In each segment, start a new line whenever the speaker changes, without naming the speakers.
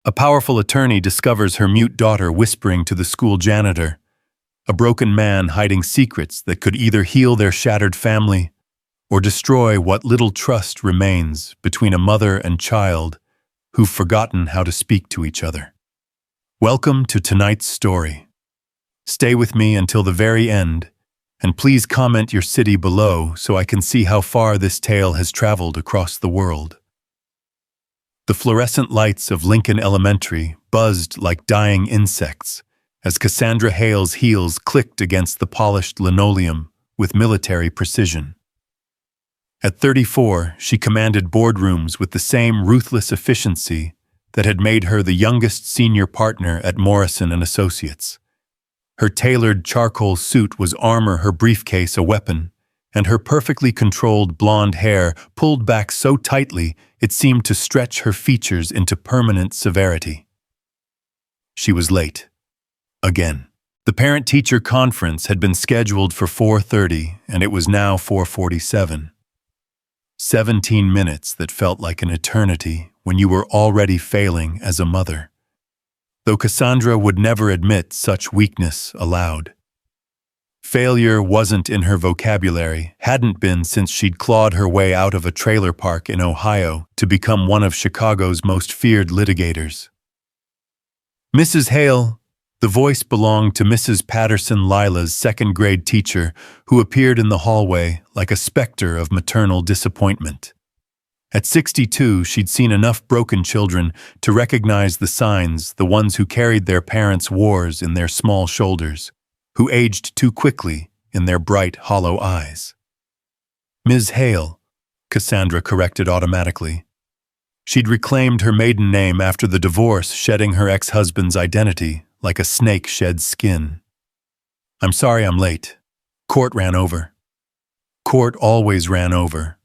A powerful attorney discovers her mute daughter whispering to the school janitor, a broken man hiding secrets that could either heal their shattered family or destroy what little trust remains between a mother and child who've forgotten how to speak to each other. Welcome to tonight's story. Stay with me until the very end, and please comment your city below so I can see how far this tale has traveled across the world. The fluorescent lights of Lincoln Elementary buzzed like dying insects as Cassandra Hale's heels clicked against the polished linoleum with military precision. At 34, she commanded boardrooms with the same ruthless efficiency that had made her the youngest senior partner at Morrison & Associates. Her tailored charcoal suit was armor, her briefcase a weapon, and her perfectly controlled blonde hair pulled back so tightly it seemed to stretch her features into permanent severity. She was late. Again. The parent-teacher conference had been scheduled for 4:30, and it was now 4:47. 17 minutes that felt like an eternity when you were already failing as a mother. Though Cassandra would never admit such weakness aloud. Failure wasn't in her vocabulary, hadn't been since she'd clawed her way out of a trailer park in Ohio to become one of Chicago's most feared litigators. Mrs. Hale, the voice belonged to Mrs. Patterson Lila's second-grade teacher, who appeared in the hallway like a specter of maternal disappointment. At 62, she'd seen enough broken children to recognize the signs, the ones who carried their parents' wars in their small shoulders, who aged too quickly in their bright, hollow eyes. Ms. Hale, Cassandra corrected automatically. She'd reclaimed her maiden name after the divorce, shedding her ex-husband's identity like a snake sheds skin. I'm sorry I'm late. Court ran over. Court always ran over.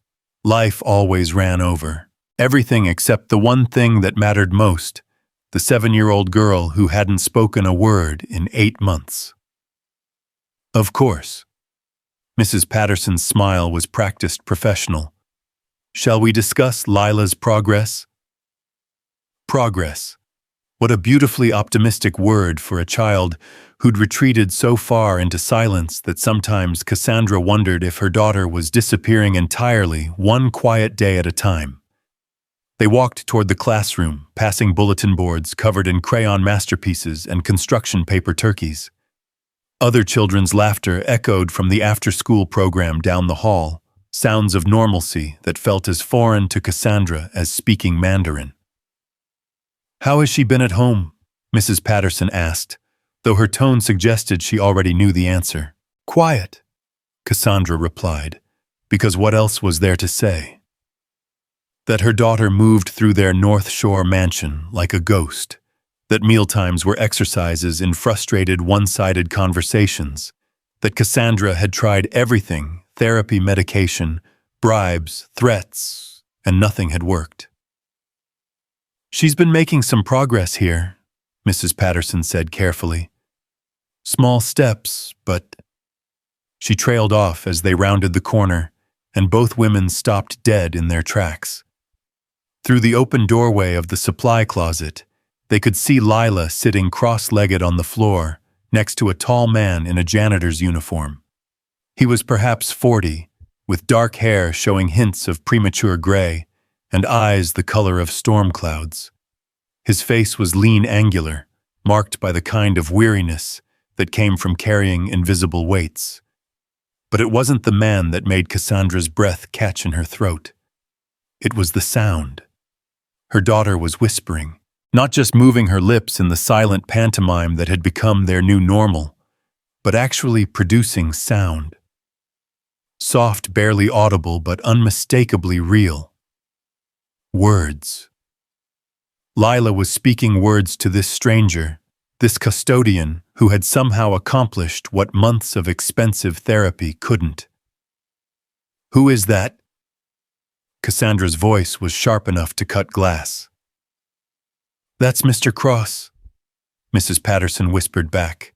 Life always ran over. Everything except the one thing that mattered most, the 7-year-old girl who hadn't spoken a word in 8 months. Of course. Mrs. Patterson's smile was practiced professional. Shall we discuss Lila's progress? Progress. What a beautifully optimistic word for a child who'd retreated so far into silence that sometimes Cassandra wondered if her daughter was disappearing entirely, one quiet day at a time. They walked toward the classroom, passing bulletin boards covered in crayon masterpieces and construction paper turkeys. Other children's laughter echoed from the after-school program down the hall, sounds of normalcy that felt as foreign to Cassandra as speaking Mandarin. How has she been at home? Mrs. Patterson asked, though her tone suggested she already knew the answer. Quiet, Cassandra replied, because what else was there to say? That her daughter moved through their North Shore mansion like a ghost, that mealtimes were exercises in frustrated one-sided conversations, that Cassandra had tried everything, therapy, medication, bribes, threats, and nothing had worked. She's been making some progress here, Mrs. Patterson said carefully. Small steps, but... She trailed off as they rounded the corner, and both women stopped dead in their tracks. Through the open doorway of the supply closet, they could see Lila sitting cross-legged on the floor, next to a tall man in a janitor's uniform. He was perhaps 40, with dark hair showing hints of premature gray, and eyes the color of storm clouds. His face was lean, angular, marked by the kind of weariness that came from carrying invisible weights. But it wasn't the man that made Cassandra's breath catch in her throat. It was the sound. Her daughter was whispering, not just moving her lips in the silent pantomime that had become their new normal, but actually producing sound. Soft, barely audible, but unmistakably real. Words. Lila was speaking words to this stranger, this custodian who had somehow accomplished what months of expensive therapy couldn't. Who is that? Cassandra's voice was sharp enough to cut glass. That's Mr. Cross, Mrs. Patterson whispered back.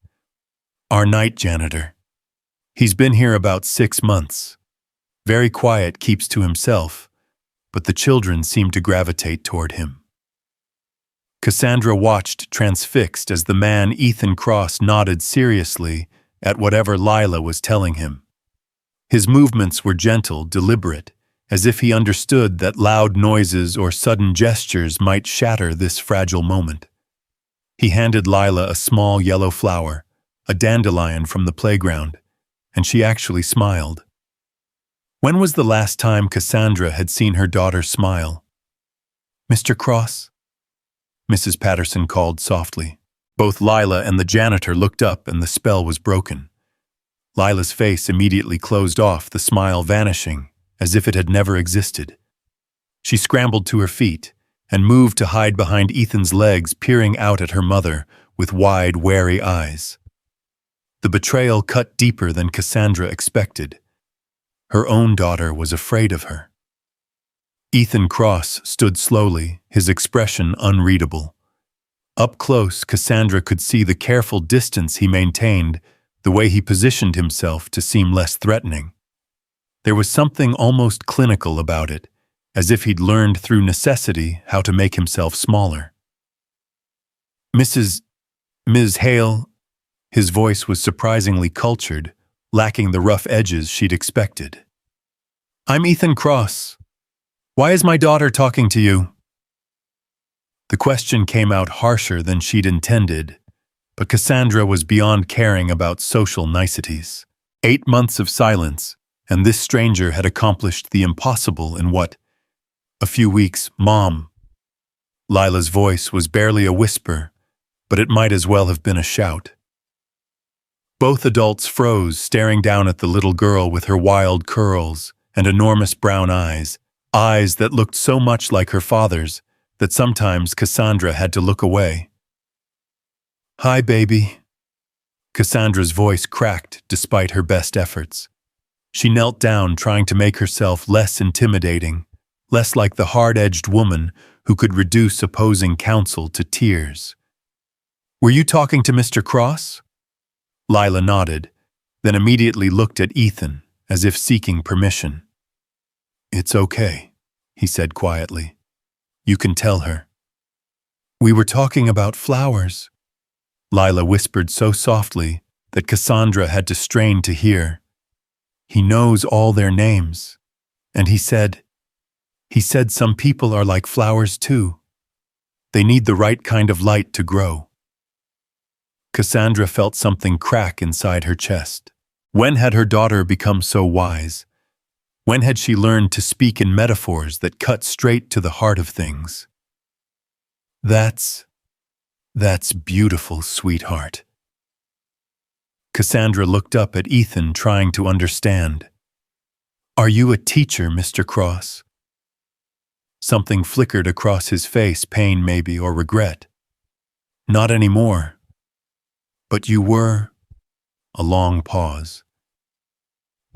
Our night janitor. He's been here about 6 months. Very quiet, keeps to himself, but the children seem to gravitate toward him. Cassandra watched transfixed as the man Ethan Cross nodded seriously at whatever Lila was telling him. His movements were gentle, deliberate, as if he understood that loud noises or sudden gestures might shatter this fragile moment. He handed Lila a small yellow flower, a dandelion from the playground, and she actually smiled. When was the last time Cassandra had seen her daughter smile? "Mr. Cross?" Mrs. Patterson called softly. Both Lila and the janitor looked up and the spell was broken. Lila's face immediately closed off, the smile vanishing, as if it had never existed. She scrambled to her feet and moved to hide behind Ethan's legs, peering out at her mother with wide, wary eyes. The betrayal cut deeper than Cassandra expected. Her own daughter was afraid of her. Ethan Cross stood slowly, his expression unreadable. Up close, Cassandra could see the careful distance he maintained, the way he positioned himself to seem less threatening. There was something almost clinical about it, as if he'd learned through necessity how to make himself smaller. Ms. Hale," his voice was surprisingly cultured, lacking the rough edges she'd expected. "I'm Ethan Cross. Why is my daughter talking to you?" The question came out harsher than she'd intended, but Cassandra was beyond caring about social niceties. 8 months of silence, and this stranger had accomplished the impossible in what? A few weeks. "Mom." Lila's voice was barely a whisper, but it might as well have been a shout. Both adults froze, staring down at the little girl with her wild curls and enormous brown eyes, eyes that looked so much like her father's that sometimes Cassandra had to look away. "Hi, baby." Cassandra's voice cracked despite her best efforts. She knelt down, trying to make herself less intimidating, less like the hard-edged woman who could reduce opposing counsel to tears. "Were you talking to Mr. Cross?" Lila nodded, then immediately looked at Ethan, as if seeking permission. "It's okay," he said quietly. "You can tell her." "We were talking about flowers," Lila whispered so softly that Cassandra had to strain to hear. "He knows all their names, and he said some people are like flowers too. They need the right kind of light to grow." Cassandra felt something crack inside her chest. When had her daughter become so wise? When had she learned to speak in metaphors that cut straight to the heart of things? That's beautiful, sweetheart." Cassandra looked up at Ethan, trying to understand. "Are you a teacher, Mr. Cross?" Something flickered across his face, pain maybe, or regret. "Not anymore." "But you were?" A long pause.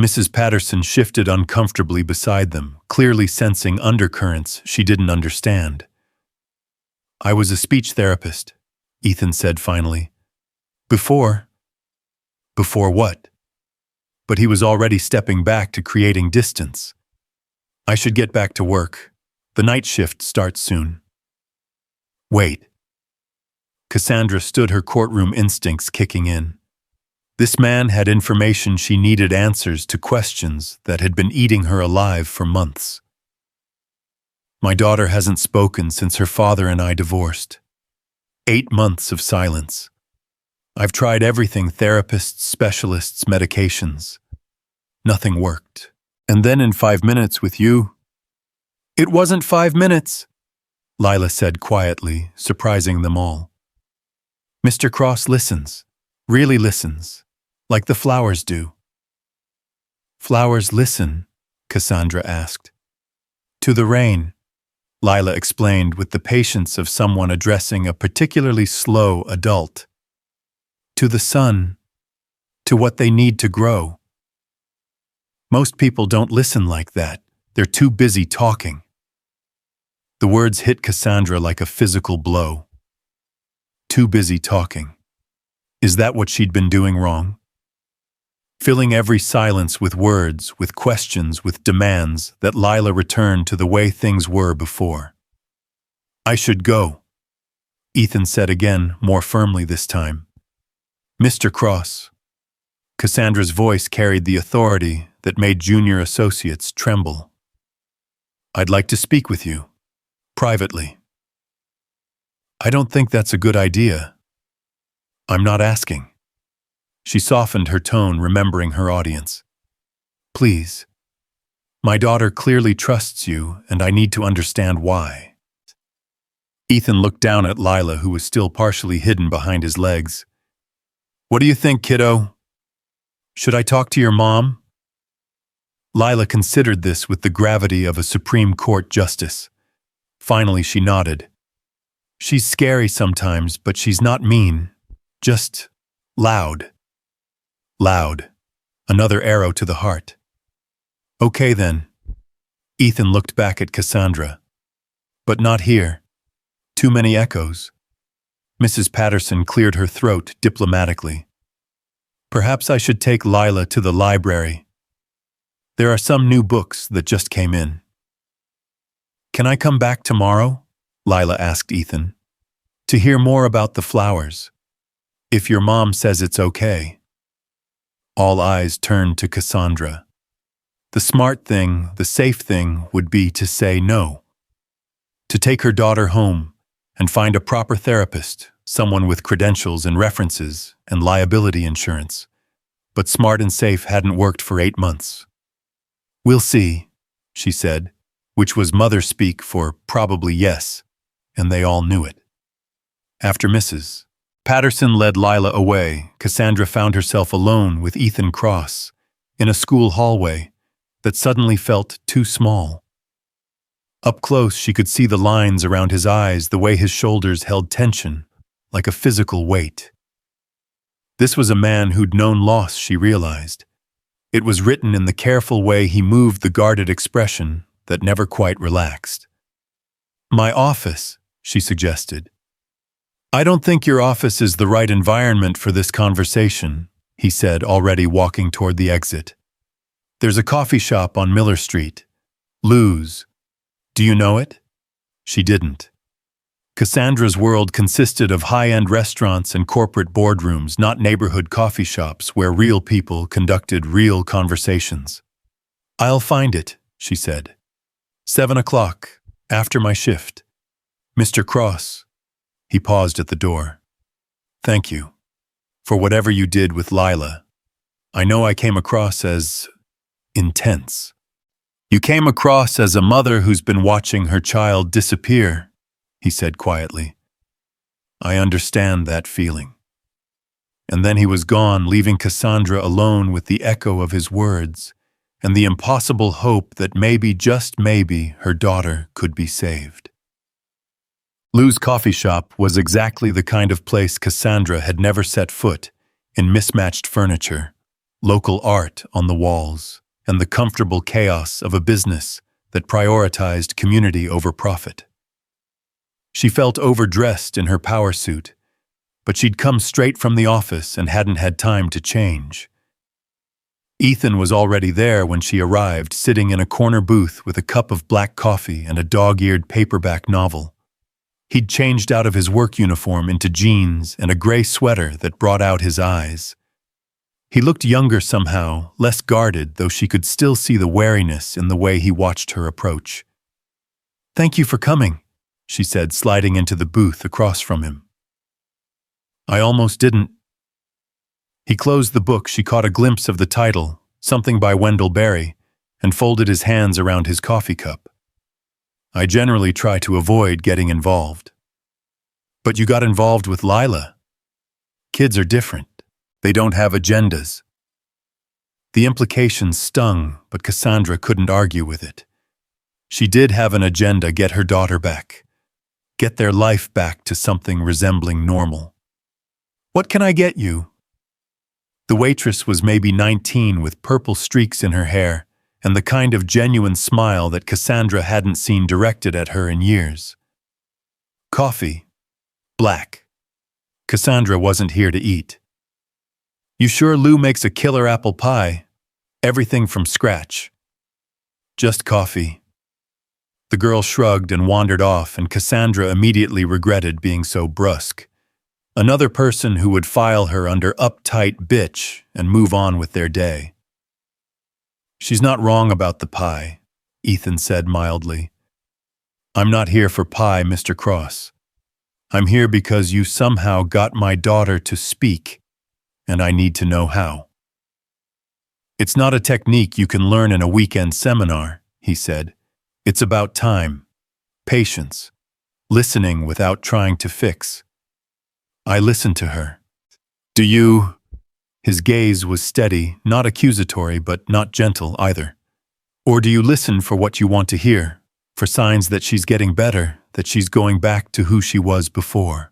Mrs. Patterson shifted uncomfortably beside them, clearly sensing undercurrents she didn't understand. "I was a speech therapist," Ethan said finally. Before what?" But he was already stepping back to creating distance. "I should get back to work. The night shift starts soon." "Wait." Cassandra stood, her courtroom instincts kicking in. This man had information she needed, answers to questions that had been eating her alive for months. "My daughter hasn't spoken since her father and I divorced. 8 months of silence. I've tried everything, therapists, specialists, medications. Nothing worked. And then in 5 minutes with you—" "It wasn't 5 minutes," Lila said quietly, surprising them all. "Mr. Cross listens, really listens, like the flowers do." "Flowers listen?" Cassandra asked. "To the rain," Lila explained with the patience of someone addressing a particularly slow adult. "To the sun, to what they need to grow." "Most people don't listen like that. They're too busy talking." The words hit Cassandra like a physical blow. Too busy talking. Is that what she'd been doing wrong? Filling every silence with words, with questions, with demands, that Lila returned to the way things were before. "I should go." Ethan said again, more firmly this time. Mr. Cross. Cassandra's voice carried the authority that made junior associates tremble. I'd like to speak with you. Privately. I don't think that's a good idea. I'm not asking. She softened her tone, remembering her audience. Please. My daughter clearly trusts you, and I need to understand why. Ethan looked down at Lila, who was still partially hidden behind his legs. What do you think, kiddo? Should I talk to your mom? Lila considered this with the gravity of a Supreme Court justice. Finally, she nodded. She's scary sometimes, but she's not mean. Just loud. Loud. Another arrow to the heart. Okay then. Ethan looked back at Cassandra. But not here. Too many echoes. Mrs. Patterson cleared her throat diplomatically. Perhaps I should take Lila to the library. There are some new books that just came in. Can I come back tomorrow? Lila asked Ethan. To hear more about the flowers. If your mom says it's okay. All eyes turned to Cassandra. The smart thing, the safe thing, would be to say no. To take her daughter home and find a proper therapist, someone with credentials and references and liability insurance. But smart and safe hadn't worked for 8 months. We'll see, she said, which was mother speak for probably yes, and they all knew it. After Mrs. Patterson led Lila away, Cassandra found herself alone with Ethan Cross in a school hallway that suddenly felt too small. Up close, she could see the lines around his eyes, the way his shoulders held tension, like a physical weight. This was a man who'd known loss, she realized. It was written in the careful way he moved, the guarded expression that never quite relaxed. My office, she suggested. I don't think your office is the right environment for this conversation, he said, already walking toward the exit. There's a coffee shop on Miller Street. Lou's. Do you know it? She didn't. Cassandra's world consisted of high-end restaurants and corporate boardrooms, not neighborhood coffee shops where real people conducted real conversations. I'll find it, she said. 7 o'clock, after my shift. Mr. Cross. He paused at the door. Thank you. For whatever you did with Lila. I know I came across as intense. You came across as a mother who's been watching her child disappear, he said quietly. I understand that feeling. And then he was gone, leaving Cassandra alone with the echo of his words and the impossible hope that maybe, just maybe, her daughter could be saved. Lou's coffee shop was exactly the kind of place Cassandra had never set foot, in mismatched furniture, local art on the walls, and the comfortable chaos of a business that prioritized community over profit. She felt overdressed in her power suit, but she'd come straight from the office and hadn't had time to change. Ethan was already there when she arrived, sitting in a corner booth with a cup of black coffee and a dog-eared paperback novel. He'd changed out of his work uniform into jeans and a gray sweater that brought out his eyes. He looked younger somehow, less guarded, though she could still see the wariness in the way he watched her approach. Thank you for coming, she said, sliding into the booth across from him. I almost didn't. He closed the book. She caught a glimpse of the title, something by Wendell Berry, and folded his hands around his coffee cup. I generally try to avoid getting involved. But you got involved with Lila. Kids are different. They don't have agendas. The implications stung, but Cassandra couldn't argue with it. She did have an agenda: get her daughter back. Get their life back to something resembling normal. What can I get you? The waitress was maybe 19 with purple streaks in her hair and the kind of genuine smile that Cassandra hadn't seen directed at her in years. Coffee. Black. Cassandra wasn't here to eat. You sure Lou makes a killer apple pie? Everything from scratch. Just coffee. The girl shrugged and wandered off, and Cassandra immediately regretted being so brusque. Another person who would file her under uptight bitch and move on with their day. "She's not wrong about the pie," Ethan said mildly. "I'm not here for pie, Mr. Cross. I'm here because you somehow got my daughter to speak, and I need to know how." "It's not a technique you can learn in a weekend seminar," he said. "It's about time, patience, listening without trying to fix." I listened to her. "Do you—" His gaze was steady, not accusatory, but not gentle either. "Or do you listen for what you want to hear, for signs that she's getting better, that she's going back to who she was before?"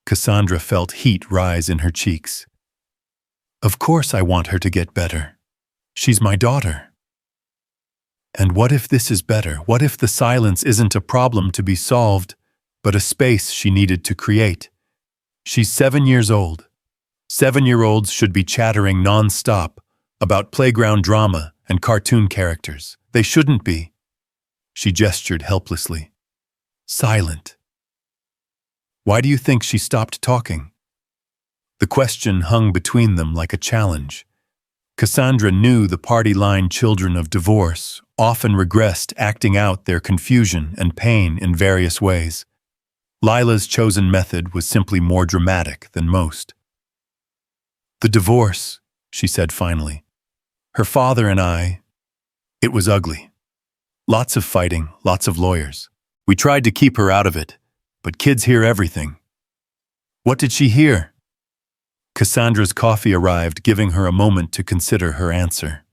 Cassandra felt heat rise in her cheeks. "Of course I want her to get better. She's my daughter." And what if this is better? What if the silence isn't a problem to be solved, but a space she needed to create? She's 7 years old. 7-year-olds should be chattering non-stop about playground drama and cartoon characters. They shouldn't be. She gestured helplessly. Silent. Why do you think she stopped talking? The question hung between them like a challenge. Cassandra knew the party-line children of divorce often regressed, acting out their confusion and pain in various ways. Lila's chosen method was simply more dramatic than most. "The divorce," she said finally. "Her father and I, it was ugly. Lots of fighting, lots of lawyers. We tried to keep her out of it, but kids hear everything." "What did she hear?" Cassandra's coffee arrived, giving her a moment to consider her answer.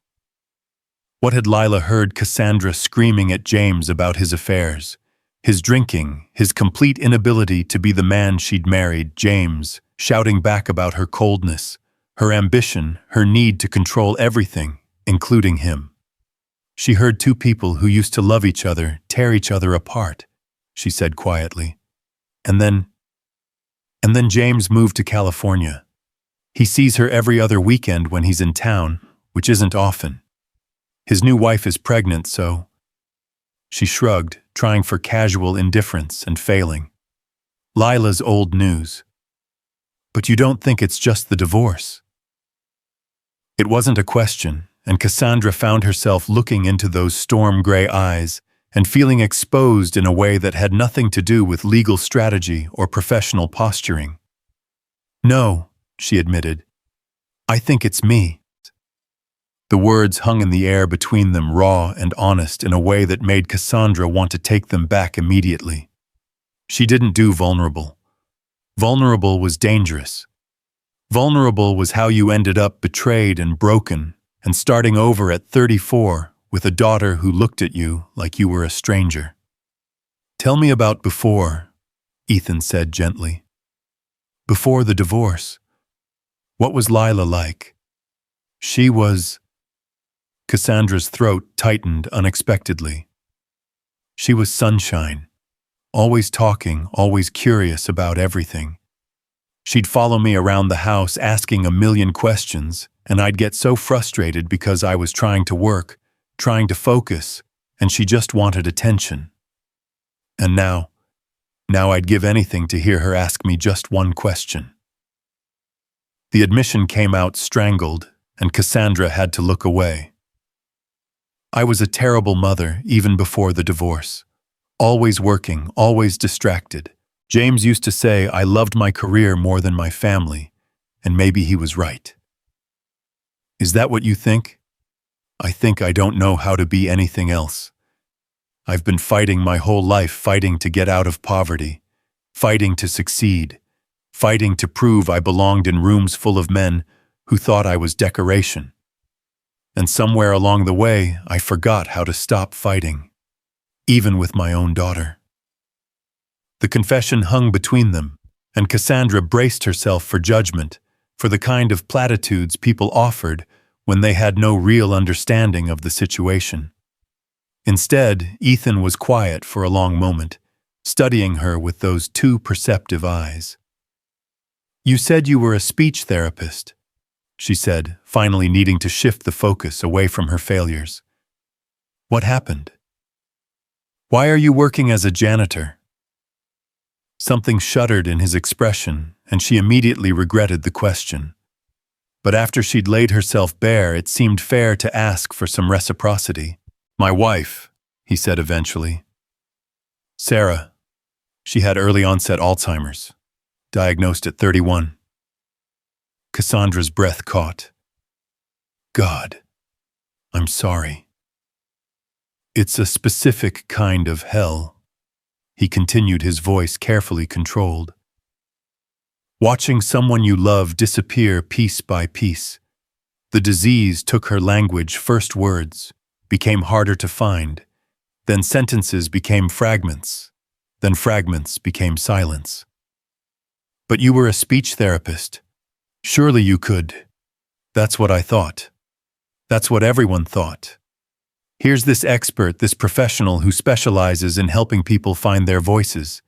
What had Lila heard? Cassandra screaming at James about his affairs, his drinking, his complete inability to be the man she'd married. James shouting back about her coldness, her ambition, her need to control everything, including him. She heard two people who used to love each other tear each other apart, she said quietly. And then James moved to California. He sees her every other weekend when he's in town, which isn't often. His new wife is pregnant, so... She shrugged, trying for casual indifference and failing. Lila's old news. But you don't think it's just the divorce? It wasn't a question, and Cassandra found herself looking into those storm-gray eyes and feeling exposed in a way that had nothing to do with legal strategy or professional posturing. "No," she admitted. "I think it's me." The words hung in the air between them, raw and honest, in a way that made Cassandra want to take them back immediately. She didn't do vulnerable. Vulnerable was dangerous. Vulnerable was how you ended up betrayed and broken, and starting over at 34 with a daughter who looked at you like you were a stranger. "Tell me about before," Ethan said gently. "Before the divorce. What was Lila like?" She was... Cassandra's throat tightened unexpectedly. She was sunshine, always talking, always curious about everything. She'd follow me around the house asking a million questions, and I'd get so frustrated because I was trying to work, trying to focus, and she just wanted attention. And now I'd give anything to hear her ask me just one question. The admission came out strangled, and Cassandra had to look away. I was a terrible mother even before the divorce. Always working, always distracted. James used to say I loved my career more than my family, and maybe he was right. Is that what you think? I think I don't know how to be anything else. I've been fighting my whole life, fighting to get out of poverty, fighting to succeed, fighting to prove I belonged in rooms full of men who thought I was decoration. And somewhere along the way, I forgot how to stop fighting, even with my own daughter. The confession hung between them, and Cassandra braced herself for judgment, for the kind of platitudes people offered when they had no real understanding of the situation. Instead, Ethan was quiet for a long moment, studying her with those two perceptive eyes. "You said you were a speech therapist," she said, finally needing to shift the focus away from her failures. "What happened?" Why are you working as a janitor? Something shuddered in his expression, and she immediately regretted the question. But after she'd laid herself bare, it seemed fair to ask for some reciprocity. My wife, he said eventually. Sarah. She had early-onset Alzheimer's, diagnosed at 31. Cassandra's breath caught. God, I'm sorry. It's a specific kind of hell. He continued, his voice carefully controlled. Watching someone you love disappear piece by piece. The disease took her language. First words became harder to find. Then sentences became fragments. Then fragments became silence. But you were a speech therapist. Surely you could. That's what I thought. That's what everyone thought. Here's this expert, this professional who specializes in helping people find their voices.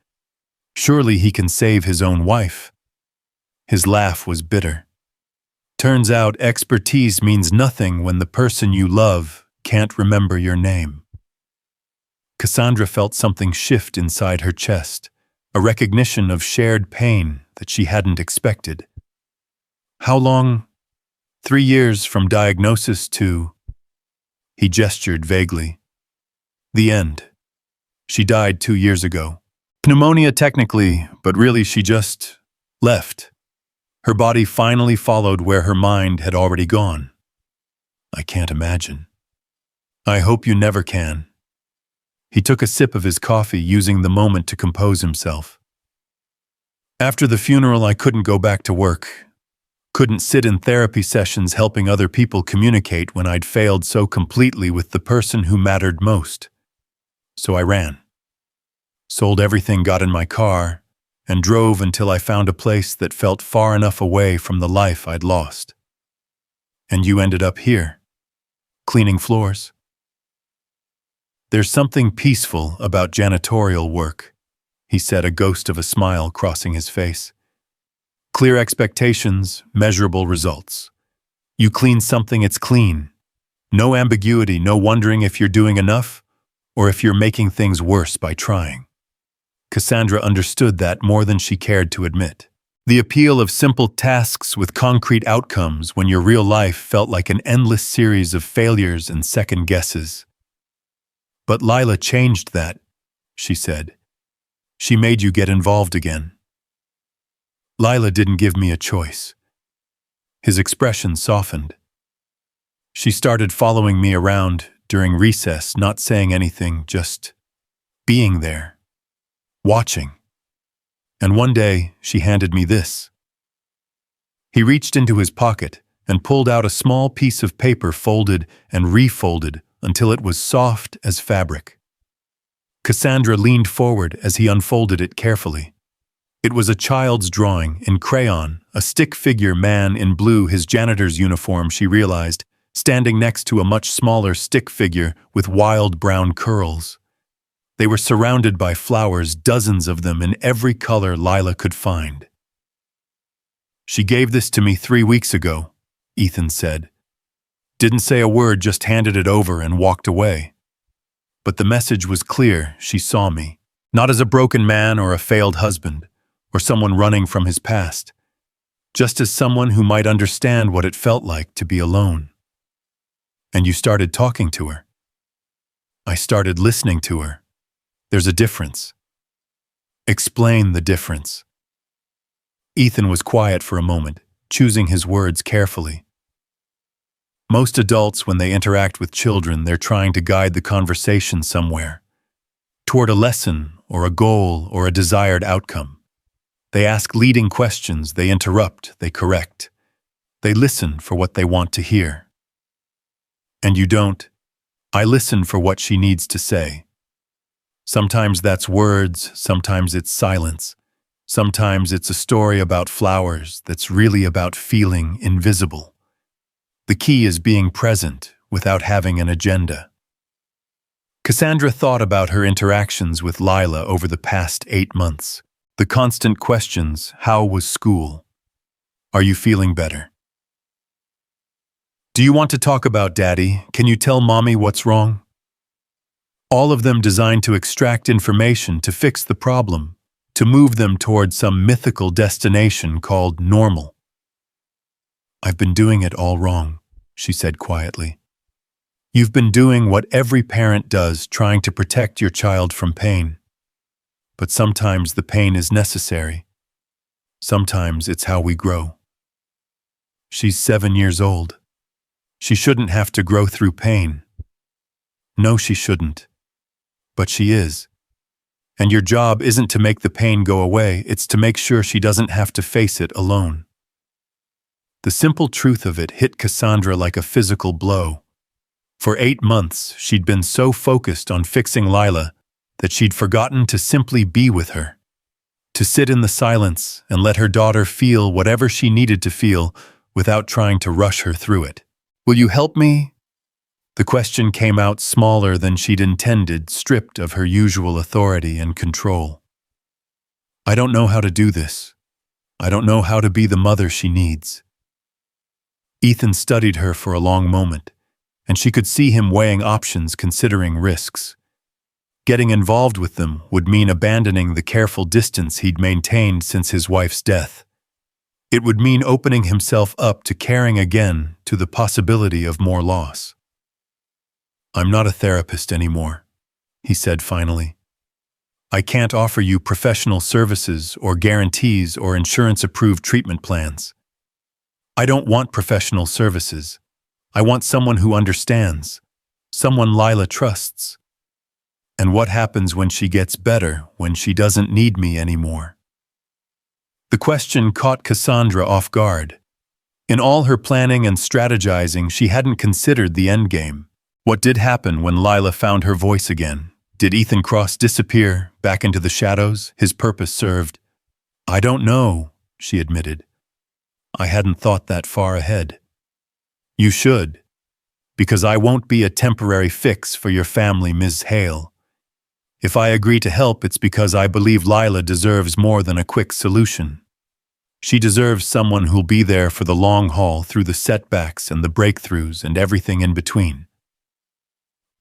Surely he can save his own wife. His laugh was bitter. Turns out expertise means nothing when the person you love can't remember your name. Cassandra felt something shift inside her chest, a recognition of shared pain that she hadn't expected. How long? 3 years from diagnosis to... He gestured vaguely. The end. She died 2 years ago. Pneumonia technically, but really she just left. Her body finally followed where her mind had already gone. I can't imagine. I hope you never can. He took a sip of his coffee, using the moment to compose himself. After the funeral, I couldn't go back to work. Couldn't sit in therapy sessions helping other people communicate when I'd failed so completely with the person who mattered most. So I ran. Sold everything, got in my car, and drove until I found a place that felt far enough away from the life I'd lost. And you ended up here, cleaning floors. There's something peaceful about janitorial work, he said, a ghost of a smile crossing his face. Clear expectations, measurable results. You clean something, it's clean. No ambiguity, no wondering if you're doing enough or if you're making things worse by trying. Cassandra understood that more than she cared to admit. The appeal of simple tasks with concrete outcomes when your real life felt like an endless series of failures and second guesses. But Lila changed that, she said. She made you get involved again. Lila didn't give me a choice. His expression softened. She started following me around during recess, not saying anything, just being there, watching. And one day, she handed me this. He reached into his pocket and pulled out a small piece of paper, folded and refolded until it was soft as fabric. Cassandra leaned forward as he unfolded it carefully. It was a child's drawing in crayon, a stick figure man in blue, his janitor's uniform, she realized, standing next to a much smaller stick figure with wild brown curls. They were surrounded by flowers, dozens of them in every color Lila could find. She gave this to me 3 weeks ago, Ethan said. Didn't say a word, just handed it over and walked away. But the message was clear. She saw me, not as a broken man or a failed husband, or someone running from his past, just as someone who might understand what it felt like to be alone. And you started talking to her. I started listening to her. There's a difference. Explain the difference. Ethan was quiet for a moment, choosing his words carefully. Most adults, when they interact with children, they're trying to guide the conversation somewhere, toward a lesson or a goal or a desired outcome. They ask leading questions, they interrupt, they correct. They listen for what they want to hear. And you don't. I listen for what she needs to say. Sometimes that's words, sometimes it's silence. Sometimes it's a story about flowers that's really about feeling invisible. The key is being present without having an agenda. Cassandra thought about her interactions with Lila over the past 8 months. The constant questions: how was school? Are you feeling better? Do you want to talk about Daddy? Can you tell Mommy what's wrong? All of them designed to extract information to fix the problem, to move them toward some mythical destination called normal. "I've been doing it all wrong," she said quietly. "You've been doing what every parent does, trying to protect your child from pain. But sometimes the pain is necessary. Sometimes it's how we grow." She's 7 years old. She shouldn't have to grow through pain. No, she shouldn't. But she is. And your job isn't to make the pain go away, it's to make sure she doesn't have to face it alone. The simple truth of it hit Cassandra like a physical blow. For 8 months, she'd been so focused on fixing Lila that she'd forgotten to simply be with her, to sit in the silence and let her daughter feel whatever she needed to feel without trying to rush her through it. "Will you help me?" The question came out smaller than she'd intended, stripped of her usual authority and control. "I don't know how to do this. I don't know how to be the mother she needs." Ethan studied her for a long moment, and she could see him weighing options, considering risks. Getting involved with them would mean abandoning the careful distance he'd maintained since his wife's death. It would mean opening himself up to caring again, to the possibility of more loss. "I'm not a therapist anymore," he said finally. "I can't offer you professional services or guarantees or insurance-approved treatment plans. I don't want professional services. I want someone who understands, someone Lila trusts. And what happens when she gets better, when she doesn't need me anymore?" The question caught Cassandra off guard. In all her planning and strategizing, she hadn't considered the endgame. What did happen when Lila found her voice again? Did Ethan Cross disappear, back into the shadows, his purpose served? "I don't know," she admitted. "I hadn't thought that far ahead." "You should, because I won't be a temporary fix for your family, Ms. Hale. If I agree to help, it's because I believe Lila deserves more than a quick solution. She deserves someone who'll be there for the long haul, through the setbacks and the breakthroughs and everything in between."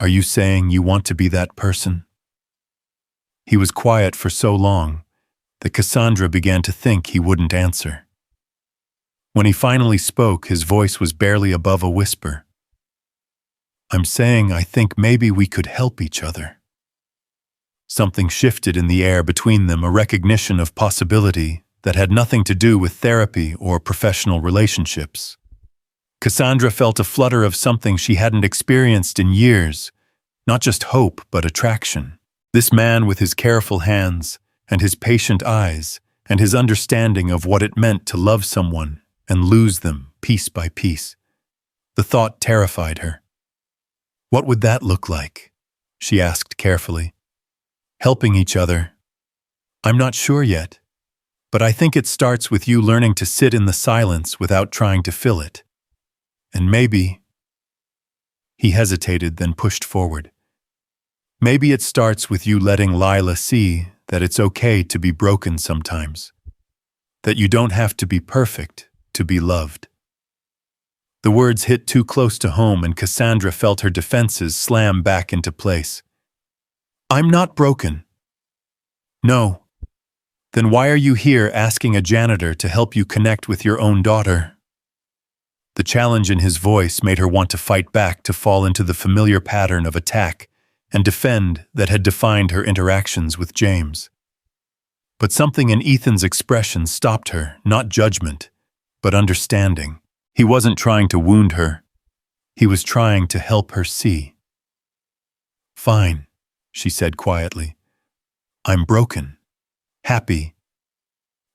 "Are you saying you want to be that person?" He was quiet for so long that Cassandra began to think he wouldn't answer. When he finally spoke, his voice was barely above a whisper. "I'm saying I think maybe we could help each other." Something shifted in the air between them, a recognition of possibility that had nothing to do with therapy or professional relationships. Cassandra felt a flutter of something she hadn't experienced in years, not just hope, but attraction. This man with his careful hands, and his patient eyes, and his understanding of what it meant to love someone and lose them piece by piece. The thought terrified her. "What would that look like?" she asked carefully. "Helping each other? I'm not sure yet, but I think it starts with you learning to sit in the silence without trying to fill it. And maybe—" He hesitated, then pushed forward. "Maybe it starts with you letting Lila see that it's okay to be broken sometimes. That you don't have to be perfect to be loved." The words hit too close to home, and Cassandra felt her defenses slam back into place. "I'm not broken." "No. Then why are you here asking a janitor to help you connect with your own daughter?" The challenge in his voice made her want to fight back, to fall into the familiar pattern of attack and defend that had defined her interactions with James. But something in Ethan's expression stopped her, not judgment, but understanding. He wasn't trying to wound her. He was trying to help her see. "Fine," she said quietly. "I'm broken. Happy.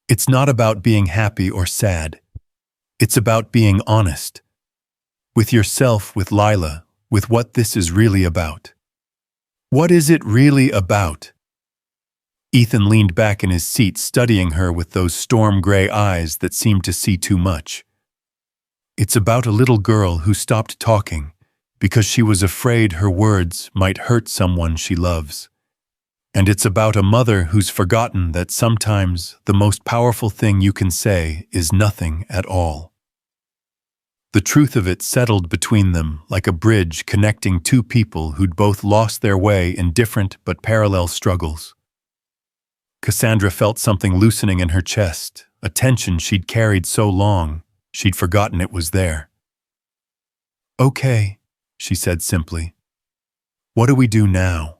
It's not about being happy or sad. It's about being honest. With yourself, with Lila, with what this is really about." "What is it really about?" Ethan leaned back in his seat, studying her with those storm-gray eyes that seemed to see too much. "It's about a little girl who stopped talking because she was afraid her words might hurt someone she loves. And it's about a mother who's forgotten that sometimes the most powerful thing you can say is nothing at all." The truth of it settled between them like a bridge connecting two people who'd both lost their way in different but parallel struggles. Cassandra felt something loosening in her chest, a tension she'd carried so long, she'd forgotten it was there. "Okay," she said simply. "What do we do now?"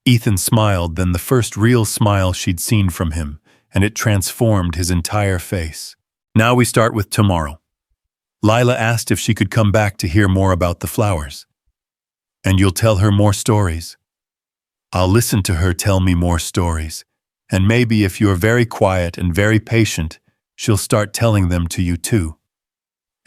Ethan smiled, then the first real smile she'd seen from him, and it transformed his entire face. "Now we start with tomorrow." Lila asked if she could come back to hear more about the flowers. "And you'll tell her more stories?" "I'll listen to her tell me more stories. And maybe if you're very quiet and very patient, she'll start telling them to you too."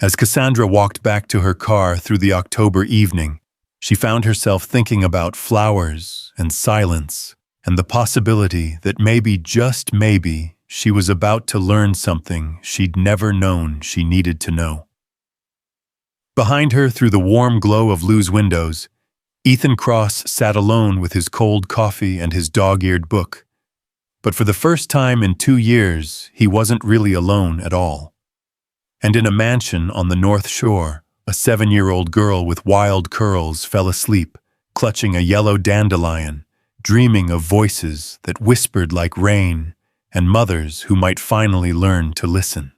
As Cassandra walked back to her car through the October evening, she found herself thinking about flowers and silence and the possibility that maybe, just maybe, she was about to learn something she'd never known she needed to know. Behind her, through the warm glow of Lou's windows, Ethan Cross sat alone with his cold coffee and his dog-eared book. But for the first time in 2 years, he wasn't really alone at all. And in a mansion on the North Shore, a 7-year-old girl with wild curls fell asleep, clutching a yellow dandelion, dreaming of voices that whispered like rain and mothers who might finally learn to listen.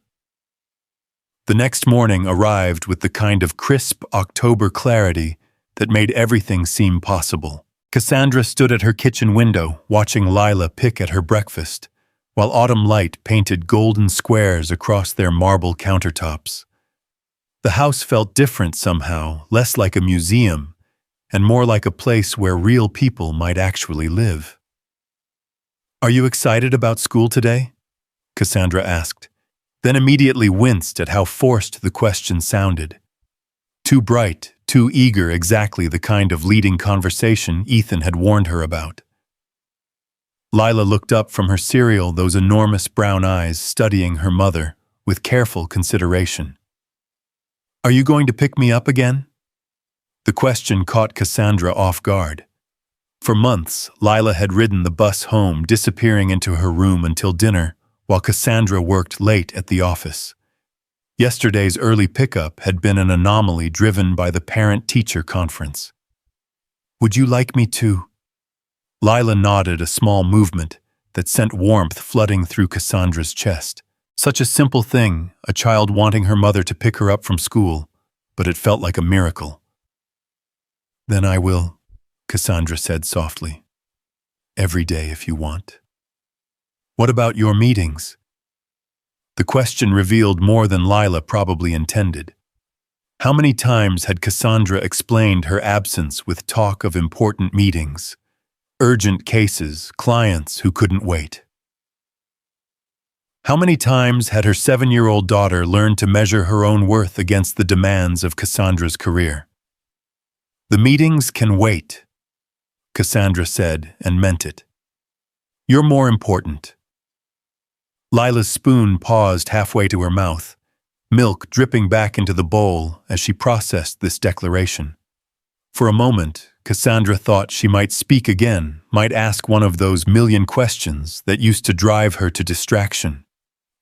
The next morning arrived with the kind of crisp October clarity that made everything seem possible. Cassandra stood at her kitchen window, watching Lila pick at her breakfast, while autumn light painted golden squares across their marble countertops. The house felt different somehow, less like a museum, and more like a place where real people might actually live. "Are you excited about school today?" Cassandra asked, then immediately winced at how forced the question sounded. Too bright, too eager, exactly the kind of leading conversation Ethan had warned her about. Lila looked up from her cereal, those enormous brown eyes studying her mother with careful consideration. "Are you going to pick me up again?" The question caught Cassandra off guard. For months, Lila had ridden the bus home, disappearing into her room until dinner, while Cassandra worked late at the office. Yesterday's early pickup had been an anomaly driven by the parent-teacher conference. "Would you like me to?" Lila nodded, a small movement that sent warmth flooding through Cassandra's chest. Such a simple thing, a child wanting her mother to pick her up from school, but it felt like a miracle. "Then I will," Cassandra said softly. "Every day if you want." "What about your meetings?" The question revealed more than Lila probably intended. How many times had Cassandra explained her absence with talk of important meetings, urgent cases, clients who couldn't wait? How many times had her 7-year-old daughter learned to measure her own worth against the demands of Cassandra's career? "The meetings can wait," Cassandra said, and meant it. "You're more important." Lila's spoon paused halfway to her mouth, milk dripping back into the bowl as she processed this declaration. For a moment, Cassandra thought she might speak again, might ask one of those million questions that used to drive her to distraction.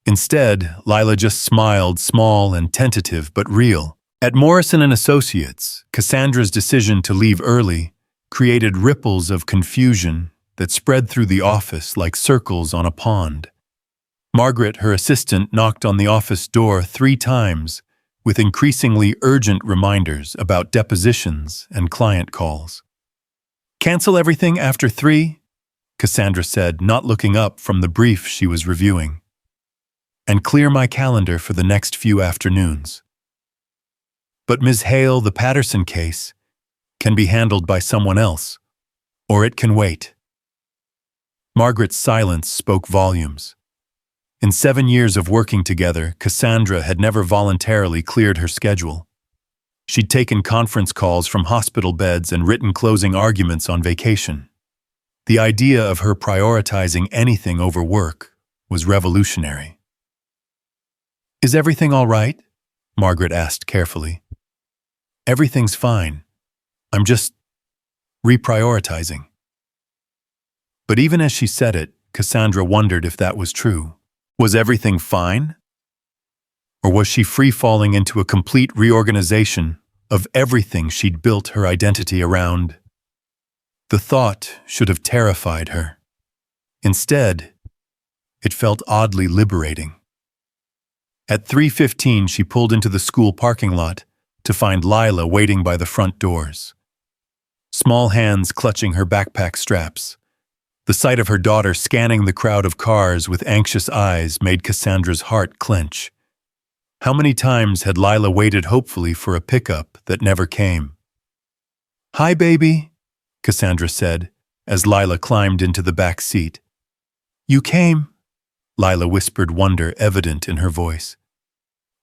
Instead, Lila just smiled, small and tentative but real. At Morrison & Associates, Cassandra's decision to leave early created ripples of confusion that spread through the office like circles on a pond. Margaret, her assistant, knocked on the office door 3 times with increasingly urgent reminders about depositions and client calls. "Cancel everything after 3, Cassandra said, not looking up from the brief she was reviewing. "And clear my calendar for the next few afternoons." "But Ms. Hale, the Patterson case can be handled by someone else, or it can wait." Margaret's silence spoke volumes. In 7 years of working together, Cassandra had never voluntarily cleared her schedule. She'd taken conference calls from hospital beds and written closing arguments on vacation. The idea of her prioritizing anything over work was revolutionary. "Is everything all right?" Margaret asked carefully. "Everything's fine. I'm just reprioritizing." But even as she said it, Cassandra wondered if that was true. Was everything fine? Or was she free-falling into a complete reorganization of everything she'd built her identity around? The thought should have terrified her. Instead, it felt oddly liberating. At 3:15, she pulled into the school parking lot to find Lila waiting by the front doors, small hands clutching her backpack straps. The sight of her daughter scanning the crowd of cars with anxious eyes made Cassandra's heart clench. How many times had Lila waited hopefully for a pickup that never came? "Hi, baby," Cassandra said, as Lila climbed into the back seat. "You came," Lila whispered, wonder evident in her voice.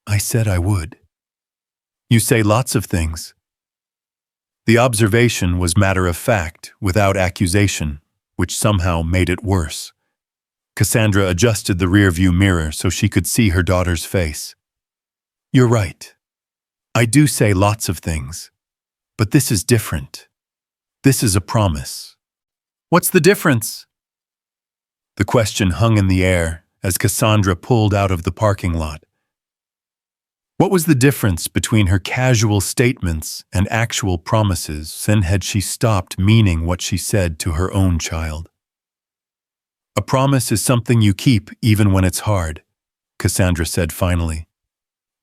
"I said I would." "You say lots of things." The observation was matter of fact, without accusation, which somehow made it worse. Cassandra adjusted the rearview mirror so she could see her daughter's face. "You're right. I do say lots of things. But this is different. This is a promise." "What's the difference?" The question hung in the air as Cassandra pulled out of the parking lot. What was the difference between her casual statements and actual promises, and had she stopped meaning what she said to her own child? "A promise is something you keep even when it's hard," Cassandra said finally.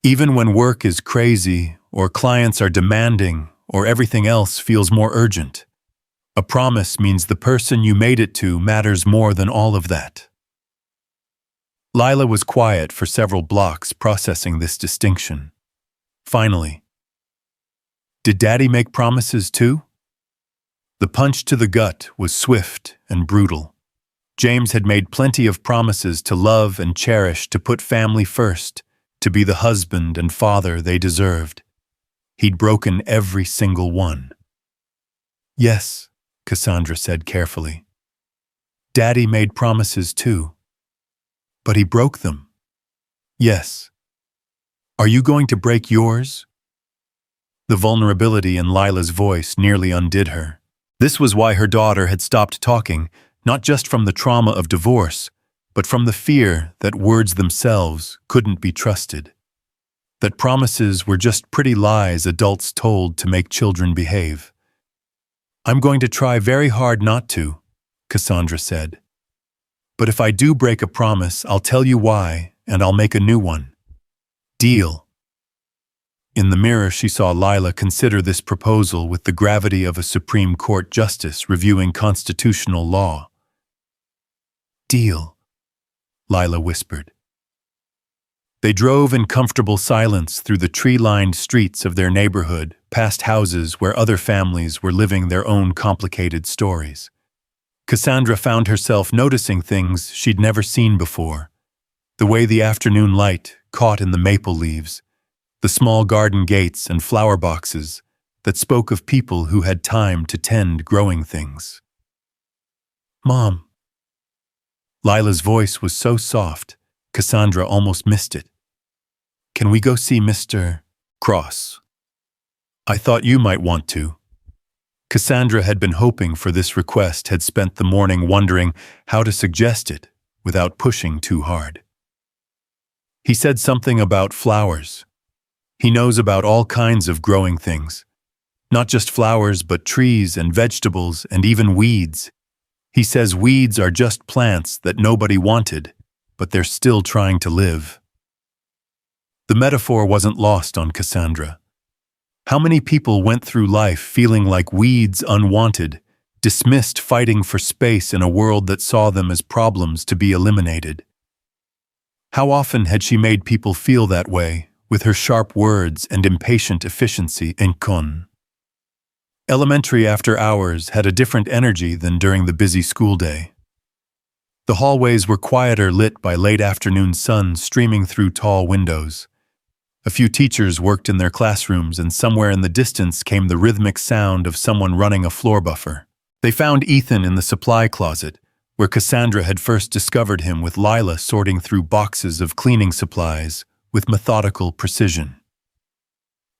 "Even when work is crazy, or clients are demanding, or everything else feels more urgent. A promise means the person you made it to matters more than all of that." Lila was quiet for several blocks, processing this distinction. Finally, "Did Daddy make promises too?" The punch to the gut was swift and brutal. James had made plenty of promises to love and cherish, to put family first, to be the husband and father they deserved. He'd broken every single one. "Yes," Cassandra said carefully. "Daddy made promises too. But he broke them." "Yes. Are you going to break yours?" The vulnerability in Lila's voice nearly undid her. This was why her daughter had stopped talking, not just from the trauma of divorce, but from the fear that words themselves couldn't be trusted. That promises were just pretty lies adults told to make children behave. "I'm going to try very hard not to," Cassandra said. "But if I do break a promise, I'll tell you why, and I'll make a new one. Deal?" In the mirror, she saw Lila consider this proposal with the gravity of a Supreme Court justice reviewing constitutional law. "Deal," Lila whispered. They drove in comfortable silence through the tree-lined streets of their neighborhood, past houses where other families were living their own complicated stories. Cassandra found herself noticing things she'd never seen before. The way the afternoon light caught in the maple leaves, the small garden gates and flower boxes that spoke of people who had time to tend growing things. "Mom." Lila's voice was so soft, Cassandra almost missed it. "Can we go see Mr. Cross? I thought you might want to." Cassandra had been hoping for this request, had spent the morning wondering how to suggest it without pushing too hard. "He said something about flowers. He knows about all kinds of growing things. Not just flowers, but trees and vegetables and even weeds. He says weeds are just plants that nobody wanted, but they're still trying to live." The metaphor wasn't lost on Cassandra. How many people went through life feeling like weeds, unwanted, dismissed, fighting for space in a world that saw them as problems to be eliminated? How often had she made people feel that way, with her sharp words and impatient efficiency in con? Elementary after hours had a different energy than during the busy school day. The hallways were quieter, lit by late afternoon sun streaming through tall windows. A few teachers worked in their classrooms, and somewhere in the distance came the rhythmic sound of someone running a floor buffer. They found Ethan in the supply closet, where Cassandra had first discovered him, with Lila sorting through boxes of cleaning supplies with methodical precision.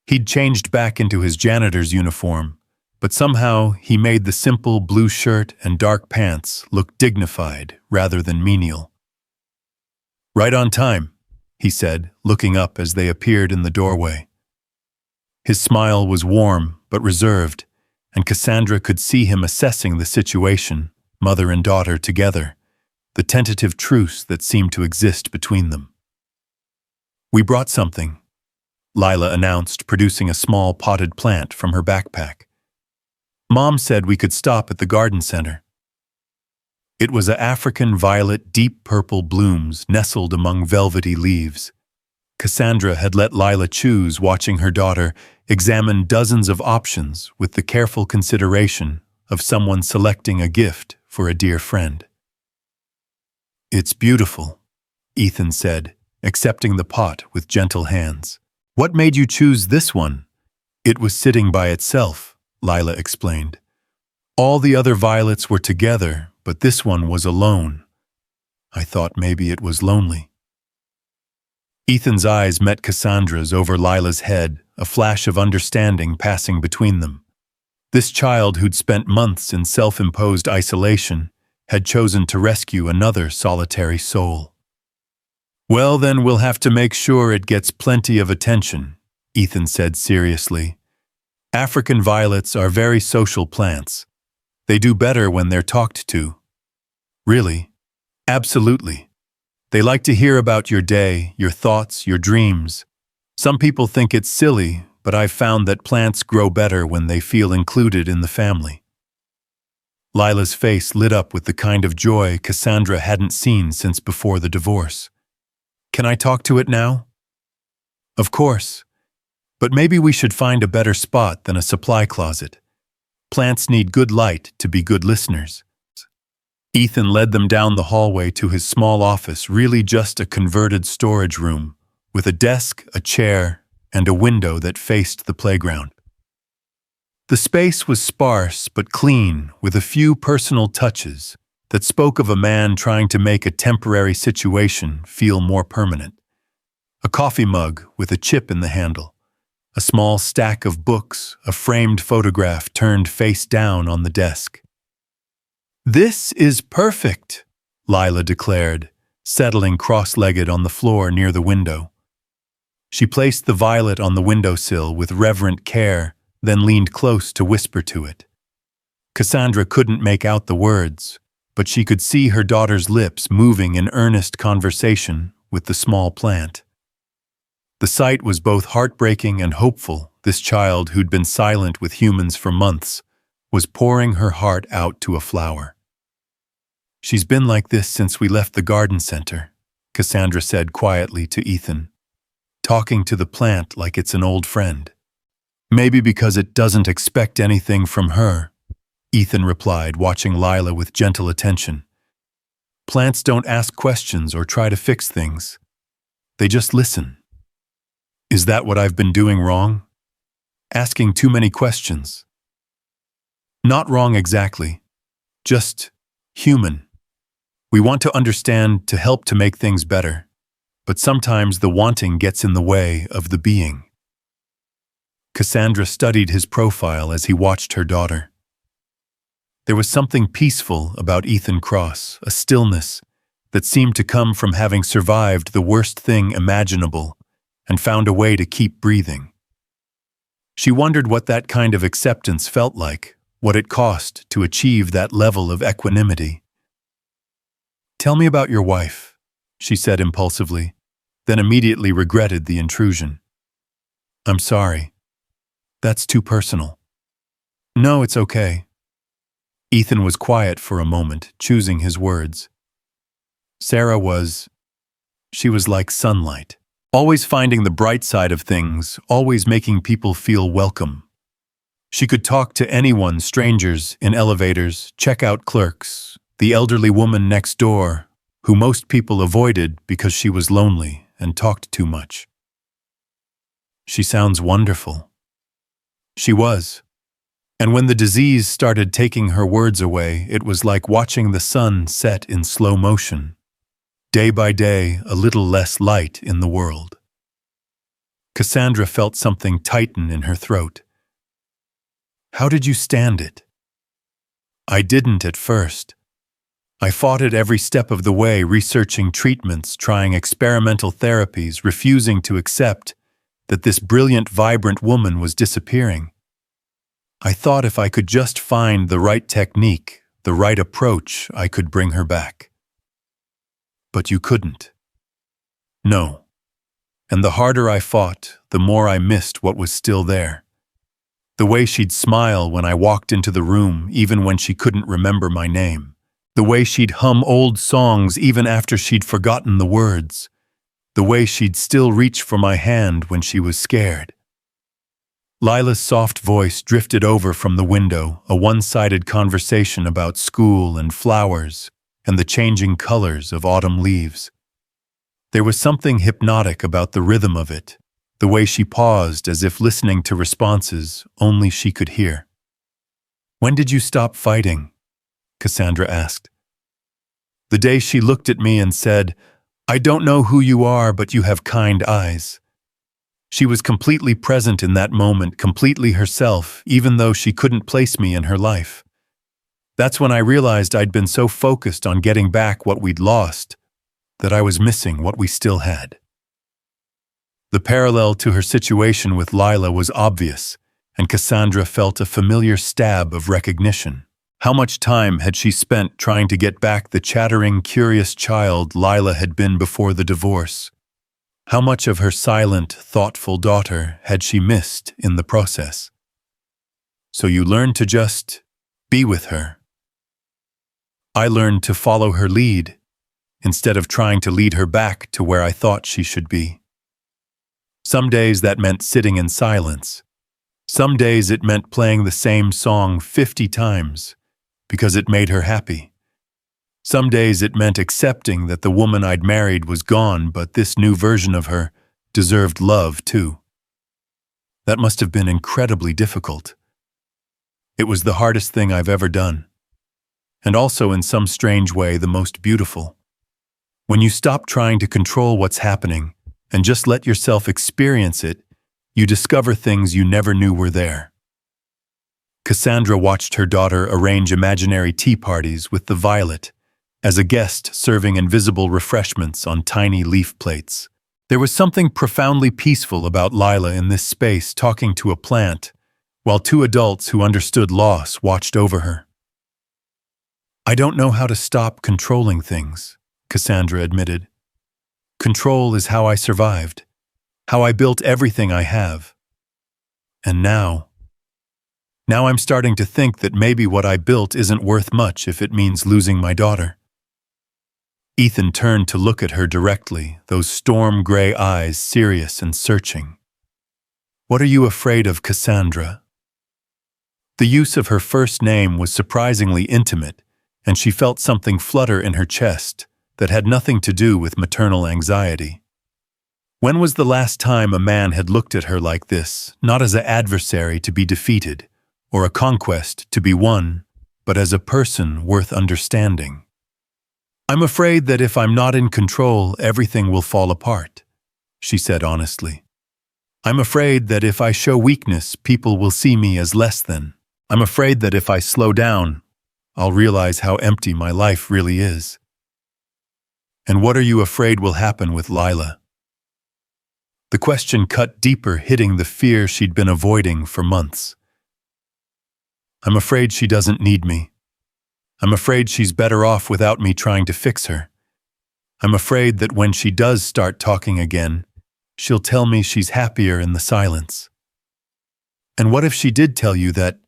He'd changed back into his janitor's uniform, but somehow he made the simple blue shirt and dark pants look dignified rather than menial. "Right on time," he said, looking up as they appeared in the doorway. His smile was warm but reserved, and Cassandra could see him assessing the situation, mother and daughter together, the tentative truce that seemed to exist between them. "We brought something," Lila announced, producing a small potted plant from her backpack. "Mom said we could stop at the garden center." It was a African violet deep purple blooms nestled among velvety leaves. Cassandra had let Lila choose, watching her daughter examine dozens of options with the careful consideration of someone selecting a gift for a dear friend. "It's beautiful," Ethan said, accepting the pot with gentle hands. "What made you choose this one?" "It was sitting by itself," Lila explained. "All the other violets were together, but this one was alone. I thought maybe it was lonely." Ethan's eyes met Cassandra's over Lila's head, a flash of understanding passing between them. This child who'd spent months in self-imposed isolation had chosen to rescue another solitary soul. "Well, then we'll have to make sure it gets plenty of attention," Ethan said seriously. "African violets are very social plants. They do better when they're talked to." "Really?" "Absolutely. They like to hear about your day, your thoughts, your dreams. Some people think it's silly, but I've found that plants grow better when they feel included in the family." Lila's face lit up with the kind of joy Cassandra hadn't seen since before the divorce. "Can I talk to it now?" "Of course. But maybe we should find a better spot than a supply closet. Plants need good light to be good listeners." Ethan led them down the hallway to his small office, really just a converted storage room, with a desk, a chair, and a window that faced the playground. The space was sparse but clean, with a few personal touches that spoke of a man trying to make a temporary situation feel more permanent. A coffee mug with a chip in the handle, a small stack of books, a framed photograph turned face down on the desk. "This is perfect," Lila declared, settling cross-legged on the floor near the window. She placed the violet on the windowsill with reverent care, then leaned close to whisper to it. Cassandra couldn't make out the words, but she could see her daughter's lips moving in earnest conversation with the small plant. The sight was both heartbreaking and hopeful. This child, who'd been silent with humans for months, was pouring her heart out to a flower. "She's been like this since we left the garden center," Cassandra said quietly to Ethan, "talking to the plant like it's an old friend." "Maybe because it doesn't expect anything from her," Ethan replied, watching Lila with gentle attention. "Plants don't ask questions or try to fix things. They just listen." "Is that what I've been doing wrong? Asking too many questions?" "Not wrong exactly. Just human. We want to understand, to help, to make things better. But sometimes the wanting gets in the way of the being." Cassandra studied his profile as he watched her daughter. There was something peaceful about Ethan Cross, a stillness that seemed to come from having survived the worst thing imaginable and found a way to keep breathing. She wondered what that kind of acceptance felt like, what it cost to achieve that level of equanimity. "Tell me about your wife," she said impulsively, then immediately regretted the intrusion. "I'm sorry. That's too personal." "No, it's okay." Ethan was quiet for a moment, choosing his words. She was like sunlight, always finding the bright side of things, always making people feel welcome. She could talk to anyone, strangers in elevators, checkout clerks, the elderly woman next door, who most people avoided because she was lonely and talked too much. "She sounds wonderful." She was. And when the disease started taking her words away, it was like watching the sun set in slow motion. Day by day, a little less light in the world. Cassandra felt something tighten in her throat. "How did you stand it?" "I didn't at first. I fought it every step of the way, researching treatments, trying experimental therapies, refusing to accept that this brilliant, vibrant woman was disappearing. I thought if I could just find the right technique, the right approach, I could bring her back. But you couldn't. No. And the harder I fought, the more I missed what was still there. The way she'd smile when I walked into the room, even when she couldn't remember my name. The way she'd hum old songs even after she'd forgotten the words. The way she'd still reach for my hand when she was scared. Lila's soft voice drifted over from the window, a one-sided conversation about school and flowers and the changing colors of autumn leaves. There was something hypnotic about the rhythm of it, the way she paused as if listening to responses only she could hear. "When did you stop fighting?" Cassandra asked. "The day she looked at me and said, 'I don't know who you are, but you have kind eyes.'" She was completely present in that moment, completely herself, even though she couldn't place me in her life. That's when I realized I'd been so focused on getting back what we'd lost that I was missing what we still had. The parallel to her situation with Lila was obvious, and Cassandra felt a familiar stab of recognition. How much time had she spent trying to get back the chattering, curious child Lila had been before the divorce? How much of her silent, thoughtful daughter had she missed in the process? So you learned to just be with her. I learned to follow her lead, instead of trying to lead her back to where I thought she should be. Some days that meant sitting in silence. Some days it meant playing the same song 50 times, because it made her happy. Some days it meant accepting that the woman I'd married was gone, but this new version of her deserved love too. That must have been incredibly difficult. It was the hardest thing I've ever done. And also in some strange way the most beautiful. When you stop trying to control what's happening and just let yourself experience it, you discover things you never knew were there. Cassandra watched her daughter arrange imaginary tea parties with the violet, as a guest serving invisible refreshments on tiny leaf plates. There was something profoundly peaceful about Lila in this space, talking to a plant, while two adults who understood loss watched over her. "I don't know how to stop controlling things," Cassandra admitted. "Control is how I survived, how I built everything I have. And now I'm starting to think that maybe what I built isn't worth much if it means losing my daughter." Ethan turned to look at her directly, those storm-gray eyes serious and searching. "What are you afraid of, Cassandra?" The use of her first name was surprisingly intimate, and she felt something flutter in her chest that had nothing to do with maternal anxiety. When was the last time a man had looked at her like this, not as an adversary to be defeated, or a conquest to be won, but as a person worth understanding? "I'm afraid that if I'm not in control, everything will fall apart," she said honestly. "I'm afraid that if I show weakness, people will see me as less than. I'm afraid that if I slow down, I'll realize how empty my life really is." "And what are you afraid will happen with Lila?" The question cut deeper, hitting the fear she'd been avoiding for months. "I'm afraid she doesn't need me. I'm afraid she's better off without me trying to fix her. I'm afraid that when she does start talking again, she'll tell me she's happier in the silence." "And what if she did tell you that—"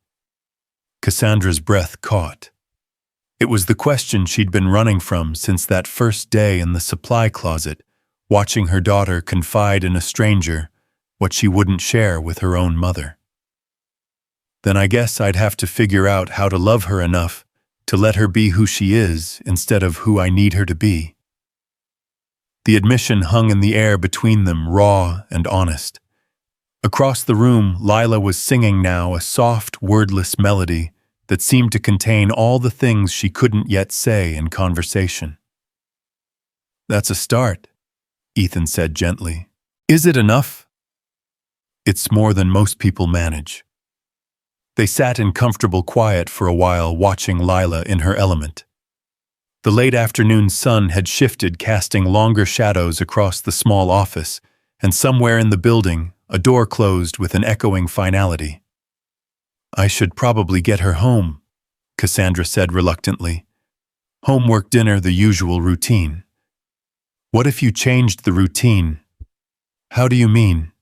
Cassandra's breath caught. It was the question she'd been running from since that first day in the supply closet, watching her daughter confide in a stranger what she wouldn't share with her own mother. "Then I guess I'd have to figure out how to love her enough to let her be who she is instead of who I need her to be." The admission hung in the air between them, raw and honest. Across the room, Lila was singing now, a soft, wordless melody that seemed to contain all the things she couldn't yet say in conversation. "That's a start," Ethan said gently. "Is it enough?" "It's more than most people manage." They sat in comfortable quiet for a while, watching Lila in her element. The late afternoon sun had shifted, casting longer shadows across the small office, and somewhere in the building, a door closed with an echoing finality. "I should probably get her home," Cassandra said reluctantly. "Homework, dinner, the usual routine." "What if you changed the routine?" "How do you mean?"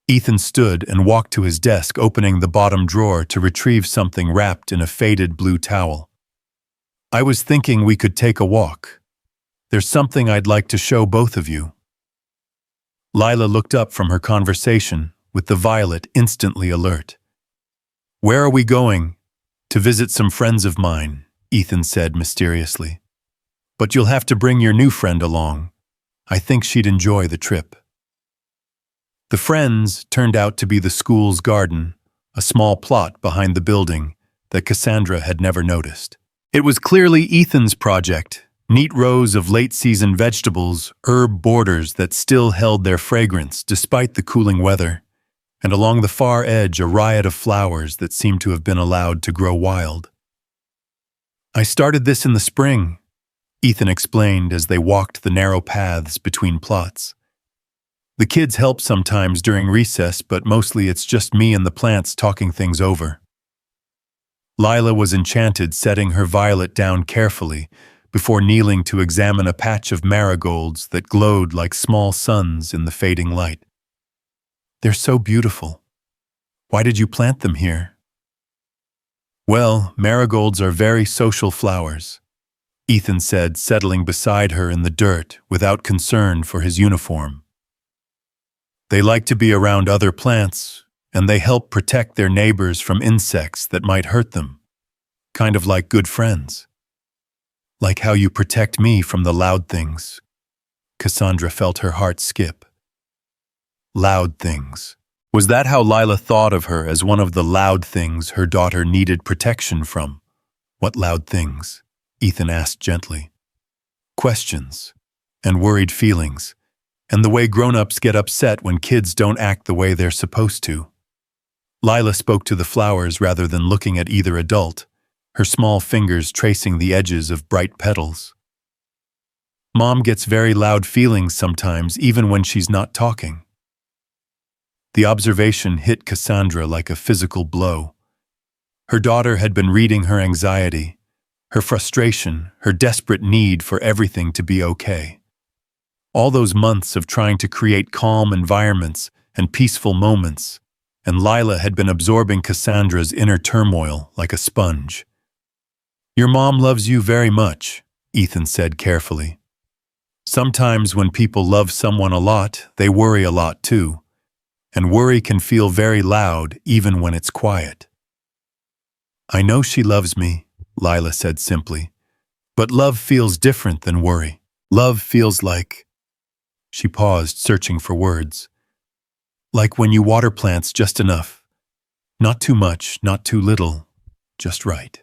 Ethan stood and walked to his desk, opening the bottom drawer to retrieve something wrapped in a faded blue towel. "I was thinking we could take a walk. There's something I'd like to show both of you." Lila looked up from her conversation, with the violet instantly alert. "Where are we going?" "To visit some friends of mine," Ethan said mysteriously. "But you'll have to bring your new friend along. I think she'd enjoy the trip." The friends turned out to be the school's garden, a small plot behind the building that Cassandra had never noticed. It was clearly Ethan's project, neat rows of late-season vegetables, herb borders that still held their fragrance despite the cooling weather, and along the far edge a riot of flowers that seemed to have been allowed to grow wild. "I started this in the spring," Ethan explained as they walked the narrow paths between plots. "The kids help sometimes during recess, but mostly it's just me and the plants talking things over." Lila was enchanted, setting her violet down carefully before kneeling to examine a patch of marigolds that glowed like small suns in the fading light. "They're so beautiful. Why did you plant them here?" "Well, marigolds are very social flowers," Ethan said, settling beside her in the dirt without concern for his uniform. "They like to be around other plants, and they help protect their neighbors from insects that might hurt them. Kind of like good friends. Like how you protect me from the loud things." Cassandra felt her heart skip. Loud things. Was that how Lila thought of her, as one of the loud things her daughter needed protection from? "What loud things?" Ethan asked gently. "Questions. And worried feelings. And the way grown-ups get upset when kids don't act the way they're supposed to." Lila spoke to the flowers rather than looking at either adult, her small fingers tracing the edges of bright petals. "Mom gets very loud feelings sometimes, even when she's not talking." The observation hit Cassandra like a physical blow. Her daughter had been reading her anxiety, her frustration, her desperate need for everything to be okay. All those months of trying to create calm environments and peaceful moments, and Lila had been absorbing Cassandra's inner turmoil like a sponge. "Your mom loves you very much," Ethan said carefully. "Sometimes when people love someone a lot, they worry a lot too, and worry can feel very loud even when it's quiet." "I know she loves me," Lila said simply, "but love feels different than worry. Love feels like—" She paused, searching for words. "Like when you water plants just enough. Not too much, not too little, just right."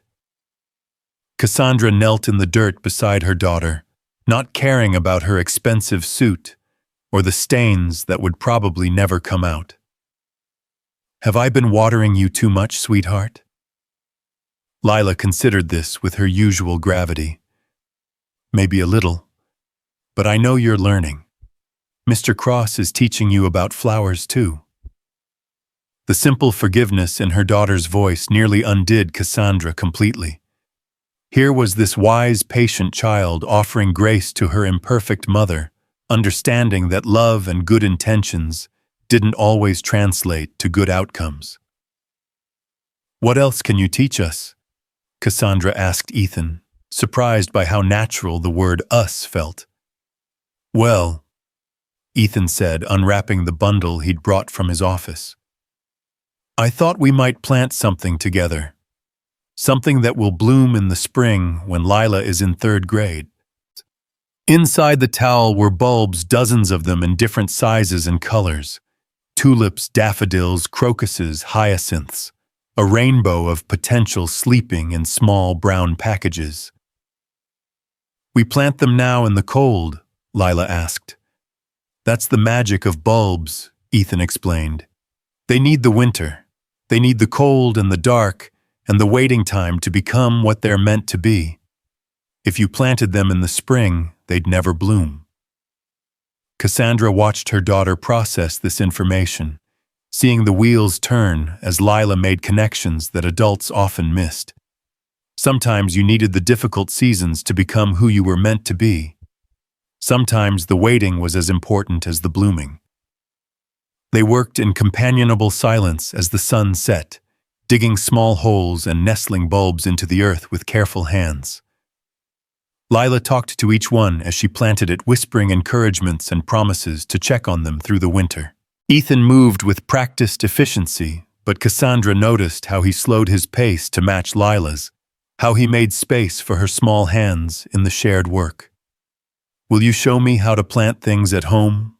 Cassandra knelt in the dirt beside her daughter, not caring about her expensive suit or the stains that would probably never come out. "Have I been watering you too much, sweetheart?" Lila considered this with her usual gravity. "Maybe a little, but I know you're learning. Mr. Cross is teaching you about flowers too." The simple forgiveness in her daughter's voice nearly undid Cassandra completely. Here was this wise, patient child offering grace to her imperfect mother, understanding that love and good intentions didn't always translate to good outcomes. "What else can you teach us?" Cassandra asked Ethan, surprised by how natural the word "us" felt. "Well," Ethan said, unwrapping the bundle he'd brought from his office, "I thought we might plant something together. Something that will bloom in the spring when Lila is in 3rd grade." Inside the towel were bulbs, dozens of them in different sizes and colors. Tulips, daffodils, crocuses, hyacinths. A rainbow of potential sleeping in small brown packages. "We plant them now in the cold?" Lila asked. "That's the magic of bulbs," Ethan explained. "They need the winter. They need the cold and the dark and the waiting time to become what they're meant to be." If you planted them in the spring, they'd never bloom. Cassandra watched her daughter process this information, seeing the wheels turn as Lila made connections that adults often missed. Sometimes you needed the difficult seasons to become who you were meant to be. Sometimes the waiting was as important as the blooming. They worked in companionable silence as the sun set, digging small holes and nestling bulbs into the earth with careful hands. Lila talked to each one as she planted it, whispering encouragements and promises to check on them through the winter. Ethan moved with practiced efficiency, but Cassandra noticed how he slowed his pace to match Lila's, how he made space for her small hands in the shared work. "Will you show me how to plant things at home?"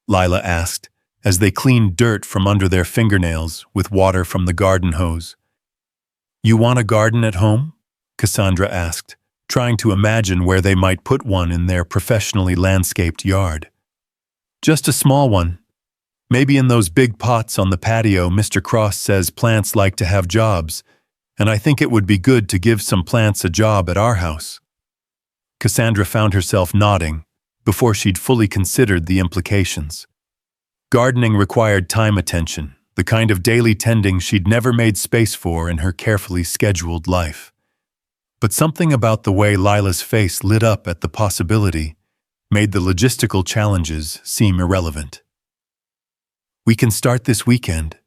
Lila asked, as they cleaned dirt from under their fingernails with water from the garden hose. "You want a garden at home?" Cassandra asked, trying to imagine where they might put one in their professionally landscaped yard. "Just a small one. Maybe in those big pots on the patio. Mr. Cross says plants like to have jobs, and I think it would be good to give some plants a job at our house." Cassandra found herself nodding before she'd fully considered the implications. Gardening required time attention, the kind of daily tending she'd never made space for in her carefully scheduled life. But something about the way Lila's face lit up at the possibility made the logistical challenges seem irrelevant. "We can start this weekend,"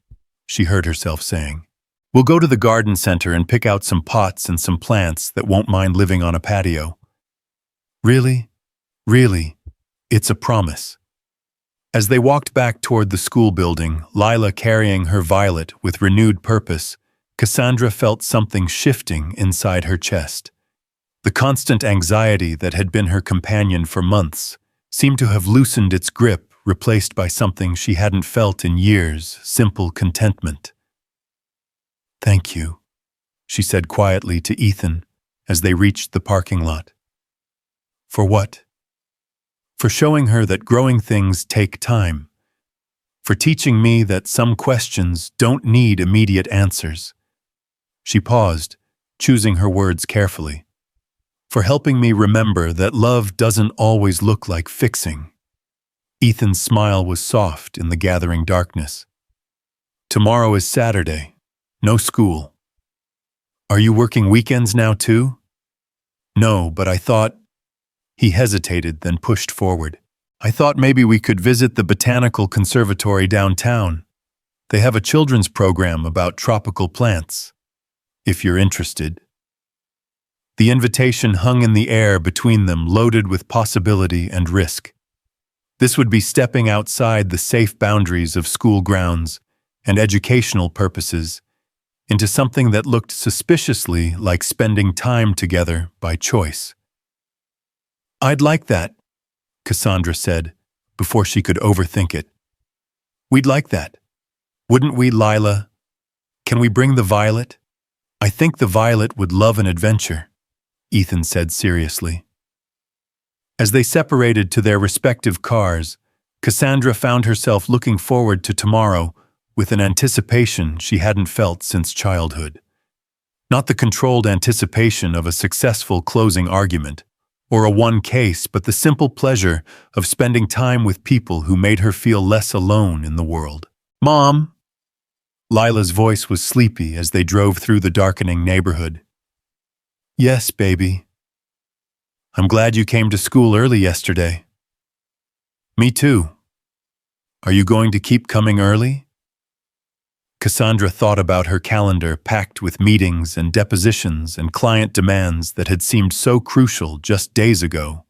she heard herself saying. "We'll go to the garden center and pick out some pots and some plants that won't mind living on a patio." "Really? Really? It's a promise." As they walked back toward the school building, Lila carrying her violet with renewed purpose, Cassandra felt something shifting inside her chest. The constant anxiety that had been her companion for months seemed to have loosened its grip, replaced by something she hadn't felt in years, simple contentment. "Thank you," she said quietly to Ethan as they reached the parking lot. "For what?" "For showing her that growing things take time. For teaching me that some questions don't need immediate answers." She paused, choosing her words carefully. "For helping me remember that love doesn't always look like fixing." Ethan's smile was soft in the gathering darkness. "Tomorrow is Saturday. No school." "Are you working weekends now too?" "No, but I thought—" He hesitated, then pushed forward. "I thought maybe we could visit the Botanical Conservatory downtown. They have a children's program about tropical plants. If you're interested." The invitation hung in the air between them, loaded with possibility and risk. This would be stepping outside the safe boundaries of school grounds and educational purposes into something that looked suspiciously like spending time together by choice. "I'd like that," Cassandra said, before she could overthink it. "We'd like that. Wouldn't we, Lila? Can we bring the violet?" "I think the violet would love an adventure," Ethan said seriously. As they separated to their respective cars, Cassandra found herself looking forward to tomorrow with an anticipation she hadn't felt since childhood. Not the controlled anticipation of a successful closing argument or a won case, but the simple pleasure of spending time with people who made her feel less alone in the world. "Mom!" Lila's voice was sleepy as they drove through the darkening neighborhood. "Yes, baby." "I'm glad you came to school early yesterday." "Me too." "Are you going to keep coming early?" Cassandra thought about her calendar packed with meetings and depositions and client demands that had seemed so crucial just days ago.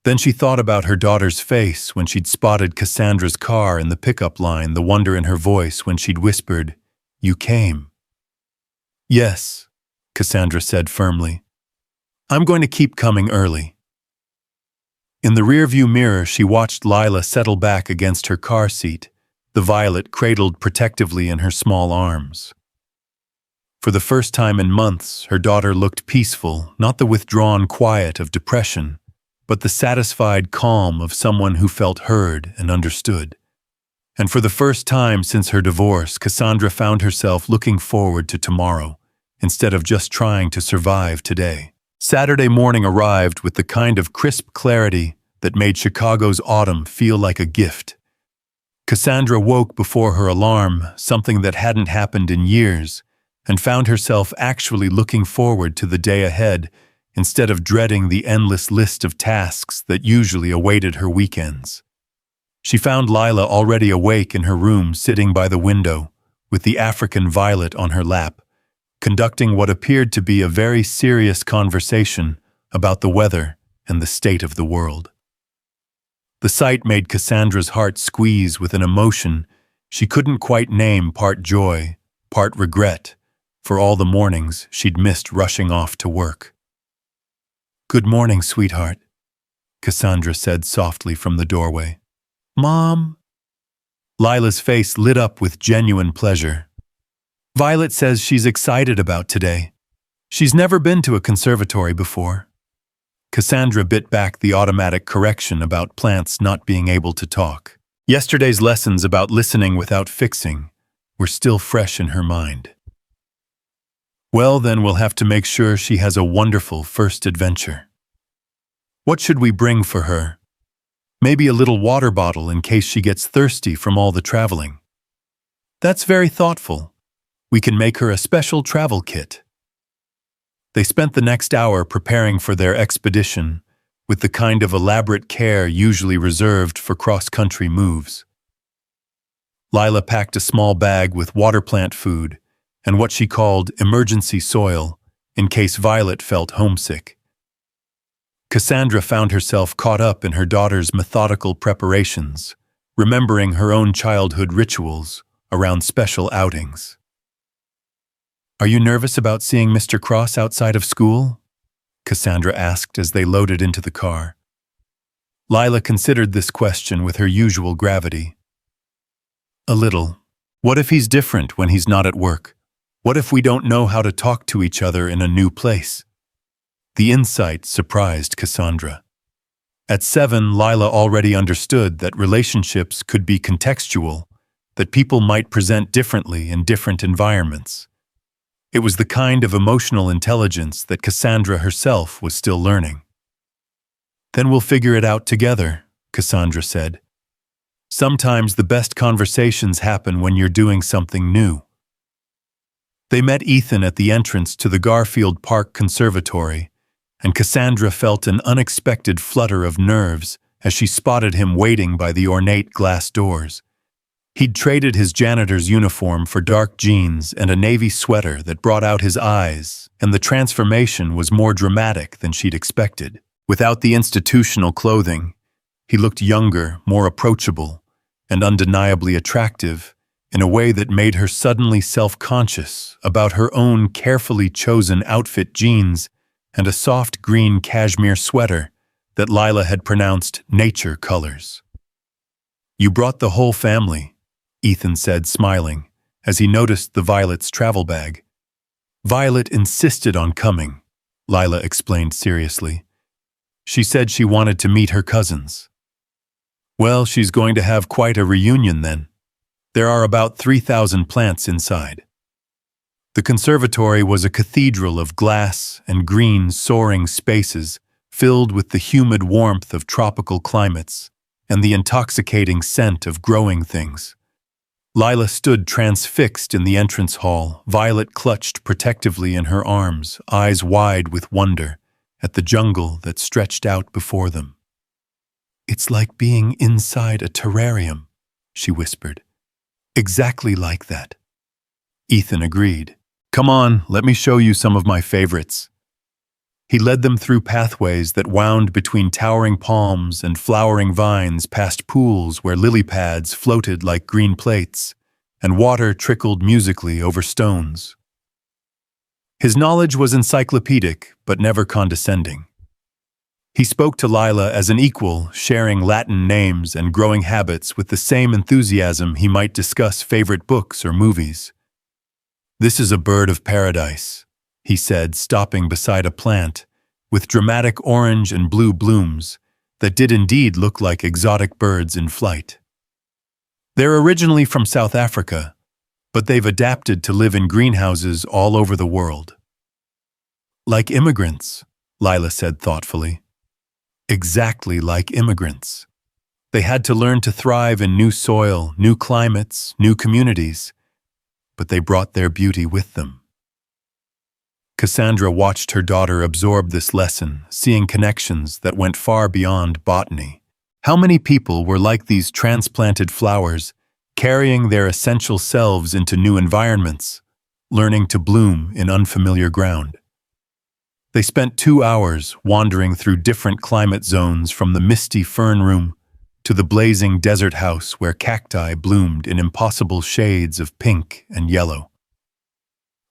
Then she thought about her daughter's face when she'd spotted Cassandra's car in the pickup line, the wonder in her voice when she'd whispered, "You came." "Yes," Cassandra said firmly. "I'm going to keep coming early." In the rearview mirror, she watched Lila settle back against her car seat, the violet cradled protectively in her small arms. For the first time in months, her daughter looked peaceful, not the withdrawn quiet of depression, but the satisfied calm of someone who felt heard and understood. And for the first time since her divorce, Cassandra found herself looking forward to tomorrow, instead of just trying to survive today. Saturday morning arrived with the kind of crisp clarity that made Chicago's autumn feel like a gift. Cassandra woke before her alarm, something that hadn't happened in years, and found herself actually looking forward to the day ahead instead of dreading the endless list of tasks that usually awaited her weekends. She found Lila already awake in her room, sitting by the window, with the African violet on her lap, conducting what appeared to be a very serious conversation about the weather and the state of the world. The sight made Cassandra's heart squeeze with an emotion she couldn't quite name, part joy, part regret, for all the mornings she'd missed rushing off to work. "Good morning, sweetheart," Cassandra said softly from the doorway. "Mom?" Lila's face lit up with genuine pleasure. "Violet says she's excited about today. She's never been to a conservatory before." Cassandra bit back the automatic correction about plants not being able to talk. Yesterday's lessons about listening without fixing were still fresh in her mind. "Well, then we'll have to make sure she has a wonderful first adventure. What should we bring for her? Maybe a little water bottle in case she gets thirsty from all the traveling." "That's very thoughtful. We can make her a special travel kit." They spent the next hour preparing for their expedition with the kind of elaborate care usually reserved for cross-country moves. Lila packed a small bag with water plant food and what she called emergency soil in case Violet felt homesick. Cassandra found herself caught up in her daughter's methodical preparations, remembering her own childhood rituals around special outings. "Are you nervous about seeing Mr. Cross outside of school?" Cassandra asked as they loaded into the car. Lila considered this question with her usual gravity. "A little. What if he's different when he's not at work? What if we don't know how to talk to each other in a new place?" The insight surprised Cassandra. At 7, Lila already understood that relationships could be contextual, that people might present differently in different environments. It was the kind of emotional intelligence that Cassandra herself was still learning. "Then we'll figure it out together," Cassandra said. "Sometimes the best conversations happen when you're doing something new." They met Ethan at the entrance to the Garfield Park Conservatory, and Cassandra felt an unexpected flutter of nerves as she spotted him waiting by the ornate glass doors. He'd traded his janitor's uniform for dark jeans and a navy sweater that brought out his eyes, and the transformation was more dramatic than she'd expected. Without the institutional clothing, he looked younger, more approachable, and undeniably attractive in a way that made her suddenly self-conscious about her own carefully chosen outfit, jeans and a soft green cashmere sweater that Lila had pronounced nature colors. "You brought the whole family," Ethan said, smiling, as he noticed the Violet's travel bag. "Violet insisted on coming," Lila explained seriously. "She said she wanted to meet her cousins." "Well, she's going to have quite a reunion then. There are about 3,000 plants inside." The conservatory was a cathedral of glass and green soaring spaces filled with the humid warmth of tropical climates and the intoxicating scent of growing things. Lila stood transfixed in the entrance hall, Violet clutched protectively in her arms, eyes wide with wonder at the jungle that stretched out before them. "It's like being inside a terrarium," she whispered. "Exactly like that." Ethan agreed. "Come on, let me show you some of my favorites." He led them through pathways that wound between towering palms and flowering vines, past pools where lily pads floated like green plates, and water trickled musically over stones. His knowledge was encyclopedic, but never condescending. He spoke to Lila as an equal, sharing Latin names and growing habits with the same enthusiasm he might discuss favorite books or movies. "This is a bird of paradise," he said, stopping beside a plant with dramatic orange and blue blooms that did indeed look like exotic birds in flight. "They're originally from South Africa, but they've adapted to live in greenhouses all over the world." "Like immigrants," Lila said thoughtfully. Exactly like immigrants. They had to learn to thrive in new soil, new climates, new communities, but they brought their beauty with them. Cassandra watched her daughter absorb this lesson, seeing connections that went far beyond botany. How many people were like these transplanted flowers, carrying their essential selves into new environments, learning to bloom in unfamiliar ground? They spent 2 hours wandering through different climate zones, from the misty fern room to the blazing desert house where cacti bloomed in impossible shades of pink and yellow.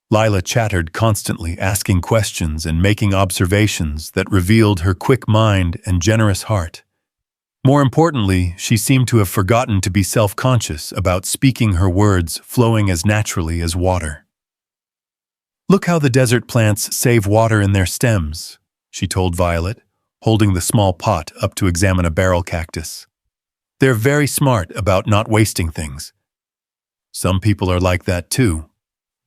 Lila chattered constantly, asking questions and making observations that revealed her quick mind and generous heart. More importantly, she seemed to have forgotten to be self-conscious about speaking, her words flowing as naturally as water. "Look how the desert plants save water in their stems," she told Violet, holding the small pot up to examine a barrel cactus. "They're very smart about not wasting things." "Some people are like that too,"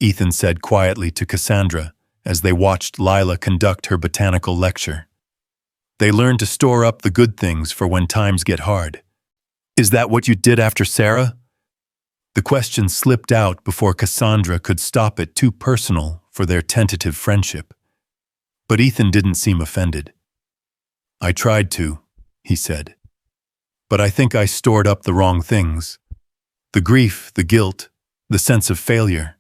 Ethan said quietly to Cassandra as they watched Lila conduct her botanical lecture. "They learn to store up the good things for when times get hard." "Is that what you did after Sarah?" The question slipped out before Cassandra could stop it, too personal for their tentative friendship. But Ethan didn't seem offended. "I tried to," he said. "But I think I stored up the wrong things. The grief, the guilt, the sense of failure.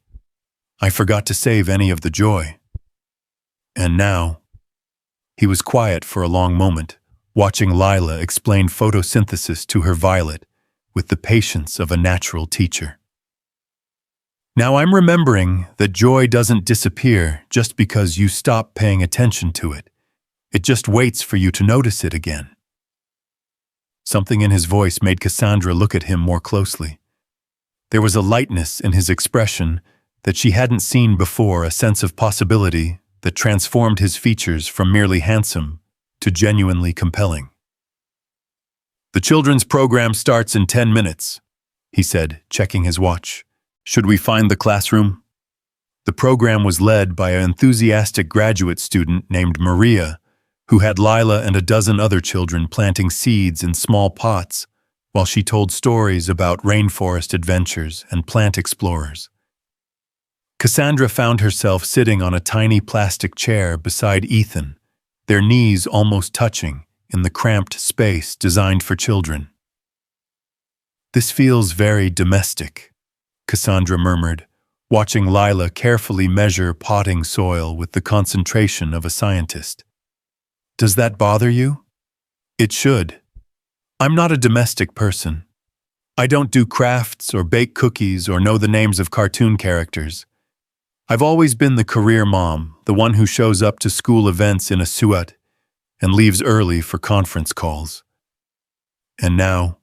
I forgot to save any of the joy. And now—" He was quiet for a long moment, watching Lila explain photosynthesis to her Violet with the patience of a natural teacher. "Now I'm remembering that joy doesn't disappear just because you stop paying attention to it. It just waits for you to notice it again." Something in his voice made Cassandra look at him more closely. There was a lightness in his expression that she hadn't seen before, a sense of possibility that transformed his features from merely handsome to genuinely compelling. "The children's program starts in 10 minutes, he said, checking his watch. "Should we find the classroom?" The program was led by an enthusiastic graduate student named Maria, who had Lila and a dozen other children planting seeds in small pots while she told stories about rainforest adventures and plant explorers. Cassandra found herself sitting on a tiny plastic chair beside Ethan, their knees almost touching in the cramped space designed for children. "This feels very domestic," Cassandra murmured, watching Lila carefully measure potting soil with the concentration of a scientist. "Does that bother you?" "It should. I'm not a domestic person. I don't do crafts or bake cookies or know the names of cartoon characters. I've always been the career mom, the one who shows up to school events in a suit and leaves early for conference calls. And now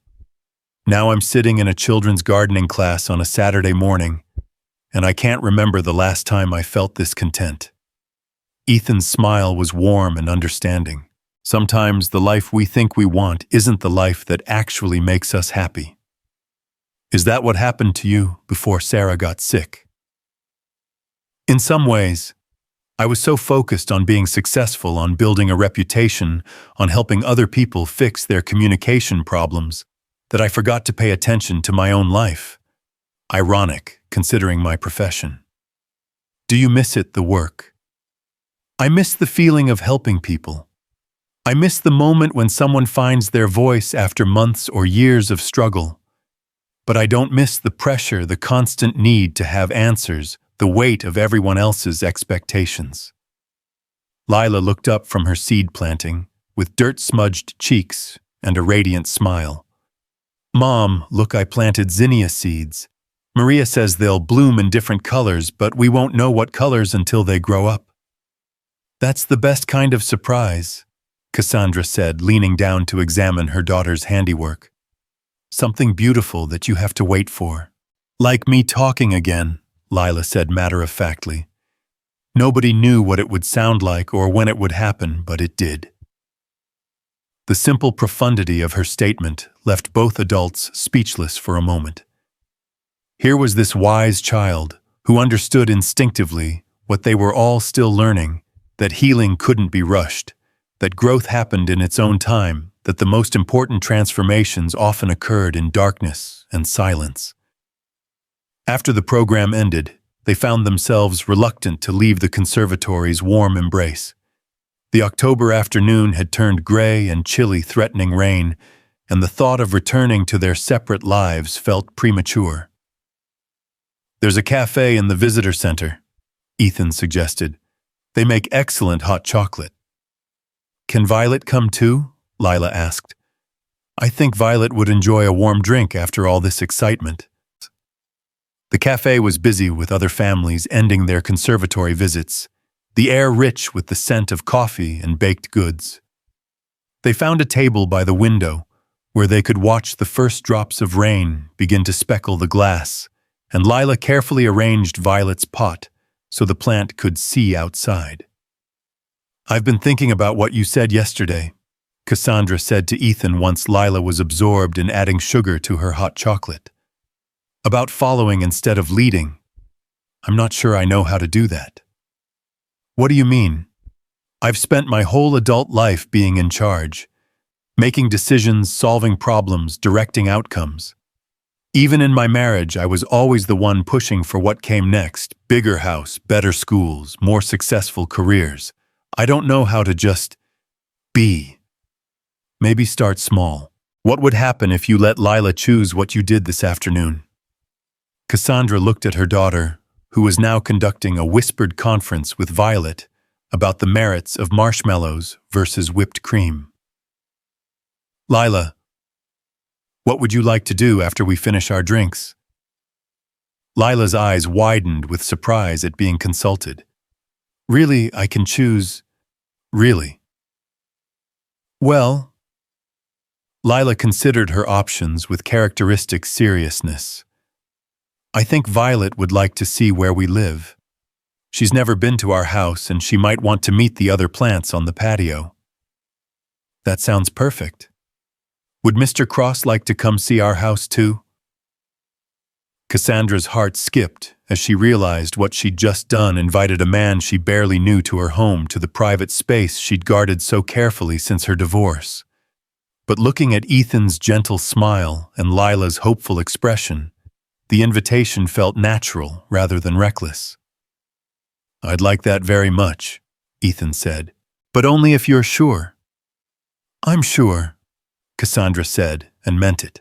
I'm sitting in a children's gardening class on a Saturday morning, and I can't remember the last time I felt this content." Ethan's smile was warm and understanding. Sometimes the life we think we want isn't the life that actually makes us happy. "Is that what happened to you before Sarah got sick?" "In some ways. I was so focused on being successful, on building a reputation, on helping other people fix their communication problems, that I forgot to pay attention to my own life. Ironic, considering my profession." "Do you miss it, the work?" "I miss the feeling of helping people. I miss the moment when someone finds their voice after months or years of struggle. But I don't miss the pressure, the constant need to have answers, the weight of everyone else's expectations." Lila looked up from her seed planting, with dirt-smudged cheeks and a radiant smile. "Mom, look, I planted zinnia seeds. Maria says they'll bloom in different colors, but we won't know what colors until they grow up." "That's the best kind of surprise," Cassandra said, leaning down to examine her daughter's handiwork. "Something beautiful that you have to wait for." "Like me talking again," Lila said matter-of-factly. Nobody knew what it would sound like or when it would happen, but it did. The simple profundity of her statement left both adults speechless for a moment. Here was this wise child who understood instinctively what they were all still learning, that healing couldn't be rushed, that growth happened in its own time, that the most important transformations often occurred in darkness and silence. After the program ended, they found themselves reluctant to leave the conservatory's warm embrace. The October afternoon had turned gray and chilly, threatening rain, and the thought of returning to their separate lives felt premature. "There's a cafe in the visitor center," Ethan suggested. "They make excellent hot chocolate." "Can Violet come too?" Lila asked. "I think Violet would enjoy a warm drink after all this excitement." The cafe was busy with other families ending their conservatory visits, the air rich with the scent of coffee and baked goods. They found a table by the window where they could watch the first drops of rain begin to speckle the glass, and Lila carefully arranged Violet's pot so the plant could see outside. "I've been thinking about what you said yesterday," Cassandra said to Ethan once Lila was absorbed in adding sugar to her hot chocolate. "About following instead of leading. I'm not sure I know how to do that." "What do you mean?" "I've spent my whole adult life being in charge, making decisions, solving problems, directing outcomes. Even in my marriage, I was always the one pushing for what came next: bigger house, better schools, more successful careers. I don't know how to just be. Maybe start small. What would happen if you let Lila choose what you did this afternoon?" Cassandra looked at her daughter, who was now conducting a whispered conference with Violet about the merits of marshmallows versus whipped cream. "Lila, what would you like to do after we finish our drinks?" Lila's eyes widened with surprise at being consulted. "Really, I can choose. Really?" "Well..." Lila considered her options with characteristic seriousness. "I think Violet would like to see where we live. She's never been to our house, and she might want to meet the other plants on the patio." "That sounds perfect. Would Mr. Cross like to come see our house too?" Cassandra's heart skipped as she realized what she'd just done: invited a man she barely knew to her home, to the private space she'd guarded so carefully since her divorce. But looking at Ethan's gentle smile and Lila's hopeful expression, the invitation felt natural rather than reckless. "I'd like that very much," Ethan said, "but only if you're sure." "I'm sure," Cassandra said, and meant it.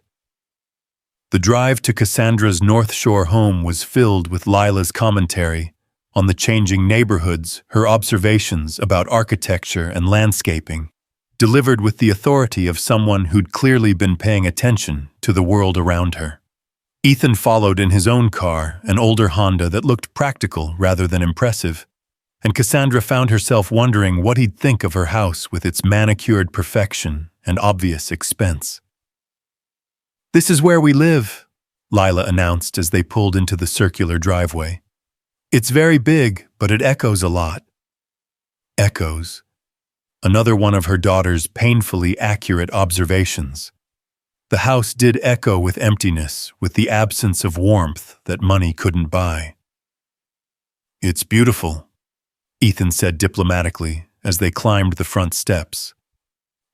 The drive to Cassandra's North Shore home was filled with Lila's commentary on the changing neighborhoods, her observations about architecture and landscaping, delivered with the authority of someone who'd clearly been paying attention to the world around her. Ethan followed in his own car, an older Honda that looked practical rather than impressive, and Cassandra found herself wondering what he'd think of her house with its manicured perfection and obvious expense. "This is where we live," Lila announced as they pulled into the circular driveway. "It's very big, but it echoes a lot." Echoes. Another one of her daughter's painfully accurate observations. The house did echo with emptiness, with the absence of warmth that money couldn't buy. "It's beautiful," Ethan said diplomatically as they climbed the front steps.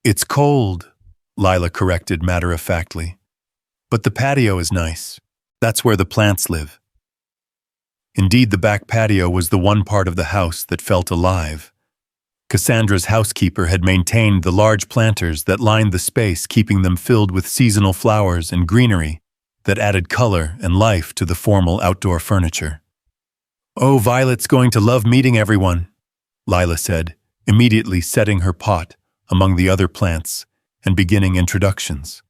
"It's cold," Lila corrected matter-of-factly. "But the patio is nice. That's where the plants live." Indeed, the back patio was the one part of the house that felt alive. Cassandra's housekeeper had maintained the large planters that lined the space, keeping them filled with seasonal flowers and greenery that added color and life to the formal outdoor furniture. "Oh, Violet's going to love meeting everyone," Lila said, immediately setting her pot among the other plants and beginning introductions.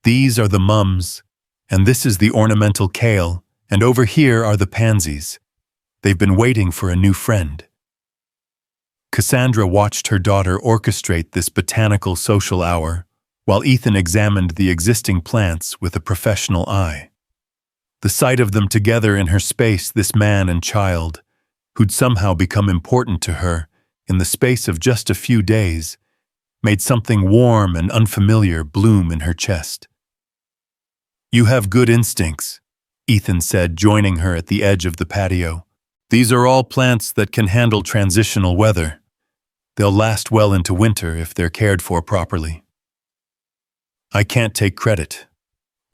"These are the mums, and this is the ornamental kale, and over here are the pansies. They've been waiting for a new friend." Cassandra watched her daughter orchestrate this botanical social hour, while Ethan examined the existing plants with a professional eye. The sight of them together in her space, this man and child, who'd somehow become important to her in the space of just a few days, made something warm and unfamiliar bloom in her chest. "You have good instincts," Ethan said, joining her at the edge of the patio. These are all plants that can handle transitional weather. They'll last well into winter if they're cared for properly. I can't take credit.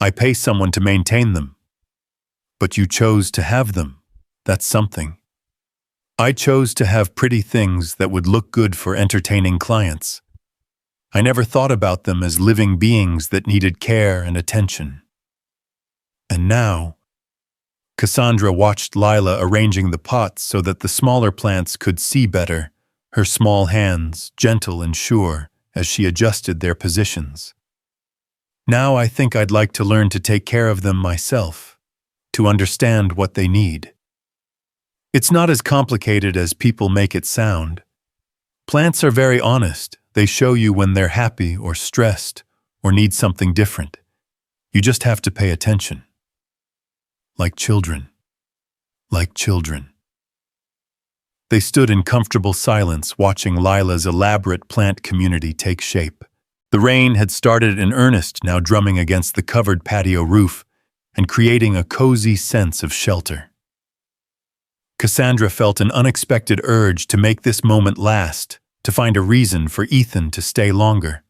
I pay someone to maintain them. But you chose to have them. That's something. I chose to have pretty things that would look good for entertaining clients. I never thought about them as living beings that needed care and attention. And now, Cassandra watched Lila arranging the pots so that the smaller plants could see better, her small hands gentle and sure as she adjusted their positions. Now I think I'd like to learn to take care of them myself, to understand what they need. It's not as complicated as people make it sound. Plants are very honest. They show you when they're happy or stressed or need something different. You just have to pay attention. Like children. Like children. They stood in comfortable silence watching Lila's elaborate plant community take shape. The rain had started in earnest, now drumming against the covered patio roof and creating a cozy sense of shelter. Cassandra felt an unexpected urge to make this moment last, to find a reason for Ethan to stay longer.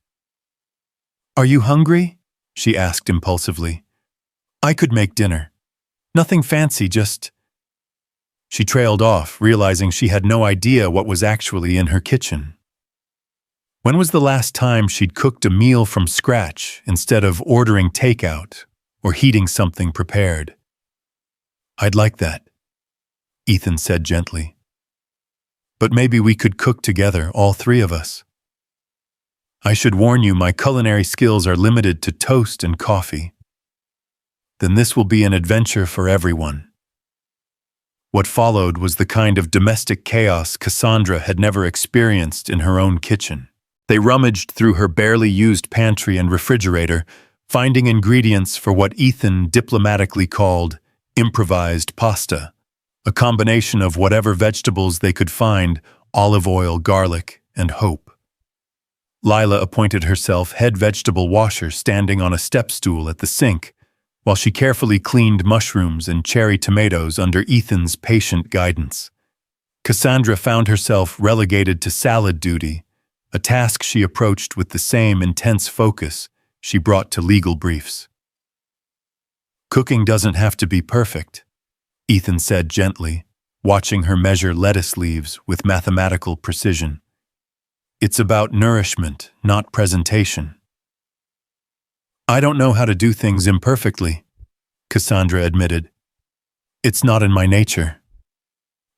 "Are you hungry?" she asked impulsively. "I could make dinner. Nothing fancy, just—" She trailed off, realizing she had no idea what was actually in her kitchen. When was the last time she'd cooked a meal from scratch instead of ordering takeout or heating something prepared? "I'd like that," Ethan said gently. "But maybe we could cook together, all three of us. I should warn you, my culinary skills are limited to toast and coffee. Then this will be an adventure for everyone." What followed was the kind of domestic chaos Cassandra had never experienced in her own kitchen. They rummaged through her barely used pantry and refrigerator, finding ingredients for what Ethan diplomatically called improvised pasta, a combination of whatever vegetables they could find, olive oil, garlic, and hope. Lila appointed herself head vegetable washer, standing on a step stool at the sink, while she carefully cleaned mushrooms and cherry tomatoes under Ethan's patient guidance. Cassandra found herself relegated to salad duty, a task she approached with the same intense focus she brought to legal briefs. "Cooking doesn't have to be perfect," Ethan said gently, watching her measure lettuce leaves with mathematical precision. "It's about nourishment, not presentation." "I don't know how to do things imperfectly," Cassandra admitted. "It's not in my nature.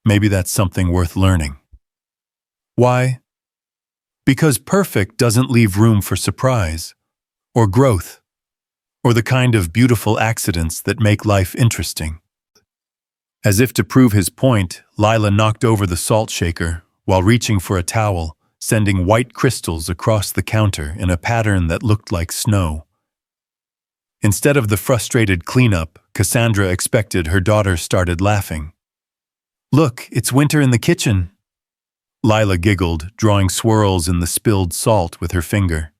Maybe that's something worth learning." "Why?" "Because perfect doesn't leave room for surprise, or growth, or the kind of beautiful accidents that make life interesting." As if to prove his point, Lila knocked over the salt shaker while reaching for a towel, sending white crystals across the counter in a pattern that looked like snow. Instead of the frustrated cleanup Cassandra expected, her daughter started laughing. "Look, it's winter in the kitchen." Lila giggled, drawing swirls in the spilled salt with her finger.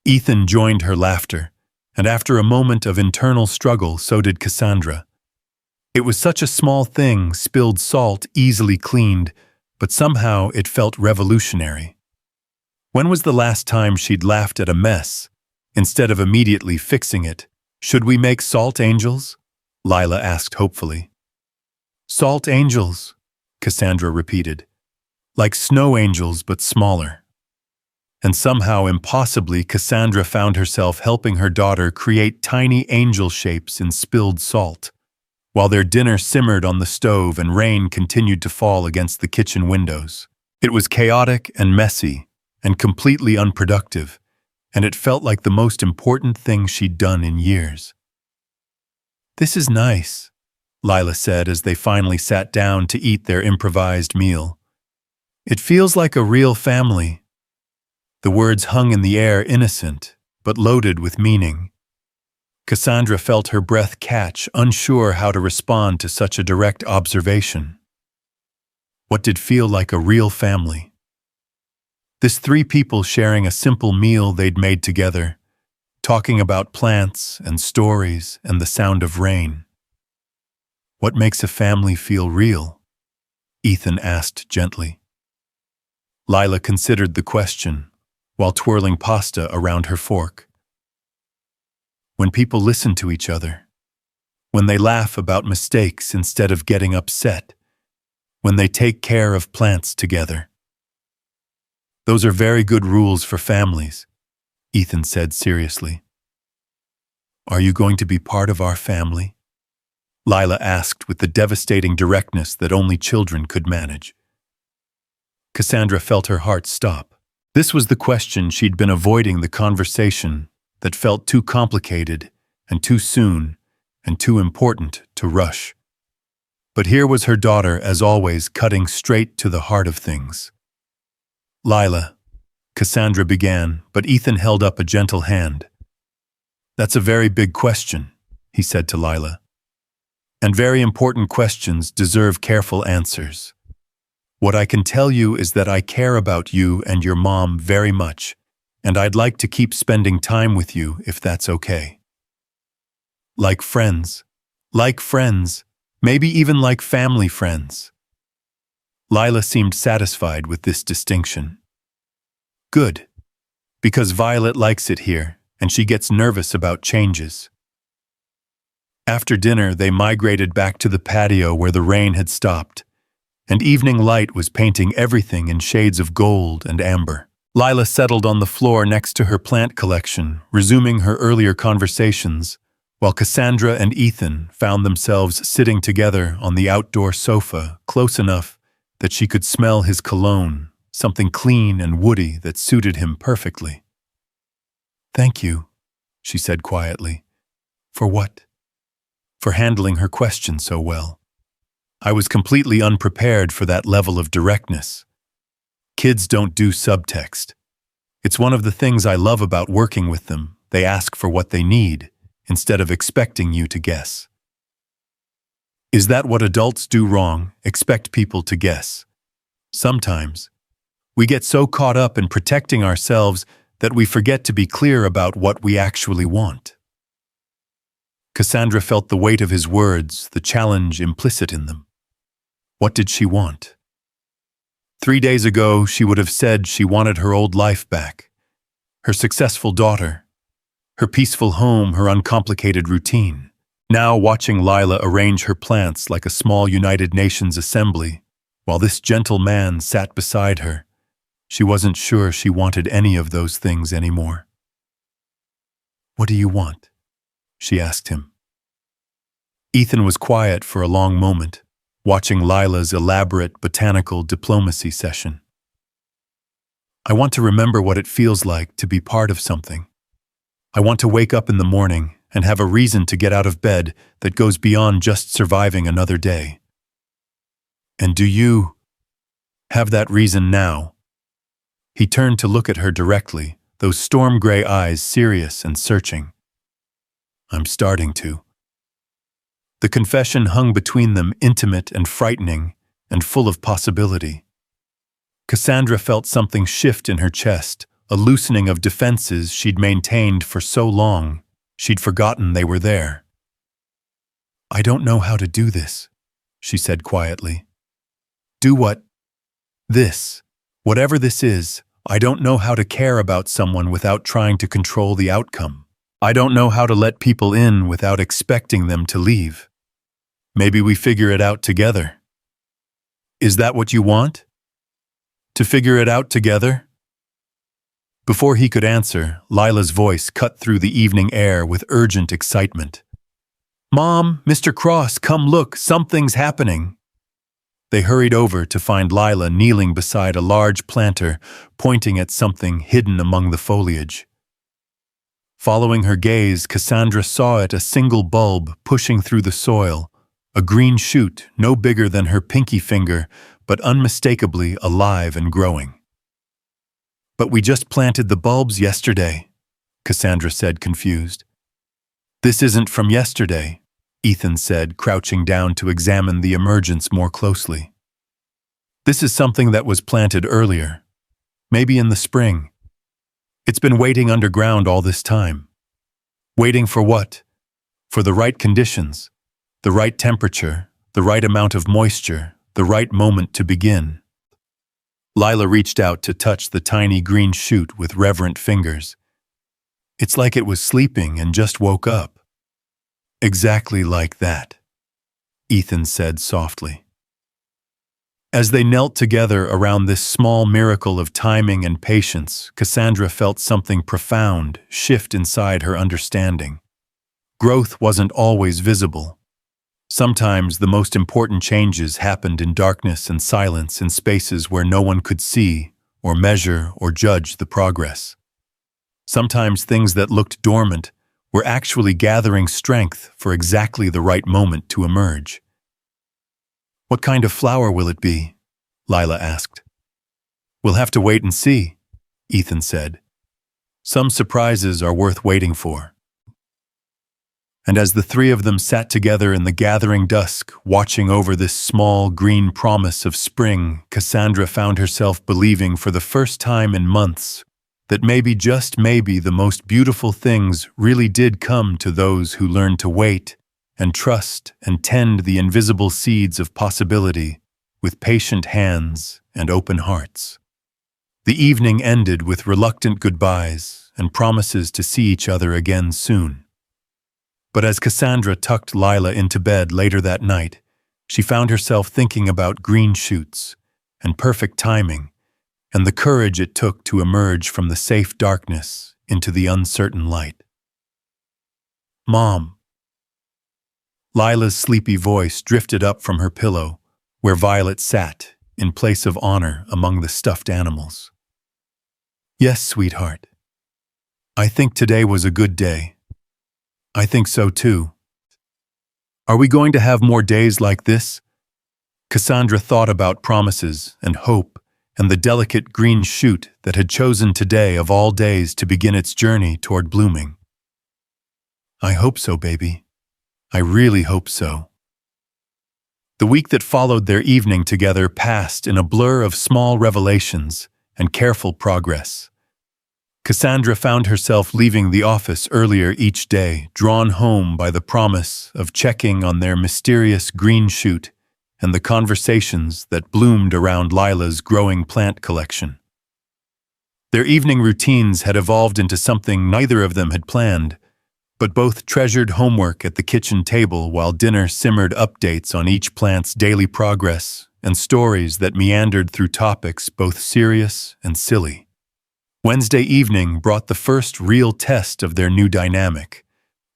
Ethan joined her laughter, and after a moment of internal struggle, so did Cassandra. It was such a small thing, spilled salt easily cleaned, but somehow it felt revolutionary. When was the last time she'd laughed at a mess, instead of immediately fixing it? "Should we make salt angels?" Lila asked hopefully. "Salt angels," Cassandra repeated. "Like snow angels, but smaller." And somehow, impossibly, Cassandra found herself helping her daughter create tiny angel shapes in spilled salt, while their dinner simmered on the stove and rain continued to fall against the kitchen windows. It was chaotic and messy and completely unproductive, and it felt like the most important thing she'd done in years. "This is nice," Lila said as they finally sat down to eat their improvised meal. "It feels like a real family." The words hung in the air, innocent, but loaded with meaning. Cassandra felt her breath catch, unsure how to respond to such a direct observation. What did feel like a real family? This three people sharing a simple meal they'd made together, talking about plants and stories and the sound of rain. What makes a family feel real? Ethan asked gently. Lila considered the question while twirling pasta around her fork. When people listen to each other, when they laugh about mistakes instead of getting upset, when they take care of plants together. Those are very good rules for families, Ethan said seriously. Are you going to be part of our family? Lila asked with the devastating directness that only children could manage. Cassandra felt her heart stop. This was the question she'd been avoiding, the conversation that felt too complicated and too soon and too important to rush. But here was her daughter, as always, cutting straight to the heart of things. Lila, Cassandra began, but Ethan held up a gentle hand. That's a very big question, he said to Lila. And very important questions deserve careful answers. What I can tell you is that I care about you and your mom very much, and I'd like to keep spending time with you if that's okay. Like friends, maybe even like family friends. Lila seemed satisfied with this distinction. Good, because Violet likes it here, and she gets nervous about changes. After dinner, they migrated back to the patio where the rain had stopped, and evening light was painting everything in shades of gold and amber. Lila settled on the floor next to her plant collection, resuming her earlier conversations, while Cassandra and Ethan found themselves sitting together on the outdoor sofa, close enough that she could smell his cologne, something clean and woody that suited him perfectly. Thank you, she said quietly. For what? For handling her question so well. I was completely unprepared for that level of directness. Kids don't do subtext. It's one of the things I love about working with them. They ask for what they need, instead of expecting you to guess. Is that what adults do wrong, expect people to guess? Sometimes, we get so caught up in protecting ourselves that we forget to be clear about what we actually want. Cassandra felt the weight of his words, the challenge implicit in them. What did she want? 3 days ago, she would have said she wanted her old life back, her successful daughter, her peaceful home, her uncomplicated routine. Now, watching Lila arrange her plants like a small United Nations assembly, while this gentle man sat beside her, she wasn't sure she wanted any of those things anymore. What do you want? She asked him. Ethan was quiet for a long moment, watching Lila's elaborate botanical diplomacy session. I want to remember what it feels like to be part of something. I want to wake up in the morning and have a reason to get out of bed that goes beyond just surviving another day. And do you have that reason now? He turned to look at her directly, those storm-gray eyes serious and searching. I'm starting to. The confession hung between them, intimate and frightening and full of possibility. Cassandra felt something shift in her chest, a loosening of defenses she'd maintained for so long, she'd forgotten they were there. I don't know how to do this, she said quietly. Do what? This. Whatever this is, I don't know how to care about someone without trying to control the outcome. I don't know how to let people in without expecting them to leave. Maybe we figure it out together. Is that what you want? To figure it out together? Before he could answer, Lila's voice cut through the evening air with urgent excitement. Mom, Mr. Cross, come look, something's happening. They hurried over to find Lila kneeling beside a large planter, pointing at something hidden among the foliage. Following her gaze, Cassandra saw it, a single bulb pushing through the soil, a green shoot no bigger than her pinky finger, but unmistakably alive and growing. But we just planted the bulbs yesterday, Cassandra said, confused. This isn't from yesterday, Ethan said, crouching down to examine the emergence more closely. This is something that was planted earlier, maybe in the spring. It's been waiting underground all this time. Waiting for what? For the right conditions, the right temperature, the right amount of moisture, the right moment to begin. Lila reached out to touch the tiny green shoot with reverent fingers. It's like it was sleeping and just woke up. Exactly like that, Ethan said softly. As they knelt together around this small miracle of timing and patience, Cassandra felt something profound shift inside her understanding. Growth wasn't always visible. Sometimes the most important changes happened in darkness and silence in spaces where no one could see or measure or judge the progress. Sometimes things that looked dormant were actually gathering strength for exactly the right moment to emerge. "What kind of flower will it be?" Lila asked. "We'll have to wait and see," Ethan said. "Some surprises are worth waiting for." And as the three of them sat together in the gathering dusk, watching over this small green promise of spring, Cassandra found herself believing for the first time in months that maybe, just maybe, the most beautiful things really did come to those who learned to wait and trust and tend the invisible seeds of possibility with patient hands and open hearts. The evening ended with reluctant goodbyes and promises to see each other again soon. But as Cassandra tucked Lila into bed later that night, she found herself thinking about green shoots and perfect timing and the courage it took to emerge from the safe darkness into the uncertain light. "Mom." Lila's sleepy voice drifted up from her pillow, where Violet sat, in place of honor among the stuffed animals. "Yes, sweetheart. I think today was a good day." "I think so too." "Are we going to have more days like this?" Cassandra thought about promises and hope and the delicate green shoot that had chosen today of all days to begin its journey toward blooming. "I hope so, baby. I really hope so." The week that followed their evening together passed in a blur of small revelations and careful progress. Cassandra found herself leaving the office earlier each day, drawn home by the promise of checking on their mysterious green shoot and the conversations that bloomed around Lila's growing plant collection. Their evening routines had evolved into something neither of them had planned, but both treasured homework at the kitchen table while dinner simmered updates on each plant's daily progress and stories that meandered through topics both serious and silly. Wednesday evening brought the first real test of their new dynamic,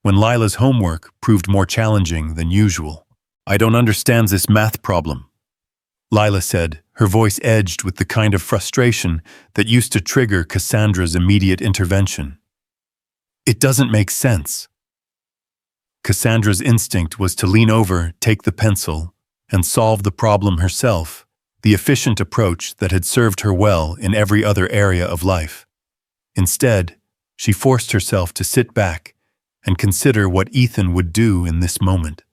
when Lila's homework proved more challenging than usual. "I don't understand this math problem," Lila said, her voice edged with the kind of frustration that used to trigger Cassandra's immediate intervention. "It doesn't make sense." Cassandra's instinct was to lean over, take the pencil, and solve the problem herself, the efficient approach that had served her well in every other area of life. Instead, she forced herself to sit back and consider what Ethan would do in this moment.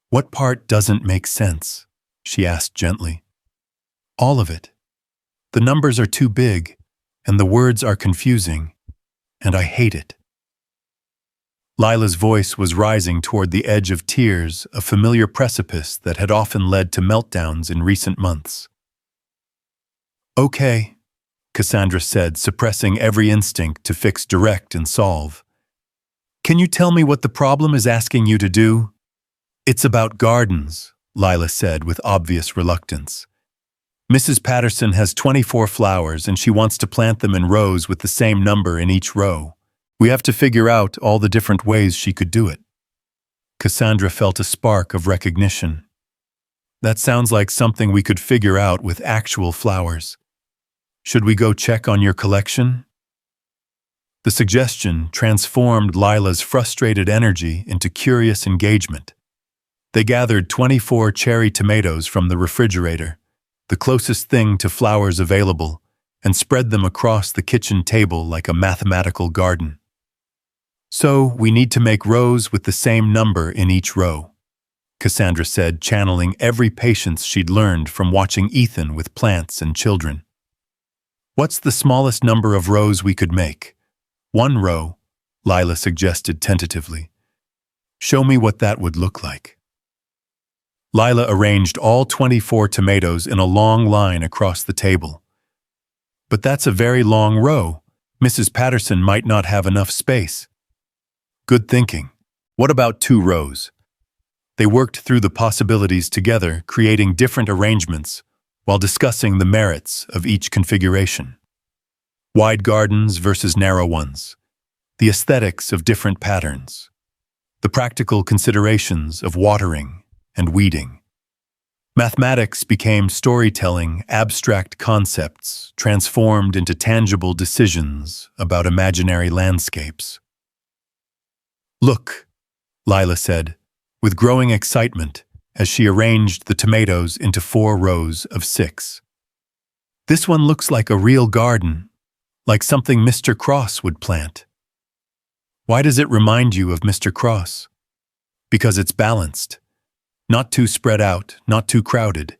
"What part doesn't make sense?" she asked gently. "All of it. The numbers are too big, and the words are confusing, and I hate it." Lila's voice was rising toward the edge of tears, a familiar precipice that had often led to meltdowns in recent months. "Okay," Cassandra said, suppressing every instinct to fix, direct, and solve. "Can you tell me what the problem is asking you to do?" "It's about gardens," Lila said with obvious reluctance. "Mrs. Patterson has 24 flowers and she wants to plant them in rows with the same number in each row. We have to figure out all the different ways she could do it." Cassandra felt a spark of recognition. "That sounds like something we could figure out with actual flowers. Should we go check on your collection?" The suggestion transformed Lila's frustrated energy into curious engagement. They gathered 24 cherry tomatoes from the refrigerator, the closest thing to flowers available, and spread them across the kitchen table like a mathematical garden. "So, we need to make rows with the same number in each row," Cassandra said, channeling every patience she'd learned from watching Ethan with plants and children. "What's the smallest number of rows we could make?" "1 row," Lila suggested tentatively. "Show me what that would look like." Lila arranged all 24 tomatoes in a long line across the table. But that's a very long row. Mrs. Patterson might not have enough space. Good thinking. What about 2 rows? They worked through the possibilities together, creating different arrangements while discussing the merits of each configuration. Wide gardens versus narrow ones. The aesthetics of different patterns. The practical considerations of watering and weeding. Mathematics became storytelling, abstract concepts transformed into tangible decisions about imaginary landscapes. "Look," Lila said, with growing excitement as she arranged the tomatoes into 4 rows of 6. "This one looks like a real garden, like something Mr. Cross would plant." "Why does it remind you of Mr. Cross?" "Because it's balanced. Not too spread out, not too crowded,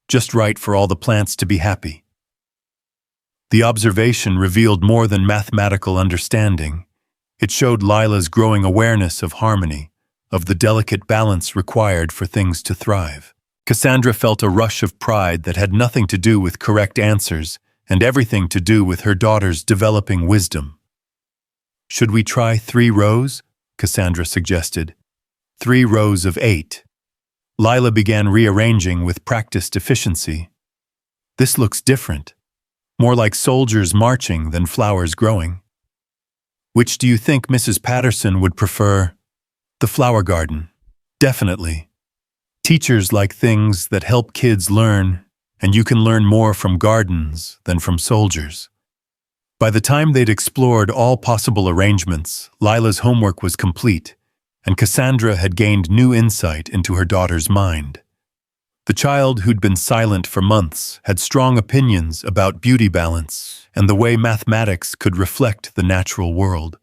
just right for all the plants to be happy." The observation revealed more than mathematical understanding. It showed Lila's growing awareness of harmony, of the delicate balance required for things to thrive. Cassandra felt a rush of pride that had nothing to do with correct answers and everything to do with her daughter's developing wisdom. "Should we try 3 rows?" Cassandra suggested. 3 rows of 8. Lila began rearranging with practiced efficiency. "This looks different. More like soldiers marching than flowers growing." "Which do you think Mrs. Patterson would prefer?" "The flower garden. Definitely. Teachers like things that help kids learn, and you can learn more from gardens than from soldiers." By the time they'd explored all possible arrangements, Lila's homework was complete, and Cassandra had gained new insight into her daughter's mind. The child who'd been silent for months had strong opinions about beauty balance and the way mathematics could reflect the natural world.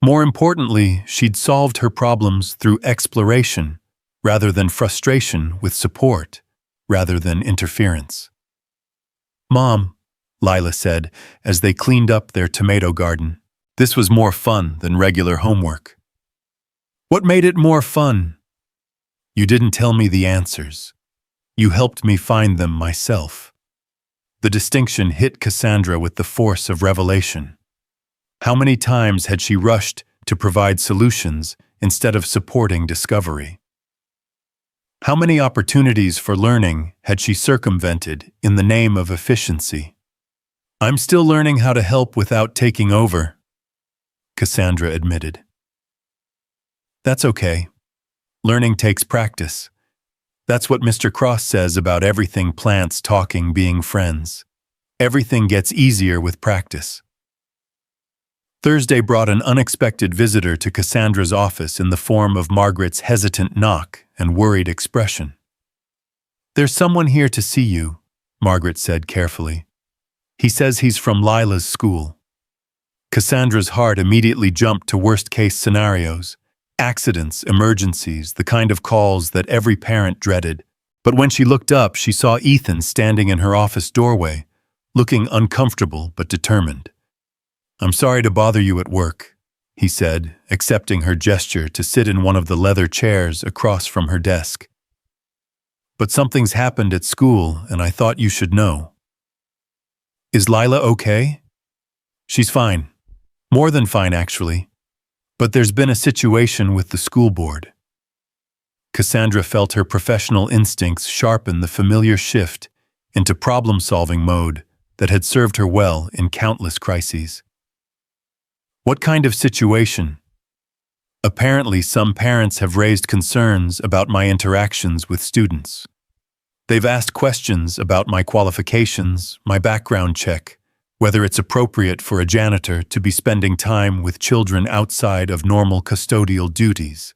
More importantly, she'd solved her problems through exploration rather than frustration, with support rather than interference. "Mom," Lila said as they cleaned up their tomato garden, "this was more fun than regular homework." "What made it more fun?" "You didn't tell me the answers. You helped me find them myself." The distinction hit Cassandra with the force of revelation. How many times had she rushed to provide solutions instead of supporting discovery? How many opportunities for learning had she circumvented in the name of efficiency? "I'm still learning how to help without taking over," Cassandra admitted. "That's okay. Learning takes practice. That's what Mr. Cross says about everything plants talking being friends. Everything gets easier with practice." Thursday brought an unexpected visitor to Cassandra's office in the form of Margaret's hesitant knock and worried expression. "There's someone here to see you," Margaret said carefully. "He says he's from Lila's school." Cassandra's heart immediately jumped to worst-case scenarios. Accidents, emergencies, the kind of calls that every parent dreaded. But when she looked up, she saw Ethan standing in her office doorway, looking uncomfortable but determined. "I'm sorry to bother you at work," he said, accepting her gesture to sit in one of the leather chairs across from her desk. "But something's happened at school, and I thought you should know." "Is Lila okay?" "She's fine. More than fine, actually. But there's been a situation with the school board." Cassandra felt her professional instincts sharpen the familiar shift into problem-solving mode that had served her well in countless crises. "What kind of situation?" "Apparently, some parents have raised concerns about my interactions with students. They've asked questions about my qualifications, my background check, whether it's appropriate for a janitor to be spending time with children outside of normal custodial duties."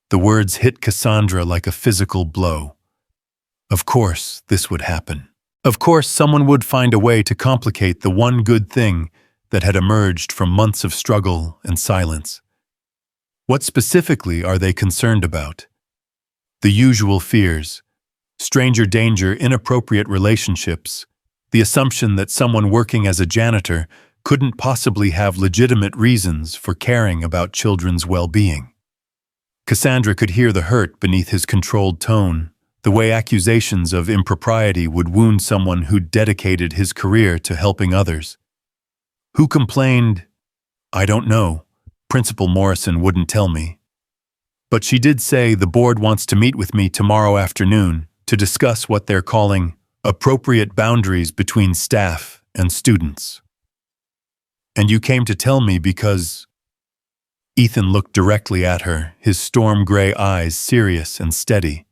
The words hit Cassandra like a physical blow. Of course, this would happen. Of course, someone would find a way to complicate the one good thing that had emerged from months of struggle and silence. What specifically are they concerned about? The usual fears: stranger danger, inappropriate relationships, the assumption that someone working as a janitor couldn't possibly have legitimate reasons for caring about children's well-being. Cassandra could hear the hurt beneath his controlled tone, the way accusations of impropriety would wound someone who'd dedicated his career to helping others. Who complained? I don't know. Principal Morrison wouldn't tell me. But she did say the board wants to meet with me tomorrow afternoon to discuss what they're calling appropriate boundaries between staff and students. And you came to tell me because... Ethan looked directly at her, his storm-gray eyes serious and steady.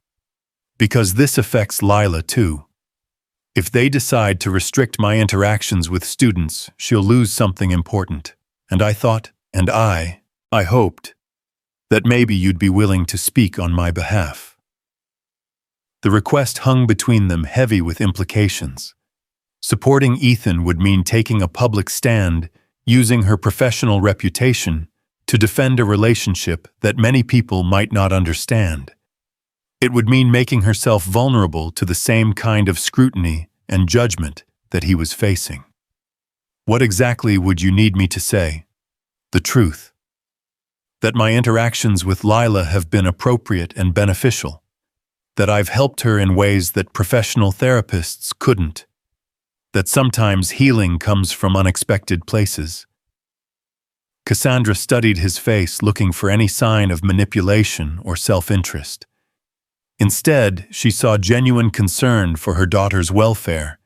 Because this affects Lila too. If they decide to restrict my interactions with students, she'll lose something important. And I thought, and I hoped, that maybe you'd be willing to speak on my behalf. The request hung between them heavy with implications. Supporting Ethan would mean taking a public stand, using her professional reputation to defend a relationship that many people might not understand. It would mean making herself vulnerable to the same kind of scrutiny and judgment that he was facing. What exactly would you need me to say? The truth. That my interactions with Lila have been appropriate and beneficial. That I've helped her in ways that professional therapists couldn't. That sometimes healing comes from unexpected places. Cassandra studied his face, looking for any sign of manipulation or self-interest. Instead, she saw genuine concern for her daughter's welfare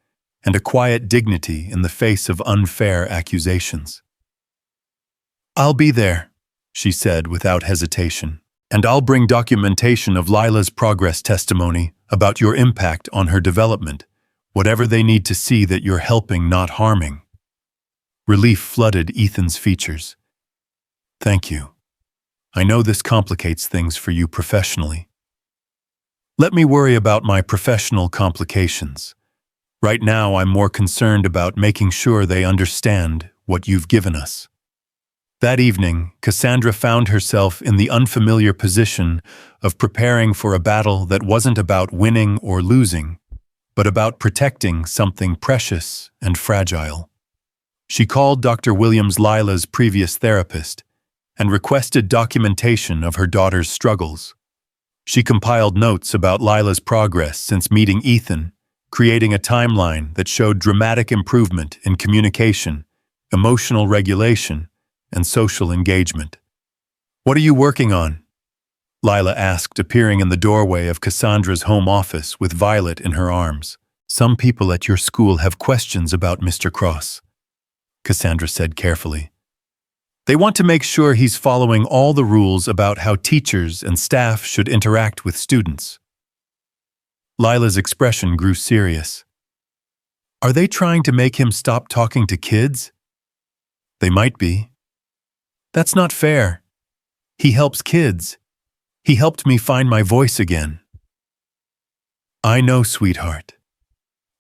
and a quiet dignity in the face of unfair accusations. I'll be there, she said without hesitation, and I'll bring documentation of Lila's progress testimony about your impact on her development, whatever they need to see that you're helping, not harming. Relief flooded Ethan's features. Thank you. I know this complicates things for you professionally. Let me worry about my professional complications. Right now, I'm more concerned about making sure they understand what you've given us. That evening, Cassandra found herself in the unfamiliar position of preparing for a battle that wasn't about winning or losing, but about protecting something precious and fragile. She called Dr. Williams, Lila's previous therapist, and requested documentation of her daughter's struggles. She compiled notes about Lila's progress since meeting Ethan, creating a timeline that showed dramatic improvement in communication, emotional regulation, and social engagement. What are you working on? Lila asked, appearing in the doorway of Cassandra's home office with Violet in her arms. Some people at your school have questions about Mr. Cross, Cassandra said carefully. They want to make sure he's following all the rules about how teachers and staff should interact with students. Lila's expression grew serious. Are they trying to make him stop talking to kids? They might be. That's not fair. He helps kids. He helped me find my voice again. I know, sweetheart.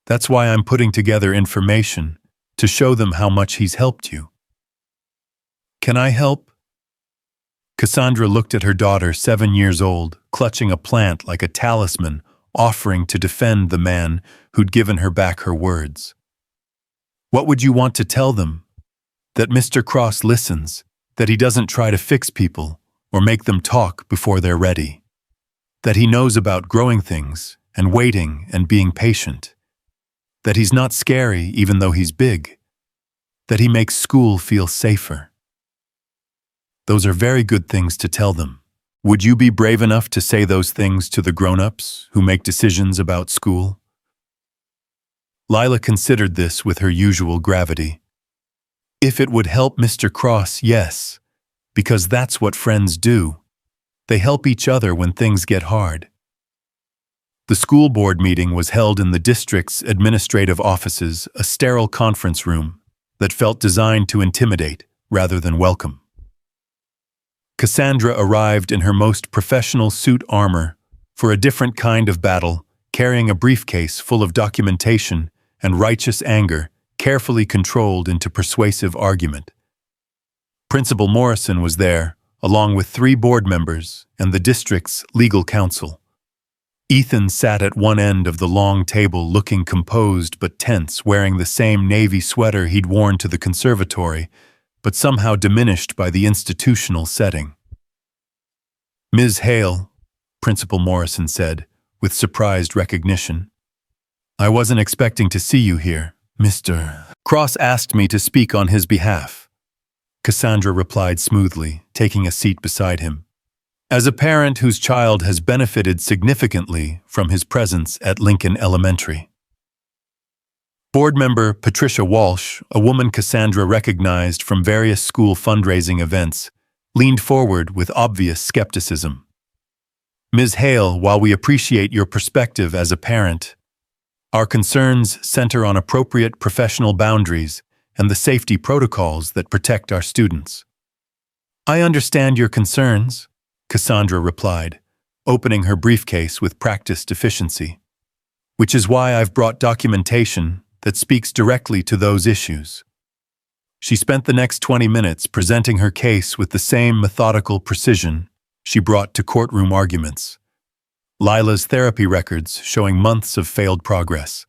That's why I'm putting together information to show them how much he's helped you. Can I help? Cassandra looked at her daughter, 7 years old, clutching a plant like a talisman, offering to defend the man who'd given her back her words. What would you want to tell them? That Mr. Cross listens, that he doesn't try to fix people or make them talk before they're ready, that he knows about growing things and waiting and being patient, that he's not scary even though he's big, that he makes school feel safer. Those are very good things to tell them. Would you be brave enough to say those things to the grown-ups who make decisions about school? Lila considered this with her usual gravity. If it would help Mr. Cross, yes, because that's what friends do. They help each other when things get hard. The school board meeting was held in the district's administrative offices, a sterile conference room that felt designed to intimidate rather than welcome. Cassandra arrived in her most professional suit armor for a different kind of battle, carrying a briefcase full of documentation and righteous anger carefully controlled into persuasive argument. Principal Morrison was there, along with 3 board members and the district's legal counsel. Ethan sat at one end of the long table, looking composed but tense, wearing the same navy sweater he'd worn to the conservatory, but somehow diminished by the institutional setting. Ms. Hale, Principal Morrison said, with surprised recognition. I wasn't expecting to see you here, Mr. Cross asked me to speak on his behalf. Cassandra replied smoothly, taking a seat beside him. As a parent whose child has benefited significantly from his presence at Lincoln Elementary. Board member Patricia Walsh, a woman Cassandra recognized from various school fundraising events, leaned forward with obvious skepticism. Ms. Hale, while we appreciate your perspective as a parent, our concerns center on appropriate professional boundaries and the safety protocols that protect our students. I understand your concerns, Cassandra replied, opening her briefcase with practiced efficiency, which is why I've brought documentation that speaks directly to those issues. She spent the next 20 minutes presenting her case with the same methodical precision she brought to courtroom arguments. Lila's therapy records showing months of failed progress.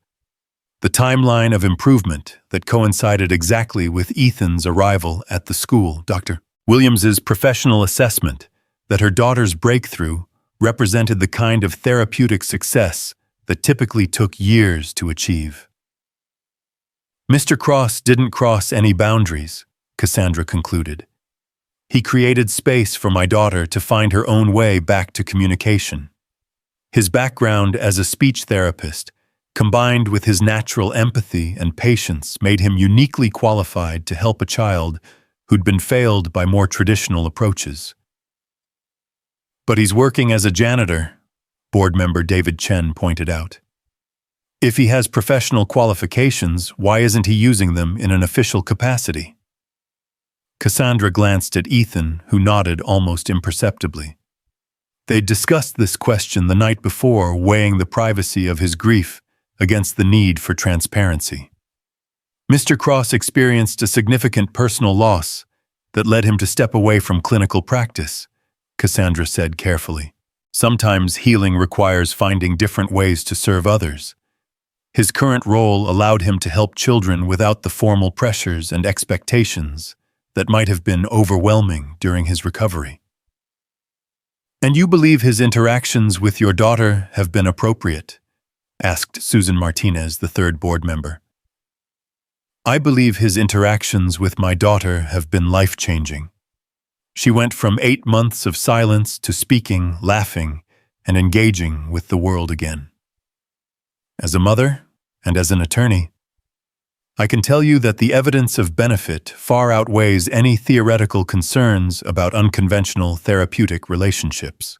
The timeline of improvement that coincided exactly with Ethan's arrival at the school. Dr. Williams's professional assessment that her daughter's breakthrough represented the kind of therapeutic success that typically took years to achieve. Mr. Cross didn't cross any boundaries, Cassandra concluded. He created space for my daughter to find her own way back to communication. His background as a speech therapist, combined with his natural empathy and patience, made him uniquely qualified to help a child who'd been failed by more traditional approaches. But he's working as a janitor, board member David Chen pointed out. If he has professional qualifications, why isn't he using them in an official capacity? Cassandra glanced at Ethan, who nodded almost imperceptibly. They'd discussed this question the night before, weighing the privacy of his grief against the need for transparency. Mr. Cross experienced a significant personal loss that led him to step away from clinical practice, Cassandra said carefully. Sometimes healing requires finding different ways to serve others. His current role allowed him to help children without the formal pressures and expectations that might have been overwhelming during his recovery. And you believe his interactions with your daughter have been appropriate? Asked Susan Martinez, the third board member. I believe his interactions with my daughter have been life-changing. She went from 8 months of silence to speaking, laughing, and engaging with the world again. As a mother, and as an attorney, I can tell you that the evidence of benefit far outweighs any theoretical concerns about unconventional therapeutic relationships.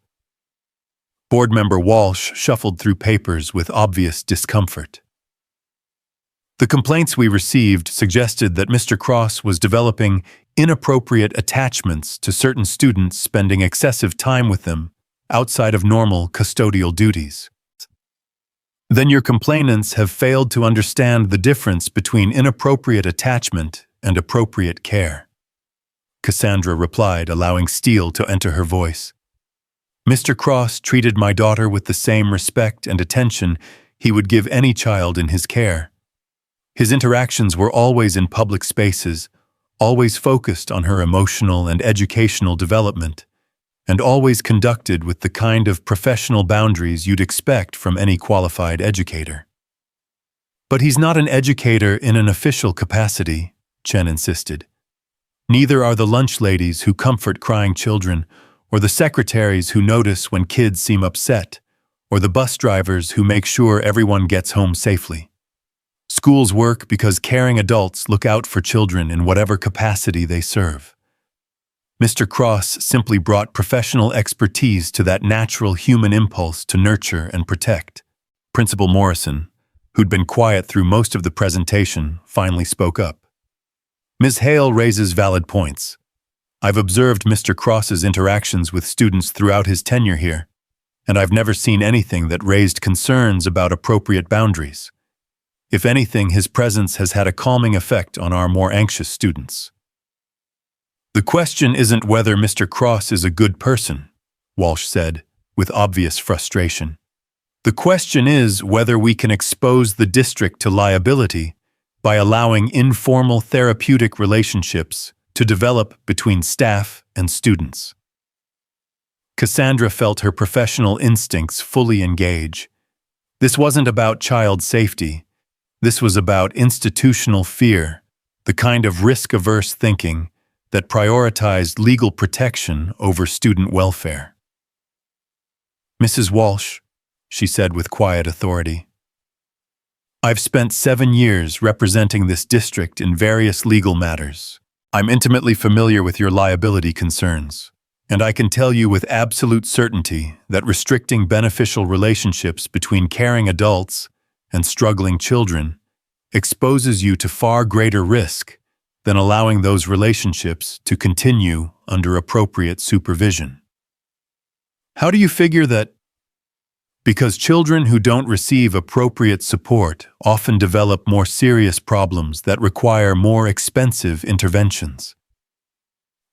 Board member Walsh shuffled through papers with obvious discomfort. The complaints we received suggested that Mr. Cross was developing inappropriate attachments to certain students, spending excessive time with them outside of normal custodial duties. Then your complainants have failed to understand the difference between inappropriate attachment and appropriate care, Cassandra replied, allowing steel to enter her voice. Mr. Cross treated my daughter with the same respect and attention he would give any child in his care. His interactions were always in public spaces, always focused on her emotional and educational development, and always conducted with the kind of professional boundaries you'd expect from any qualified educator. But he's not an educator in an official capacity, Chen insisted. Neither are the lunch ladies who comfort crying children, or the secretaries who notice when kids seem upset, or the bus drivers who make sure everyone gets home safely. Schools work because caring adults look out for children in whatever capacity they serve. Mr. Cross simply brought professional expertise to that natural human impulse to nurture and protect. Principal Morrison, who'd been quiet through most of the presentation, finally spoke up. Ms. Hale raises valid points. I've observed Mr. Cross's interactions with students throughout his tenure here, and I've never seen anything that raised concerns about appropriate boundaries. If anything, his presence has had a calming effect on our more anxious students. The question isn't whether Mr. Cross is a good person, Walsh said, with obvious frustration. The question is whether we can expose the district to liability by allowing informal therapeutic relationships to develop between staff and students. Cassandra felt her professional instincts fully engage. This wasn't about child safety. This was about institutional fear, the kind of risk-averse thinking that prioritized legal protection over student welfare. "Mrs. Walsh," she said with quiet authority, "I've spent 7 years representing this district in various legal matters. I'm intimately familiar with your liability concerns, and I can tell you with absolute certainty that restricting beneficial relationships between caring adults and struggling children exposes you to far greater risk than allowing those relationships to continue under appropriate supervision." "How do you figure that?" "Because children who don't receive appropriate support often develop more serious problems that require more expensive interventions.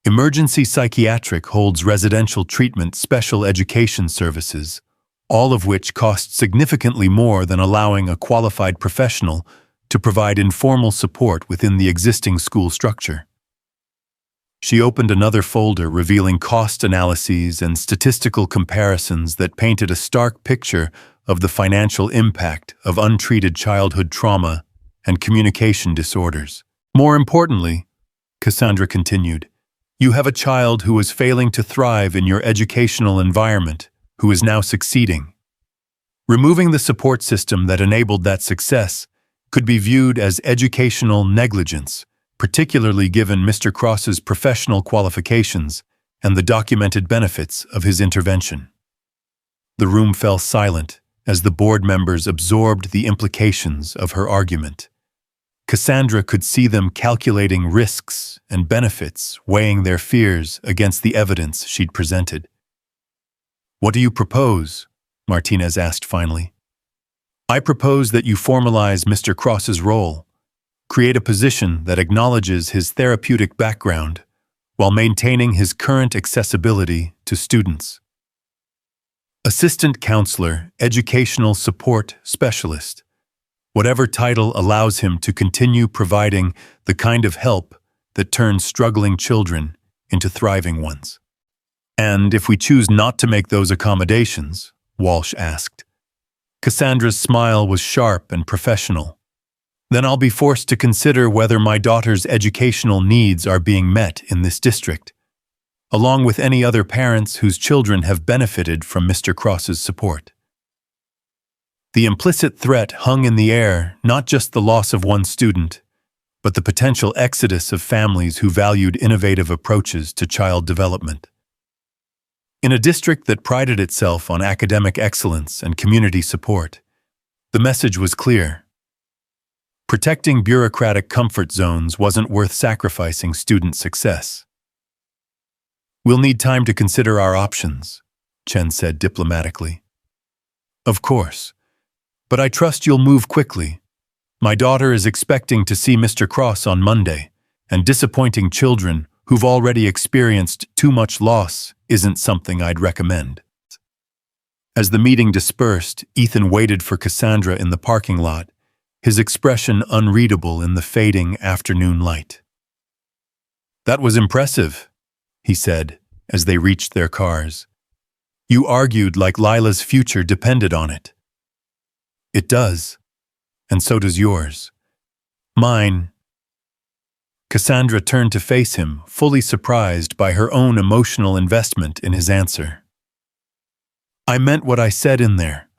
Emergency Psychiatric holds residential treatment special education services, all of which cost significantly more than allowing a qualified professional to provide informal support within the existing school structure." She opened another folder revealing cost analyses and statistical comparisons that painted a stark picture of the financial impact of untreated childhood trauma and communication disorders. "More importantly," Cassandra continued, "you have a child who was failing to thrive in your educational environment, who is now succeeding. Removing the support system that enabled that success could be viewed as educational negligence, particularly given Mr. Cross's professional qualifications and the documented benefits of his intervention." The room fell silent as the board members absorbed the implications of her argument. Cassandra could see them calculating risks and benefits, weighing their fears against the evidence she'd presented. "What do you propose?" Martinez asked finally. "I propose that you formalize Mr. Cross's role, create a position that acknowledges his therapeutic background while maintaining his current accessibility to students. Assistant Counselor, Educational Support Specialist, whatever title allows him to continue providing the kind of help that turns struggling children into thriving ones." "And if we choose not to make those accommodations?" Walsh asked. Cassandra's smile was sharp and professional. "Then I'll be forced to consider whether my daughter's educational needs are being met in this district, along with any other parents whose children have benefited from Mr. Cross's support." The implicit threat hung in the air, not just the loss of one student, but the potential exodus of families who valued innovative approaches to child development. In a district that prided itself on academic excellence and community support, the message was clear. Protecting bureaucratic comfort zones wasn't worth sacrificing student success. "We'll need time to consider our options," Chen said diplomatically. "Of course. But I trust you'll move quickly. My daughter is expecting to see Mr. Cross on Monday, and disappointing children who've already experienced too much loss isn't something I'd recommend." As the meeting dispersed, Ethan waited for Cassandra in the parking lot, his expression unreadable in the fading afternoon light. "That was impressive," he said, as they reached their cars. "You argued like Lila's future depended on it." "It does, and so does yours. Mine." Cassandra turned to face him, fully surprised by her own emotional investment in his answer. "I meant what I said in there.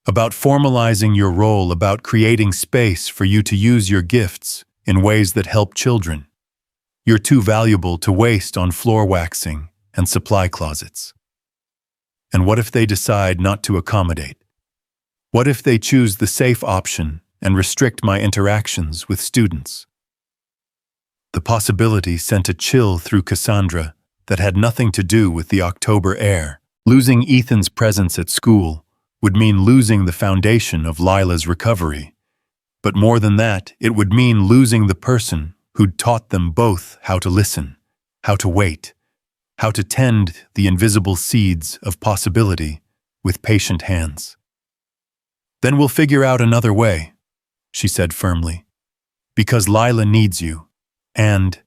About formalizing your role, about creating space for you to use your gifts in ways that help children. You're too valuable to waste on floor waxing and supply closets. And what if they decide not to accommodate? What if they choose the safe option and restrict my interactions with students?" The possibility sent a chill through Cassandra that had nothing to do with the October air. Losing Ethan's presence at school would mean losing the foundation of Lila's recovery. But more than that, it would mean losing the person who'd taught them both how to listen, how to wait, how to tend the invisible seeds of possibility with patient hands. "Then we'll figure out another way," she said firmly, "because Lila needs you, and..."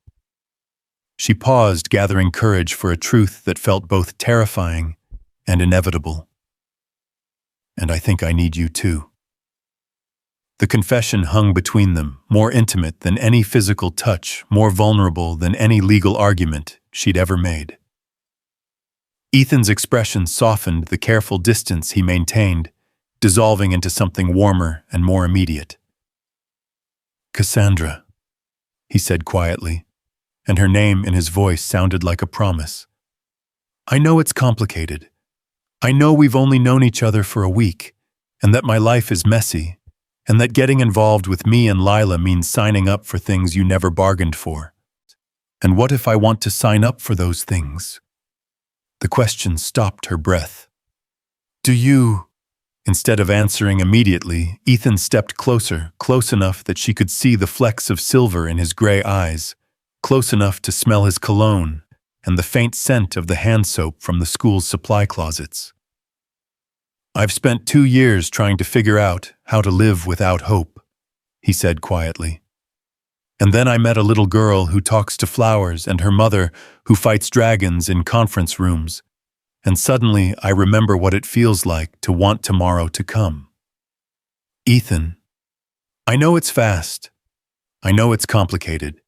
She paused, gathering courage for a truth that felt both terrifying and inevitable. "And I think I need you too." The confession hung between them, more intimate than any physical touch, more vulnerable than any legal argument she'd ever made. Ethan's expression softened the careful distance he maintained, dissolving into something warmer and more immediate. "Cassandra," he said quietly, and her name in his voice sounded like a promise. "I know it's complicated. I know we've only known each other for a week, and that my life is messy, and that getting involved with me and Lila means signing up for things you never bargained for. And what if I want to sign up for those things?" The question stopped her breath. "Do you?" Instead of answering immediately, Ethan stepped closer, close enough that she could see the flecks of silver in his gray eyes, close enough to smell his cologne and the faint scent of the hand soap from the school's supply closets. "I've spent 2 years trying to figure out how to live without hope," he said quietly. "And then I met a little girl who talks to flowers and her mother who fights dragons in conference rooms. And suddenly I remember what it feels like to want tomorrow to come." "Ethan, I know it's fast. I know it's complicated.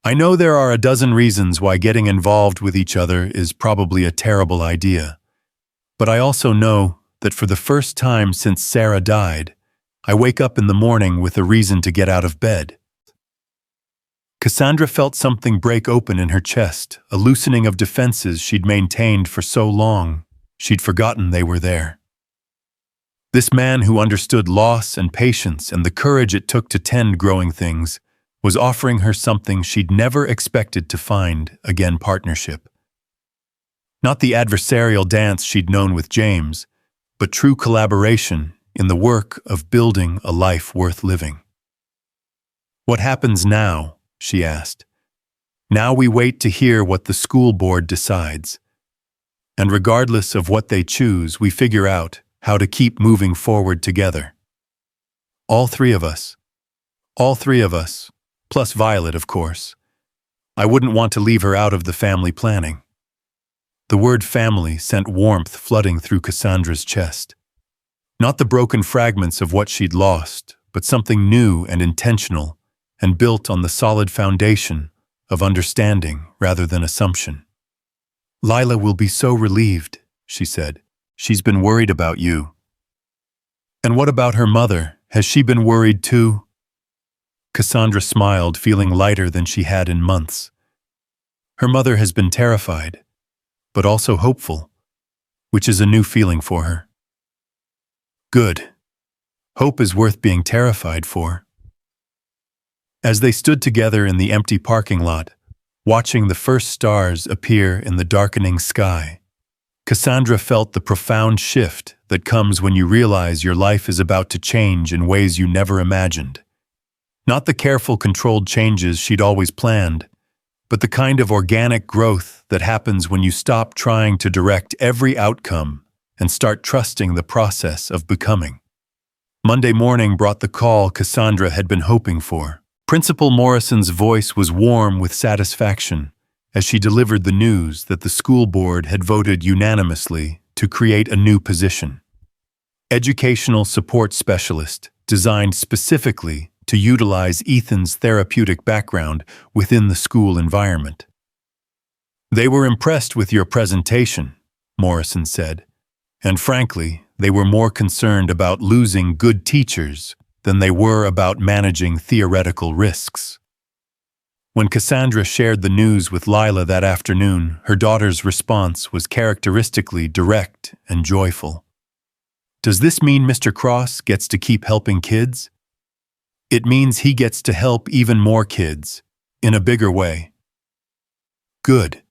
I know there are a dozen reasons why getting involved with each other is probably a terrible idea. But I also know that for the first time since Sarah died, I wake up in the morning with a reason to get out of bed." Cassandra felt something break open in her chest, a loosening of defenses she'd maintained for so long, she'd forgotten they were there. This man who understood loss and patience and the courage it took to tend growing things was offering her something she'd never expected to find again: partnership. Not the adversarial dance she'd known with James, but true collaboration in the work of building a life worth living. "What happens now?" she asked. "Now we wait to hear what the school board decides. And regardless of what they choose, we figure out how to keep moving forward together. All three of us, plus Violet, of course. I wouldn't want to leave her out of the family planning." The word family sent warmth flooding through Cassandra's chest. Not the broken fragments of what she'd lost, but something new and intentional, and built on the solid foundation of understanding rather than assumption. "Lila will be so relieved," she said. "She's been worried about you." "And what about her mother? Has she been worried too?" Cassandra smiled, feeling lighter than she had in months. "Her mother has been terrified, but also hopeful, which is a new feeling for her." "Good. Hope is worth being terrified for." As they stood together in the empty parking lot, watching the first stars appear in the darkening sky, Cassandra felt the profound shift that comes when you realize your life is about to change in ways you never imagined. Not the careful, controlled changes she'd always planned, but the kind of organic growth that happens when you stop trying to direct every outcome and start trusting the process of becoming. Monday morning brought the call Cassandra had been hoping for. Principal Morrison's voice was warm with satisfaction as she delivered the news that the school board had voted unanimously to create a new position: educational support specialist, designed specifically to utilize Ethan's therapeutic background within the school environment. "They were impressed with your presentation," Morrison said, "and frankly, they were more concerned about losing good teachers than they were about managing theoretical risks." When Cassandra shared the news with Lila that afternoon, her daughter's response was characteristically direct and joyful. "Does this mean Mr. Cross gets to keep helping kids?" "It means he gets to help even more kids, in a bigger way." "Good,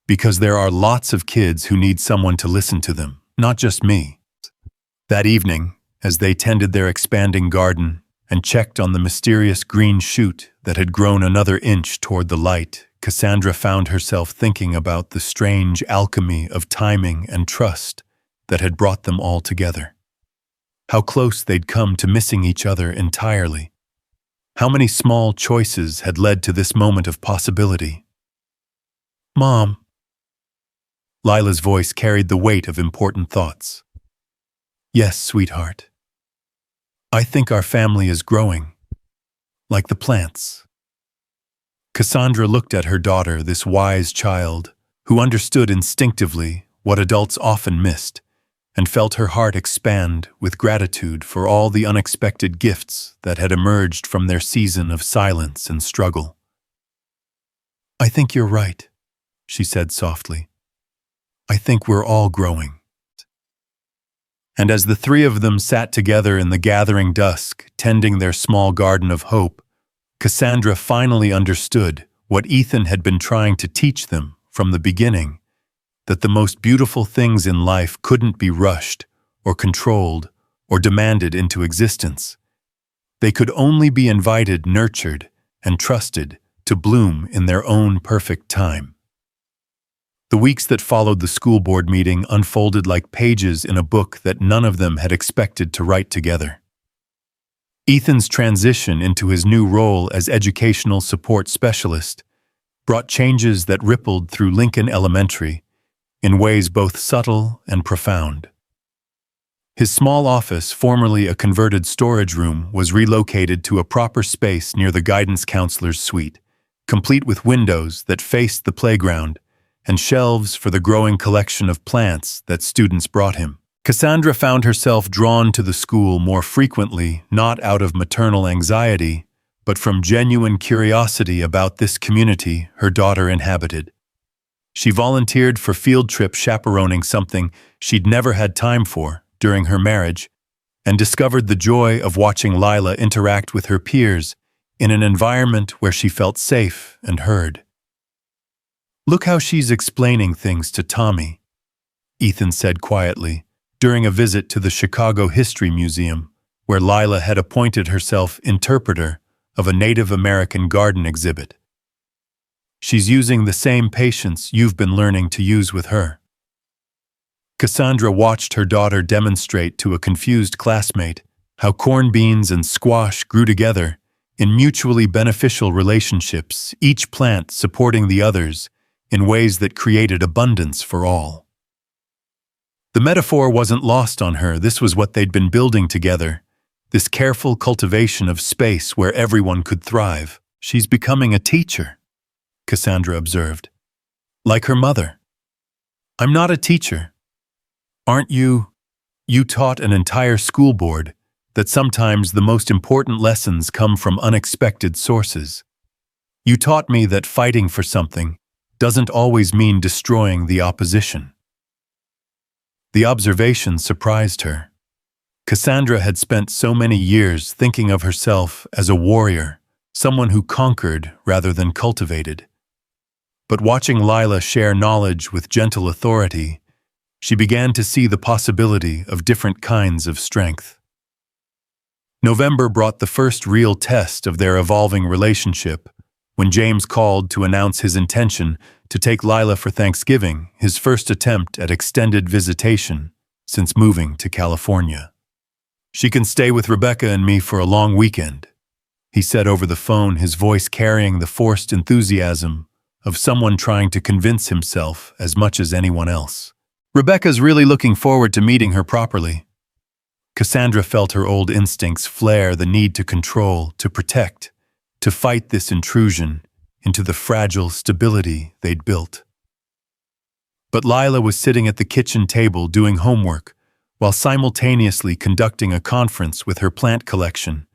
because there are lots of kids who need someone to listen to them, not just me." That evening, as they tended their expanding garden and checked on the mysterious green shoot that had grown another inch toward the light, Cassandra found herself thinking about the strange alchemy of timing and trust that had brought them all together. How close they'd come to missing each other entirely. How many small choices had led to this moment of possibility. Mom. Lila's voice carried the weight of important thoughts. Yes, sweetheart. I think our family is growing, like the plants. Cassandra looked at her daughter, this wise child, who understood instinctively what adults often missed, and felt her heart expand with gratitude for all the unexpected gifts that had emerged from their season of silence and struggle. I think you're right, she said softly. I think we're all growing. And as the three of them sat together in the gathering dusk, tending their small garden of hope, Cassandra finally understood what Ethan had been trying to teach them from the beginning, that the most beautiful things in life couldn't be rushed or controlled or demanded into existence. They could only be invited, nurtured, and trusted to bloom in their own perfect time. The weeks that followed the school board meeting unfolded like pages in a book that none of them had expected to write together. Ethan's transition into his new role as educational support specialist brought changes that rippled through Lincoln Elementary in ways both subtle and profound. His small office, formerly a converted storage room, was relocated to a proper space near the guidance counselor's suite, complete with windows that faced the playground and shelves for the growing collection of plants that students brought him. Cassandra found herself drawn to the school more frequently, not out of maternal anxiety, but from genuine curiosity about this community her daughter inhabited. She volunteered for field trip chaperoning, something she'd never had time for during her marriage, and discovered the joy of watching Lila interact with her peers in an environment where she felt safe and heard. Look how she's explaining things to Tommy, Ethan said quietly, during a visit to the Chicago History Museum, where Lila had appointed herself interpreter of a Native American garden exhibit. She's using the same patience you've been learning to use with her. Cassandra watched her daughter demonstrate to a confused classmate how corn beans and squash grew together in mutually beneficial relationships, each plant supporting the others in ways that created abundance for all. The metaphor wasn't lost on her. This was what they'd been building together, this careful cultivation of space where everyone could thrive. She's becoming a teacher, Cassandra observed. Like her mother. I'm not a teacher. Aren't you? You taught an entire school board that sometimes the most important lessons come from unexpected sources. You taught me that fighting for something doesn't always mean destroying the opposition. The observation surprised her. Cassandra had spent so many years thinking of herself as a warrior, someone who conquered rather than cultivated. But watching Lila share knowledge with gentle authority, she began to see the possibility of different kinds of strength. November brought the first real test of their evolving relationship when James called to announce his intention to take Lila for Thanksgiving, his first attempt at extended visitation since moving to California. She can stay with Rebecca and me for a long weekend, he said over the phone, his voice carrying the forced enthusiasm of someone trying to convince himself as much as anyone else. Rebecca's really looking forward to meeting her properly. Cassandra felt her old instincts flare, the need to control, to protect, to fight this intrusion into the fragile stability they'd built. But Lila was sitting at the kitchen table doing homework while simultaneously conducting a conference with her plant collection,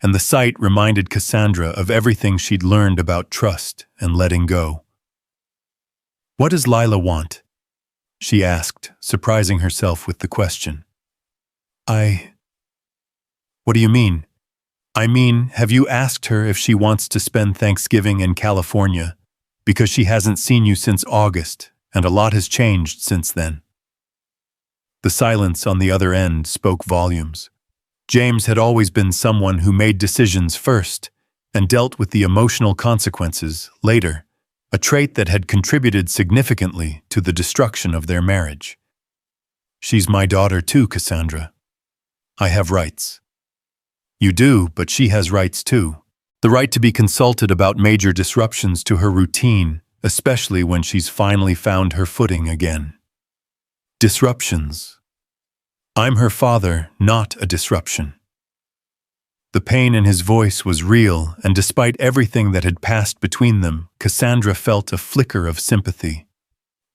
and the sight reminded Cassandra of everything she'd learned about trust and letting go. What does Lila want? She asked, surprising herself with the question. What do you mean? I mean, have you asked her if she wants to spend Thanksgiving in California? Because she hasn't seen you since August, and a lot has changed since then. The silence on the other end spoke volumes. James had always been someone who made decisions first and dealt with the emotional consequences later, a trait that had contributed significantly to the destruction of their marriage. She's my daughter too, Cassandra. I have rights. You do, but she has rights too. The right to be consulted about major disruptions to her routine especially when she's finally found her footing again. Disruptions. I'm her father, not a disruption. The pain in his voice was real, and despite everything that had passed between them, Cassandra felt a flicker of sympathy.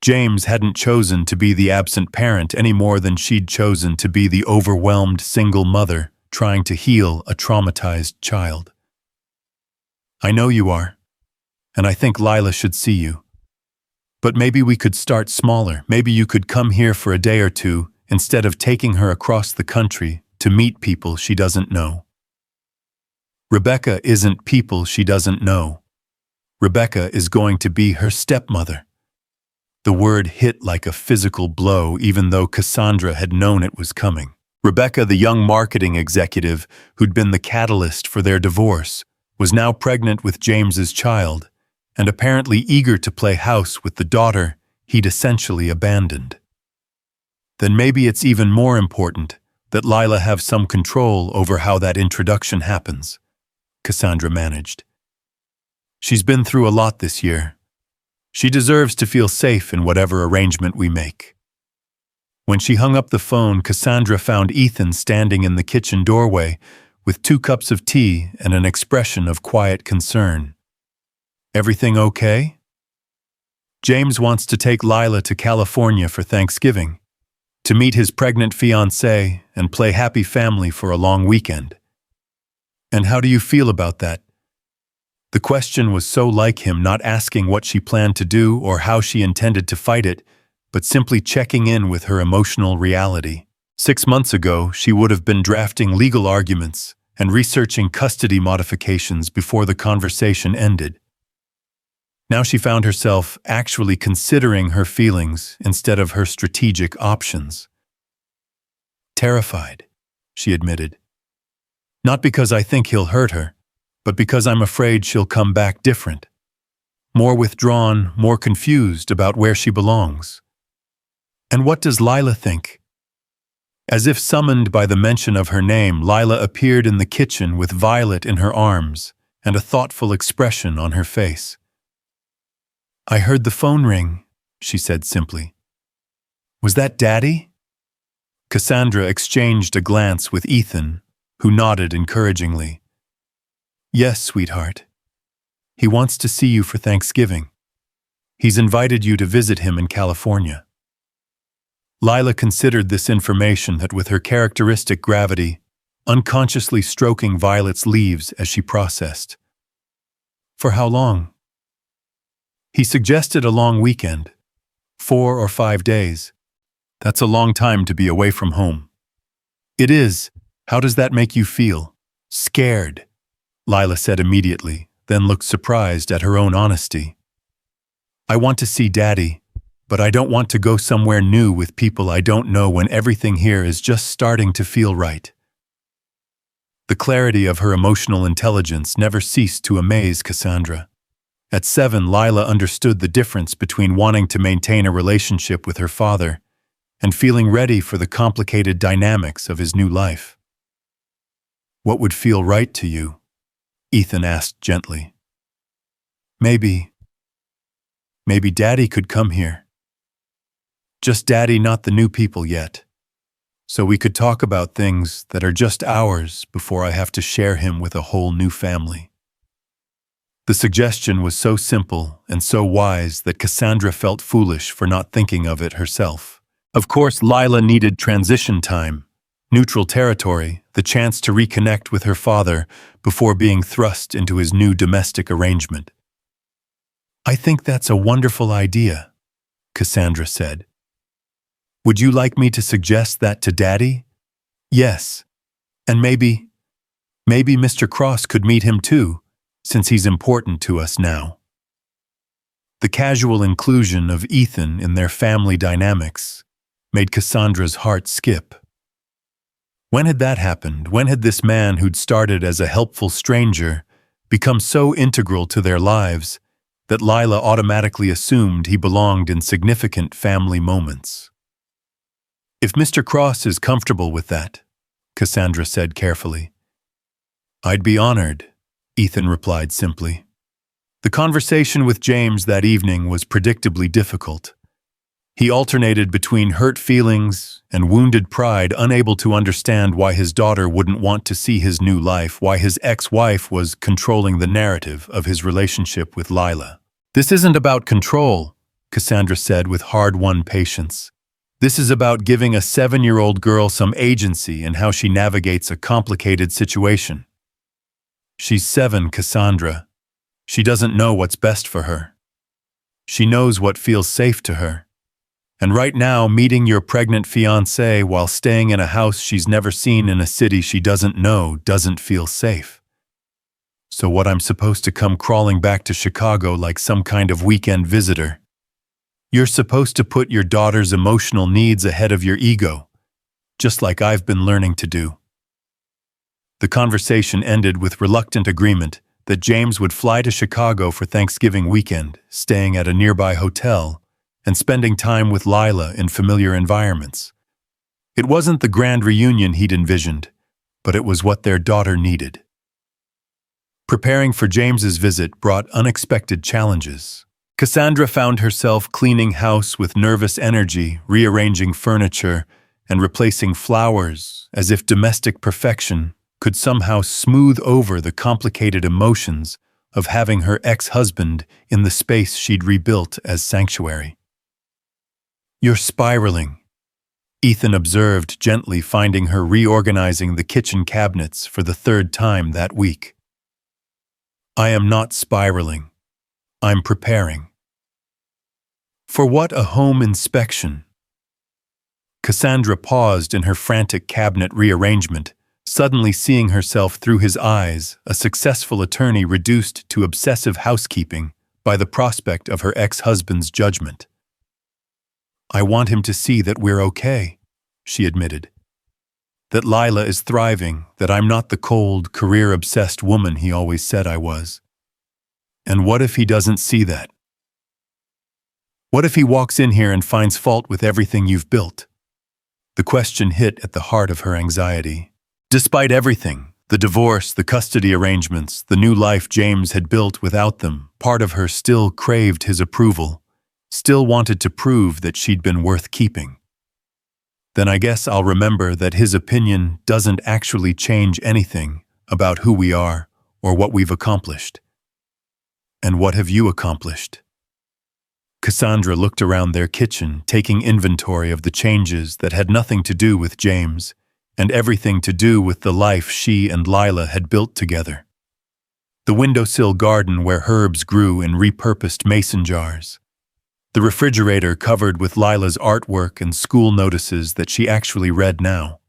James hadn't chosen to be the absent parent any more than she'd chosen to be the overwhelmed single mother trying to heal a traumatized child. I know you are, and I think Lila should see you. But maybe we could start smaller. Maybe you could come here for a day or two instead of taking her across the country to meet people she doesn't know. Rebecca isn't people she doesn't know. Rebecca is going to be her stepmother. The word hit like a physical blow, even though Cassandra had known it was coming. Rebecca, the young marketing executive who'd been the catalyst for their divorce, was now pregnant with James's child, and apparently eager to play house with the daughter he'd essentially abandoned. Then maybe it's even more important that Lila have some control over how that introduction happens, Cassandra managed. She's been through a lot this year. She deserves to feel safe in whatever arrangement we make. When she hung up the phone, Cassandra found Ethan standing in the kitchen doorway with 2 cups of tea and an expression of quiet concern. Everything okay? James wants to take Lila to California for Thanksgiving, to meet his pregnant fiancée and play happy family for a long weekend. And how do you feel about that? The question was so like him, not asking what she planned to do or how she intended to fight it, but simply checking in with her emotional reality. 6 months ago, she would have been drafting legal arguments and researching custody modifications before the conversation ended. Now she found herself actually considering her feelings instead of her strategic options. Terrified, she admitted. Not because I think he'll hurt her, but because I'm afraid she'll come back different. More withdrawn, more confused about where she belongs. And what does Lila think? As if summoned by the mention of her name, Lila appeared in the kitchen with Violet in her arms and a thoughtful expression on her face. I heard the phone ring, she said simply. Was that Daddy? Cassandra exchanged a glance with Ethan, who nodded encouragingly. Yes, sweetheart. He wants to see you for Thanksgiving. He's invited you to visit him in California. Lila considered this information that with her characteristic gravity, unconsciously stroking Violet's leaves as she processed. For how long? He suggested a long weekend, 4 or 5 days. That's a long time to be away from home. It is. How does that make you feel? Scared, Lila said immediately, then looked surprised at her own honesty. I want to see Daddy, but I don't want to go somewhere new with people I don't know when everything here is just starting to feel right. The clarity of her emotional intelligence never ceased to amaze Cassandra. At 7, Lila understood the difference between wanting to maintain a relationship with her father and feeling ready for the complicated dynamics of his new life. What would feel right to you? Ethan asked gently. Maybe Daddy could come here. Just Daddy, not the new people yet. So we could talk about things that are just ours before I have to share him with a whole new family. The suggestion was so simple and so wise that Cassandra felt foolish for not thinking of it herself. Of course, Lila needed transition time, neutral territory, the chance to reconnect with her father before being thrust into his new domestic arrangement. I think that's a wonderful idea, Cassandra said. Would you like me to suggest that to Daddy? Yes. And maybe Mr. Cross could meet him too, since he's important to us now. The casual inclusion of Ethan in their family dynamics made Cassandra's heart skip. When had that happened? When had this man who'd started as a helpful stranger become so integral to their lives that Lila automatically assumed he belonged in significant family moments? If Mr. Cross is comfortable with that, Cassandra said carefully. I'd be honored, Ethan replied simply. The conversation with James that evening was predictably difficult. He alternated between hurt feelings and wounded pride, unable to understand why his daughter wouldn't want to see his new life, why his ex-wife was controlling the narrative of his relationship with Lila. "This isn't about control," Cassandra said with hard-won patience. "This is about giving a 7-year-old girl some agency in how she navigates a complicated situation. She's 7, Cassandra. She doesn't know what's best for her. She knows what feels safe to her. And right now, meeting your pregnant fiancé while staying in a house she's never seen in a city she doesn't know doesn't feel safe. So what, I'm supposed to come crawling back to Chicago like some kind of weekend visitor? You're supposed to put your daughter's emotional needs ahead of your ego, just like I've been learning to do." The conversation ended with reluctant agreement that James would fly to Chicago for Thanksgiving weekend, staying at a nearby hotel, and spending time with Lila in familiar environments. It wasn't the grand reunion he'd envisioned, but it was what their daughter needed. Preparing for James's visit brought unexpected challenges. Cassandra found herself cleaning house with nervous energy, rearranging furniture, and replacing flowers, as if domestic perfection could somehow smooth over the complicated emotions of having her ex-husband in the space she'd rebuilt as sanctuary. "You're spiraling," Ethan observed gently, finding her reorganizing the kitchen cabinets for the 3rd time that week. "I am not spiraling. I'm preparing." "For what, a home inspection?" Cassandra paused in her frantic cabinet rearrangement, suddenly seeing herself through his eyes, a successful attorney reduced to obsessive housekeeping by the prospect of her ex-husband's judgment. "I want him to see that we're okay," she admitted. "That Lila is thriving, that I'm not the cold, career-obsessed woman he always said I was. And what if he doesn't see that? What if he walks in here and finds fault with everything you've built?" The question hit at the heart of her anxiety. Despite everything, the divorce, the custody arrangements, the new life James had built without them, part of her still craved his approval, still wanted to prove that she'd been worth keeping. "Then I guess I'll remember that his opinion doesn't actually change anything about who we are or what we've accomplished." "And what have you accomplished?" Cassandra looked around their kitchen, taking inventory of the changes that had nothing to do with James and everything to do with the life she and Lila had built together. The windowsill garden where herbs grew in repurposed mason jars. The refrigerator covered with Lila's artwork and school notices that she actually read now.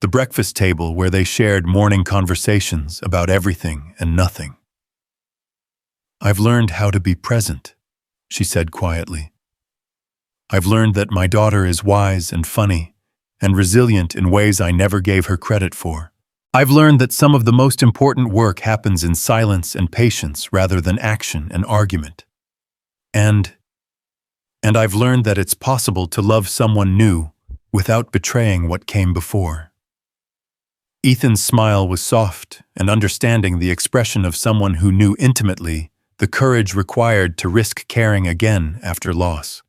The breakfast table where they shared morning conversations about everything and nothing. "I've learned how to be present," she said quietly. "I've learned that my daughter is wise and funny and resilient in ways I never gave her credit for. I've learned that some of the most important work happens in silence and patience rather than action and argument. And I've learned that it's possible to love someone new without betraying what came before." Ethan's smile was soft and understanding, the expression of someone who knew intimately the courage required to risk caring again after loss.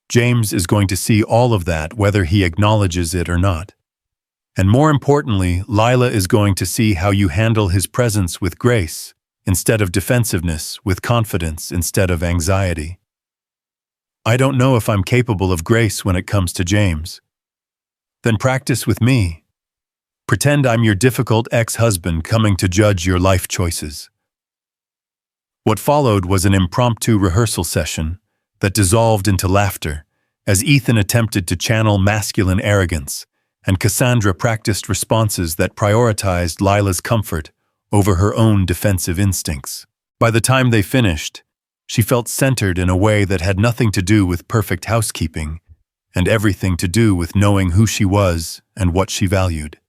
James is going to see all of that whether he acknowledges it or not. And more importantly, Lila is going to see how you handle his presence with grace instead of defensiveness, with confidence instead of anxiety. "I don't know if I'm capable of grace when it comes to James." "Then practice with me. Pretend I'm your difficult ex-husband coming to judge your life choices." What followed was an impromptu rehearsal session that dissolved into laughter as Ethan attempted to channel masculine arrogance and Cassandra practiced responses that prioritized Lila's comfort over her own defensive instincts. By the time they finished, she felt centered in a way that had nothing to do with perfect housekeeping and everything to do with knowing who she was and what she valued.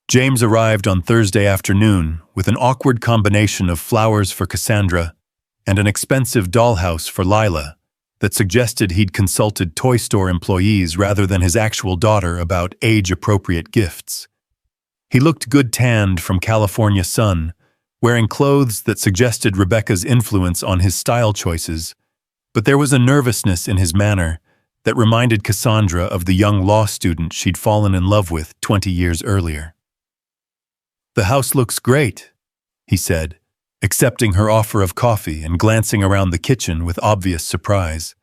James arrived on Thursday afternoon with an awkward combination of flowers for Cassandra and an expensive dollhouse for Lila that suggested he'd consulted toy store employees rather than his actual daughter about age-appropriate gifts. He looked good tanned from California sun, wearing clothes that suggested Rebecca's influence on his style choices, but there was a nervousness in his manner that reminded Cassandra of the young law student she'd fallen in love with 20 years earlier. "The house looks great," he said, accepting her offer of coffee and glancing around the kitchen with obvious surprise.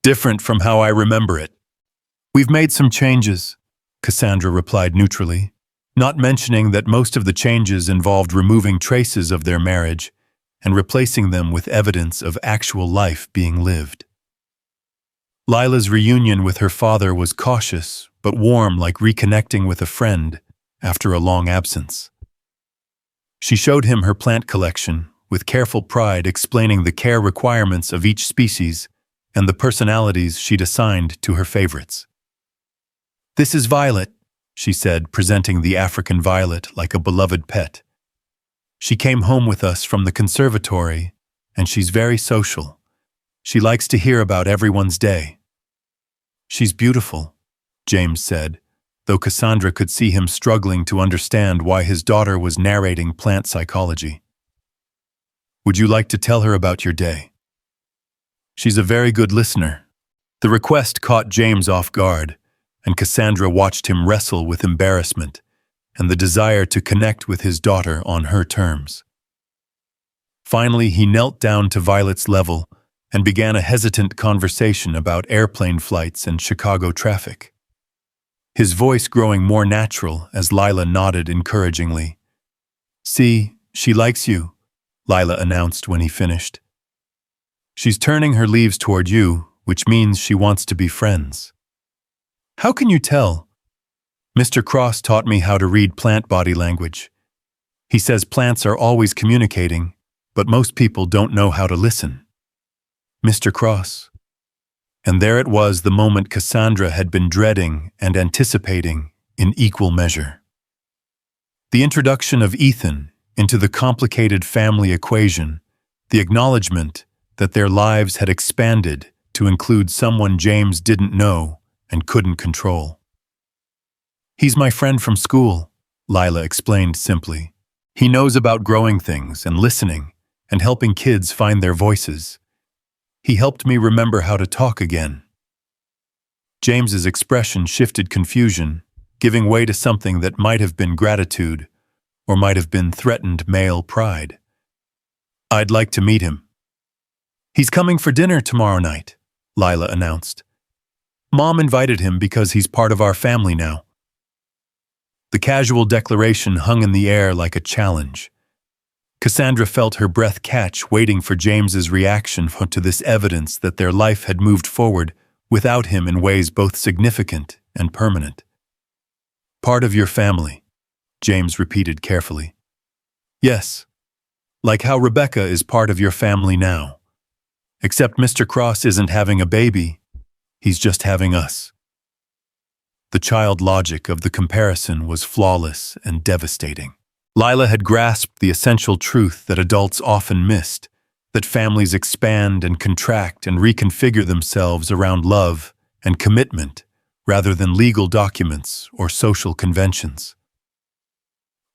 "Different from how I remember it." "We've made some changes," Cassandra replied neutrally, not mentioning that most of the changes involved removing traces of their marriage and replacing them with evidence of actual life being lived. Lila's reunion with her father was cautious but warm, like reconnecting with a friend after a long absence. She showed him her plant collection, with careful pride explaining the care requirements of each species and the personalities she'd assigned to her favorites. "This is Violet," she said, presenting the African violet like a beloved pet. "She came home with us from the conservatory, and she's very social. She likes to hear about everyone's day." "She's beautiful," James said, though Cassandra could see him struggling to understand why his daughter was narrating plant psychology. "Would you like to tell her about your day?" "She's a very good listener." The request caught James off guard, and Cassandra watched him wrestle with embarrassment and the desire to connect with his daughter on her terms. Finally, he knelt down to Violet's level and began a hesitant conversation about airplane flights and Chicago traffic, his voice growing more natural as Lila nodded encouragingly. "See, she likes you," Lila announced when he finished. "She's turning her leaves toward you, which means she wants to be friends." "How can you tell?" "Mr. Cross taught me how to read plant body language. He says plants are always communicating, but most people don't know how to listen." "Mr. Cross." And there it was, the moment Cassandra had been dreading and anticipating in equal measure. The introduction of Ethan into the complicated family equation, the acknowledgement that their lives had expanded to include someone James didn't know and couldn't control. "He's my friend from school," Lila explained simply. "He knows about growing things and listening and helping kids find their voices. He helped me remember how to talk again." James's expression shifted confusion, giving way to something that might have been gratitude or might have been threatened male pride. "I'd like to meet him." "He's coming for dinner tomorrow night," Lila announced. "Mom invited him because he's part of our family now." The casual declaration hung in the air like a challenge. Cassandra felt her breath catch, waiting for James's reaction to this evidence that their life had moved forward without him in ways both significant and permanent. "Part of your family," James repeated carefully. "Yes, like how Rebecca is part of your family now. Except Mr. Cross isn't having a baby, he's just having us." The child logic of the comparison was flawless and devastating. Lila had grasped the essential truth that adults often missed, that families expand and contract and reconfigure themselves around love and commitment rather than legal documents or social conventions.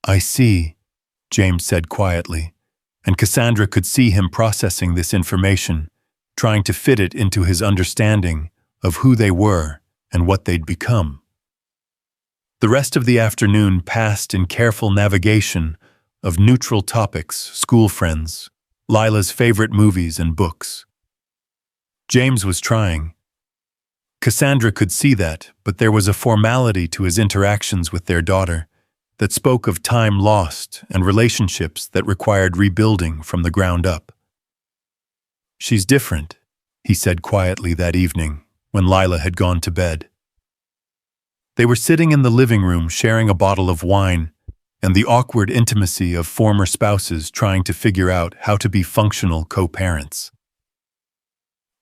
"I see," James said quietly, and Cassandra could see him processing this information, trying to fit it into his understanding of who they were and what they'd become. The rest of the afternoon passed in careful navigation of neutral topics, school friends, Lila's favorite movies and books. James was trying. Cassandra could see that, but there was a formality to his interactions with their daughter that spoke of time lost and relationships that required rebuilding from the ground up. "She's different," he said quietly that evening when Lila had gone to bed. They were sitting in the living room sharing a bottle of wine and the awkward intimacy of former spouses trying to figure out how to be functional co-parents.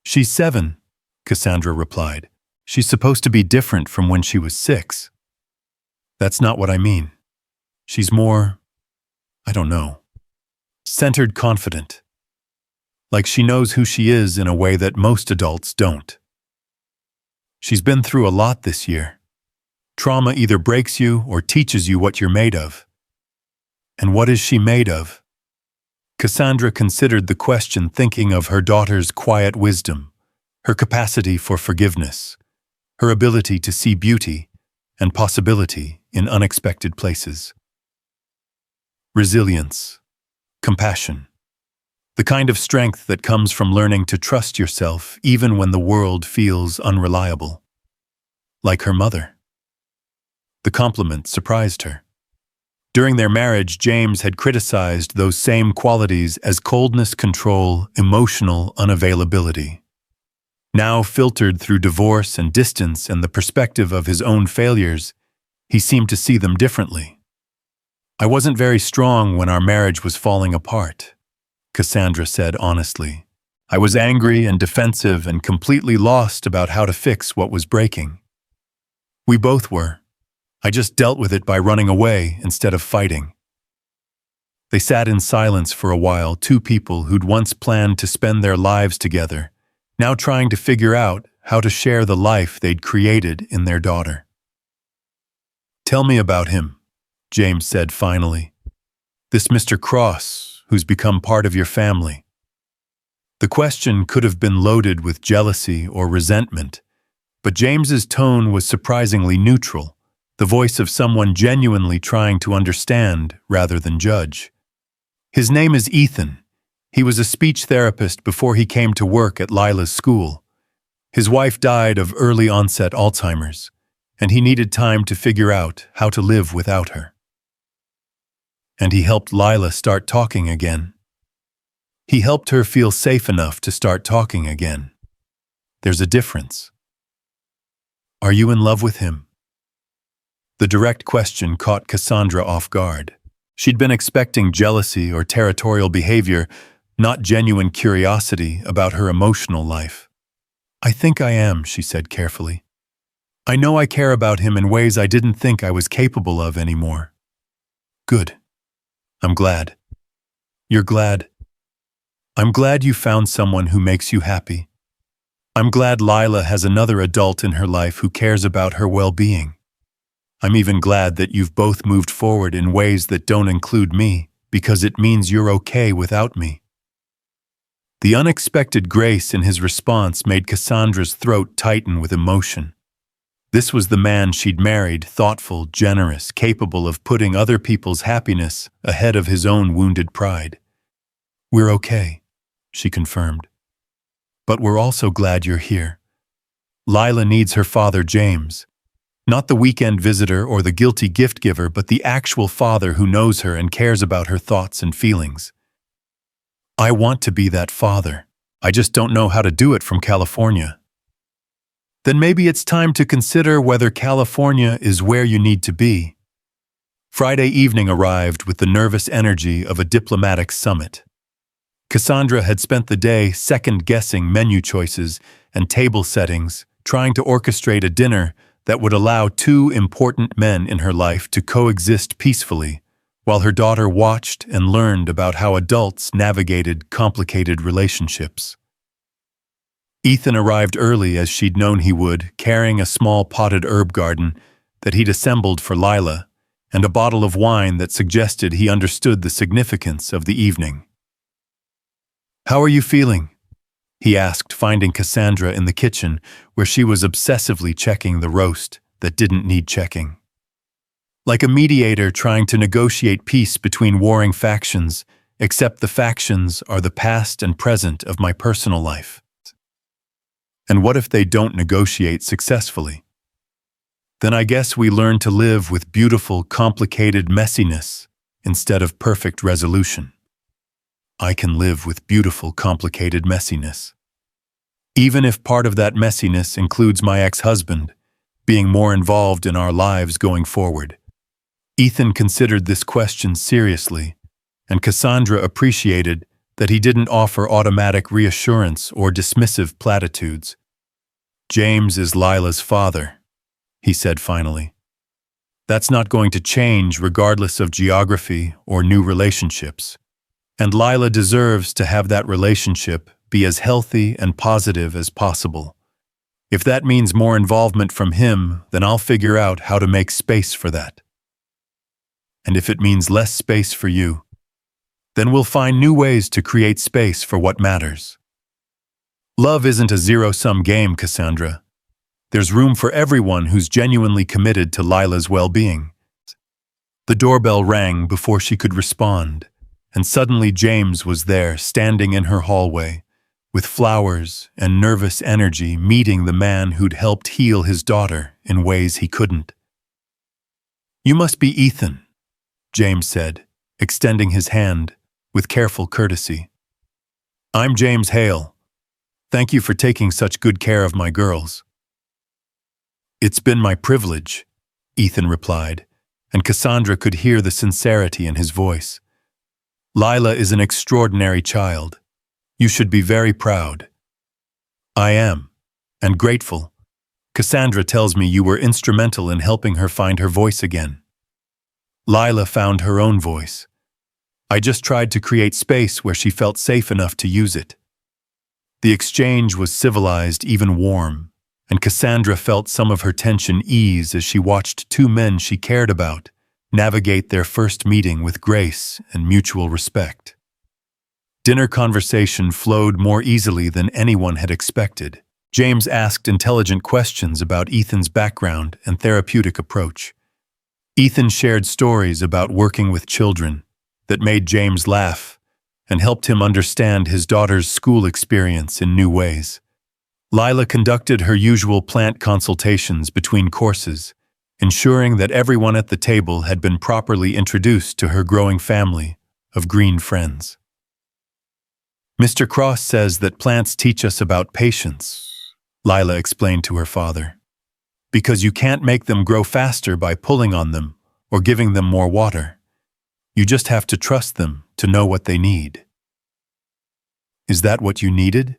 "She's 7, Cassandra replied. "She's supposed to be different from when she was 6. "That's not what I mean. She's more, I don't know, centered, confident. Like she knows who she is in a way that most adults don't. She's been through a lot this year. Trauma either breaks you or teaches you what you're made of. And what is she made of? Cassandra considered the question, thinking of her daughter's quiet wisdom, her capacity for forgiveness, her ability to see beauty and possibility in unexpected places. Resilience, compassion, the kind of strength that comes from learning to trust yourself even when the world feels unreliable. Like her mother. The compliment surprised her. During their marriage, James had criticized those same qualities as coldness, control, emotional unavailability. Now, filtered through divorce and distance and the perspective of his own failures, he seemed to see them differently. "I wasn't very strong when our marriage was falling apart," Cassandra said honestly. "I was angry and defensive and completely lost about how to fix what was breaking. We both were. I just dealt with it by running away instead of fighting." They sat in silence for a while, two people who'd once planned to spend their lives together, now trying to figure out how to share the life they'd created in their daughter. "Tell me about him," James said finally. "This Mr. Cross, who's become part of your family." The question could have been loaded with jealousy or resentment, but James's tone was surprisingly neutral, the voice of someone genuinely trying to understand rather than judge. "His name is Ethan. He was a speech therapist before he came to work at Lila's school. His wife died of early-onset Alzheimer's, and he needed time to figure out how to live without her. And he helped Lila start talking again. He helped her feel safe enough to start talking again. There's a difference. Are you in love with him?" The direct question caught Cassandra off guard. She'd been expecting jealousy or territorial behavior, not genuine curiosity about her emotional life. "I think I am," she said carefully. "I know I care about him in ways I didn't think I was capable of anymore." "Good. I'm glad." "You're glad?" "I'm glad you found someone who makes you happy. I'm glad Lila has another adult in her life who cares about her well-being. I'm even glad that you've both moved forward in ways that don't include me, because it means you're okay without me." The unexpected grace in his response made Cassandra's throat tighten with emotion. This was the man she'd married, thoughtful, generous, capable of putting other people's happiness ahead of his own wounded pride. "We're okay," she confirmed. "But we're also glad you're here. Lila needs her father, James. Not the weekend visitor or the guilty gift giver, but the actual father who knows her and cares about her thoughts and feelings. I want to be that father. I just don't know how to do it from California." "Then maybe it's time to consider whether California is where you need to be." Friday evening arrived with the nervous energy of a diplomatic summit. Cassandra had spent the day second-guessing menu choices and table settings, trying to orchestrate a dinner that would allow two important men in her life to coexist peacefully, while her daughter watched and learned about how adults navigated complicated relationships. Ethan arrived early as she'd known he would, carrying a small potted herb garden that he'd assembled for Lila, and a bottle of wine that suggested he understood the significance of the evening. "How are you feeling?" he asked, finding Cassandra in the kitchen, where she was obsessively checking the roast that didn't need checking. "Like a mediator trying to negotiate peace between warring factions, except the factions are the past and present of my personal life." "And what if they don't negotiate successfully?" "Then I guess we learn to live with beautiful, complicated messiness instead of perfect resolution." "I can live with beautiful, complicated messiness. Even if part of that messiness includes my ex-husband being more involved in our lives going forward." Ethan considered this question seriously, and Cassandra appreciated that he didn't offer automatic reassurance or dismissive platitudes. "James is Lila's father," he said finally. "That's not going to change regardless of geography or new relationships. And Lila deserves to have that relationship be as healthy and positive as possible. If that means more involvement from him, then I'll figure out how to make space for that. And if it means less space for you, Then we'll find new ways to create space for what matters. Love isn't a zero-sum game, Cassandra. There's room for everyone who's genuinely committed to Lila's well-being. The doorbell rang before she could respond, and suddenly James was there, standing in her hallway, with flowers and nervous energy, meeting the man who'd helped heal his daughter in ways he couldn't. "You must be Ethan," James said, extending his hand with careful courtesy. "I'm James Hale. Thank you for taking such good care of my girls." "It's been my privilege," Ethan replied, and Cassandra could hear the sincerity in his voice. "Lila is an extraordinary child. You should be very proud." "I am, and grateful. Cassandra tells me you were instrumental in helping her find her voice again." "Lila found her own voice. I just tried to create space where she felt safe enough to use it." The exchange was civilized, even warm, and Cassandra felt some of her tension ease as she watched two men she cared about navigate their first meeting with grace and mutual respect. Dinner conversation flowed more easily than anyone had expected. James asked intelligent questions about Ethan's background and therapeutic approach. Ethan shared stories about working with children that made James laugh and helped him understand his daughter's school experience in new ways. Lila conducted her usual plant consultations between courses, ensuring that everyone at the table had been properly introduced to her growing family of green friends. "Mr. Cross says that plants teach us about patience," Lila explained to her father, "because you can't make them grow faster by pulling on them or giving them more water. You just have to trust them to know what they need." "Is that what you needed?"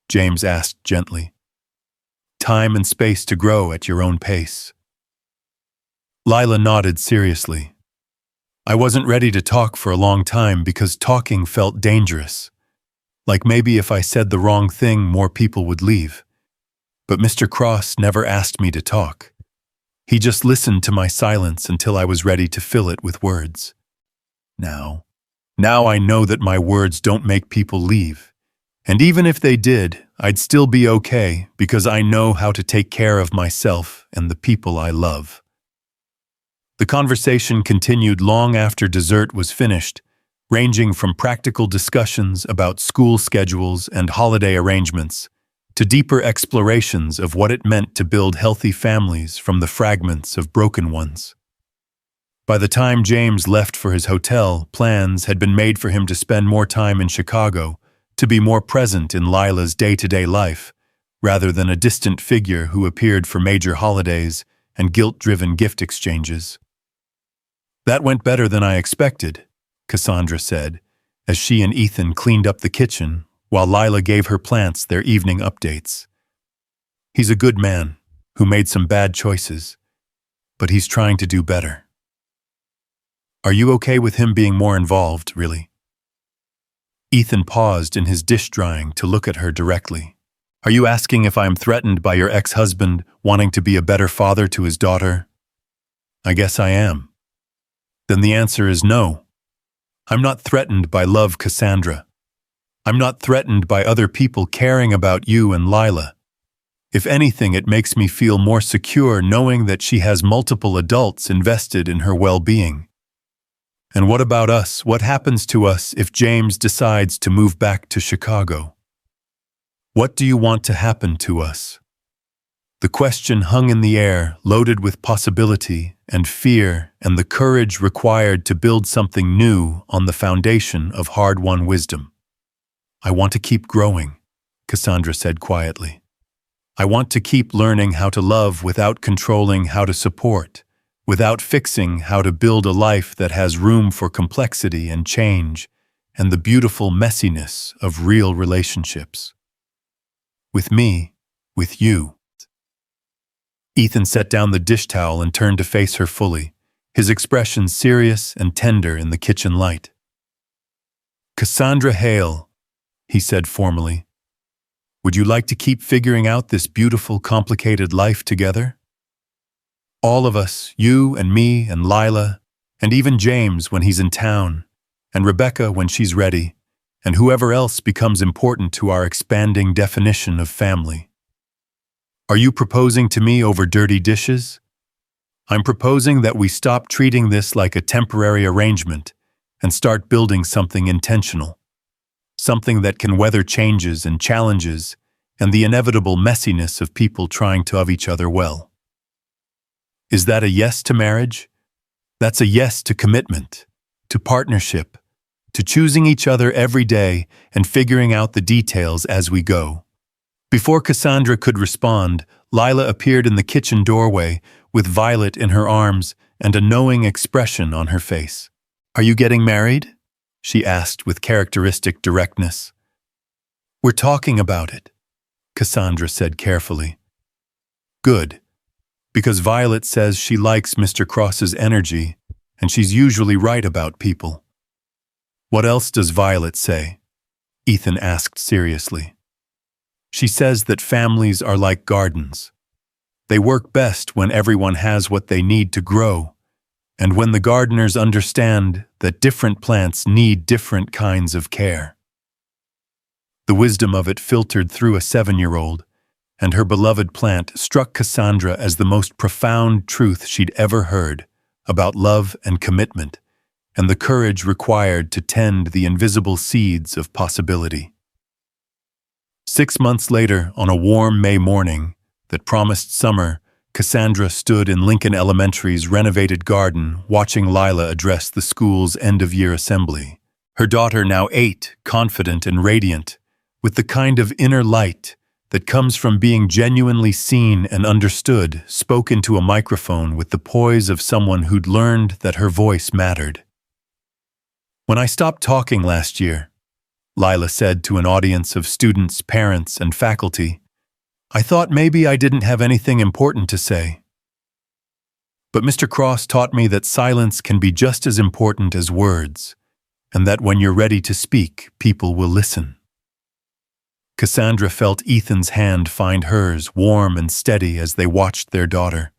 James asked gently. "Time and space to grow at your own pace." Lila nodded seriously. "I wasn't ready to talk for a long time because talking felt dangerous. Like maybe if I said the wrong thing, more people would leave. But Mr. Cross never asked me to talk. He just listened to my silence until I was ready to fill it with words. Now I know that my words don't make people leave. And even if they did, I'd still be okay because I know how to take care of myself and the people I love." The conversation continued long after dessert was finished, ranging from practical discussions about school schedules and holiday arrangements to deeper explorations of what it meant to build healthy families from the fragments of broken ones. By the time James left for his hotel, plans had been made for him to spend more time in Chicago, to be more present in Lila's day-to-day life, rather than a distant figure who appeared for major holidays and guilt-driven gift exchanges. "That went better than I expected," Cassandra said, as she and Ethan cleaned up the kitchen while Lila gave her plants their evening updates. "He's a good man who made some bad choices, but he's trying to do better." "Are you okay with him being more involved, really?" Ethan paused in his dish drying to look at her directly. "Are you asking if I'm threatened by your ex-husband wanting to be a better father to his daughter?" "I guess I am." "Then the answer is no. I'm not threatened by love, Cassandra. I'm not threatened by other people caring about you and Lila. If anything, it makes me feel more secure knowing that she has multiple adults invested in her well-being. And what about us? What happens to us if James decides to move back to Chicago? What do you want to happen to us?" The question hung in the air, loaded with possibility and fear and the courage required to build something new on the foundation of hard-won wisdom. "I want to keep growing," Cassandra said quietly. "I want to keep learning how to love without controlling how to support, without fixing how to build a life that has room for complexity and change and the beautiful messiness of real relationships. With me, with you." Ethan set down the dish towel and turned to face her fully, his expression serious and tender in the kitchen light. "Cassandra Hale," he said formally, "would you like to keep figuring out this beautiful, complicated life together? All of us, you and me and Lila, and even James when he's in town, and Rebecca when she's ready, and whoever else becomes important to our expanding definition of family. Are you proposing to me over dirty dishes? I'm proposing that we stop treating this like a temporary arrangement and start building something intentional. Something that can weather changes and challenges and the inevitable messiness of people trying to love each other well. Is that a yes to marriage? That's a yes to commitment, to partnership, to choosing each other every day and figuring out the details as we go. Before Cassandra could respond, Lila appeared in the kitchen doorway with Violet in her arms and a knowing expression on her face. "Are you getting married?" she asked with characteristic directness. "We're talking about it," Cassandra said carefully. "Good, because Violet says she likes Mr. Cross's energy, and she's usually right about people." "What else does Violet say?" Ethan asked seriously. "She says that families are like gardens. They work best when everyone has what they need to grow, and when the gardeners understand that different plants need different kinds of care." The wisdom of it filtered through a 7-year-old, and her beloved plant struck Cassandra as the most profound truth she'd ever heard about love and commitment, and the courage required to tend the invisible seeds of possibility. 6 months later, on a warm May morning that promised summer, Cassandra stood in Lincoln Elementary's renovated garden watching Lila address the school's end-of-year assembly. Her daughter, now 8, confident and radiant, with the kind of inner light that comes from being genuinely seen and understood, spoke into a microphone with the poise of someone who'd learned that her voice mattered. "When I stopped talking last year," Lila said to an audience of students, parents, and faculty, "I thought maybe I didn't have anything important to say. But Mr. Cross taught me that silence can be just as important as words, and that when you're ready to speak, people will listen." Cassandra felt Ethan's hand find hers, warm and steady as they watched their daughter,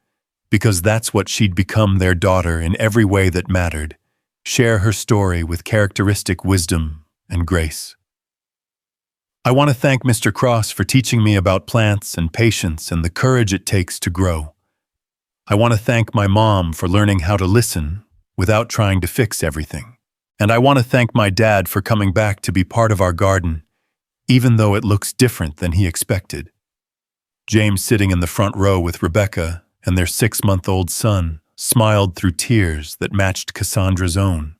because that's what she'd become, their daughter in every way that mattered, share her story with characteristic wisdom and grace. "I want to thank Mr. Cross for teaching me about plants and patience and the courage it takes to grow. I want to thank my mom for learning how to listen without trying to fix everything. And I want to thank my dad for coming back to be part of our garden, even though it looks different than he expected." James, sitting in the front row with Rebecca and their 6-month-old son, smiled through tears that matched Cassandra's own.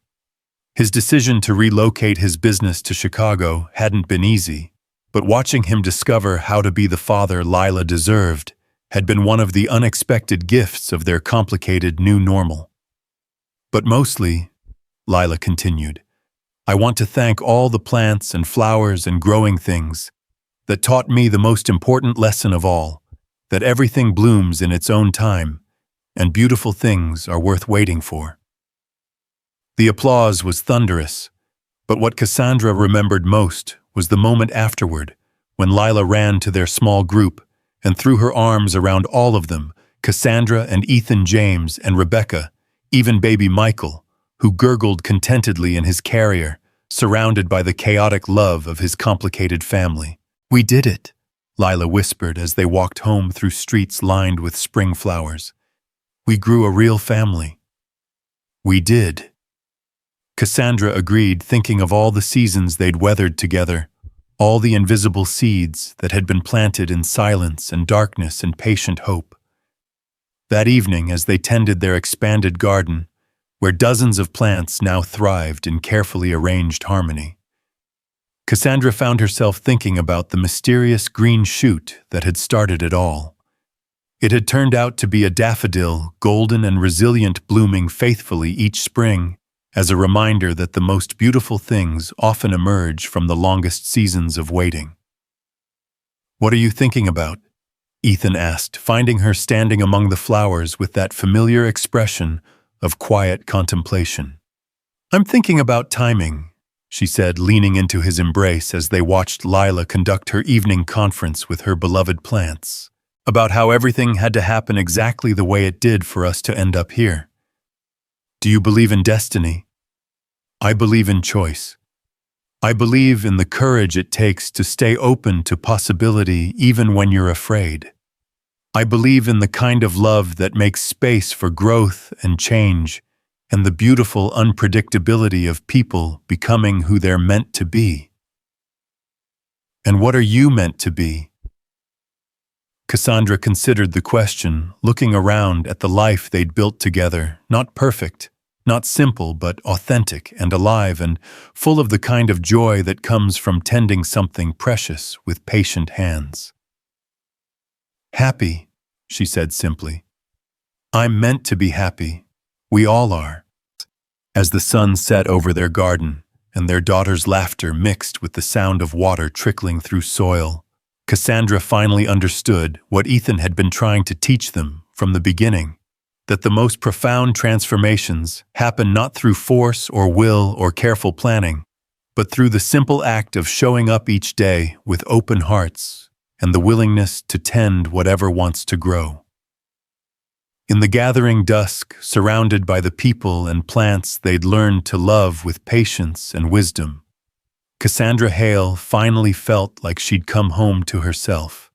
His decision to relocate his business to Chicago hadn't been easy, but watching him discover how to be the father Lila deserved had been one of the unexpected gifts of their complicated new normal. "But mostly," Lila continued, "I want to thank all the plants and flowers and growing things that taught me the most important lesson of all, that everything blooms in its own time, and beautiful things are worth waiting for." The applause was thunderous, but what Cassandra remembered most was the moment afterward, when Lila ran to their small group and threw her arms around all of them, Cassandra and Ethan, James and Rebecca, even baby Michael, who gurgled contentedly in his carrier, surrounded by the chaotic love of his complicated family. "We did it," Lila whispered as they walked home through streets lined with spring flowers. "We grew a real family." "We did." Cassandra agreed, thinking of all the seasons they'd weathered together, all the invisible seeds that had been planted in silence and darkness and patient hope. That evening, as they tended their expanded garden, where dozens of plants now thrived in carefully arranged harmony, Cassandra found herself thinking about the mysterious green shoot that had started it all. It had turned out to be a daffodil, golden and resilient, blooming faithfully each spring, as a reminder that the most beautiful things often emerge from the longest seasons of waiting. "What are you thinking about?" Ethan asked, finding her standing among the flowers with that familiar expression of quiet contemplation. "I'm thinking about timing," she said, leaning into his embrace as they watched Lila conduct her evening conference with her beloved plants, about how everything had to happen exactly the way it did for us to end up here. "Do you believe in destiny?" I believe in choice. I believe in the courage it takes to stay open to possibility even when you're afraid. I believe in the kind of love that makes space for growth and change, and the beautiful unpredictability of people becoming who they're meant to be. And what are you meant to be? Cassandra considered the question, looking around at the life they'd built together, not perfect, not simple, but authentic and alive and full of the kind of joy that comes from tending something precious with patient hands. Happy, she said simply. I'm meant to be happy. We all are. As the sun set over their garden and their daughter's laughter mixed with the sound of water trickling through soil, Cassandra finally understood what Ethan had been trying to teach them from the beginning, that the most profound transformations happen not through force or will or careful planning, but through the simple act of showing up each day with open hearts and the willingness to tend whatever wants to grow. In the gathering dusk, surrounded by the people and plants they'd learned to love with patience and wisdom, Cassandra Hale finally felt like she'd come home to herself.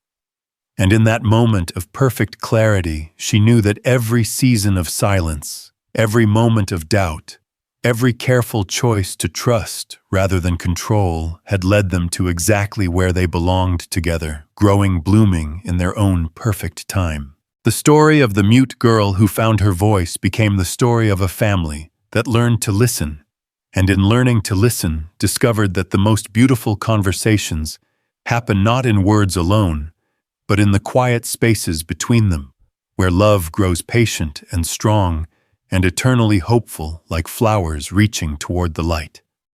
And in that moment of perfect clarity, she knew that every season of silence, every moment of doubt, every careful choice to trust rather than control had led them to exactly where they belonged together, growing, blooming in their own perfect time. The story of the mute girl who found her voice became the story of a family that learned to listen, and in learning to listen, discovered that the most beautiful conversations happen not in words alone, but in the quiet spaces between them, where love grows patient and strong and eternally hopeful like flowers reaching toward the light.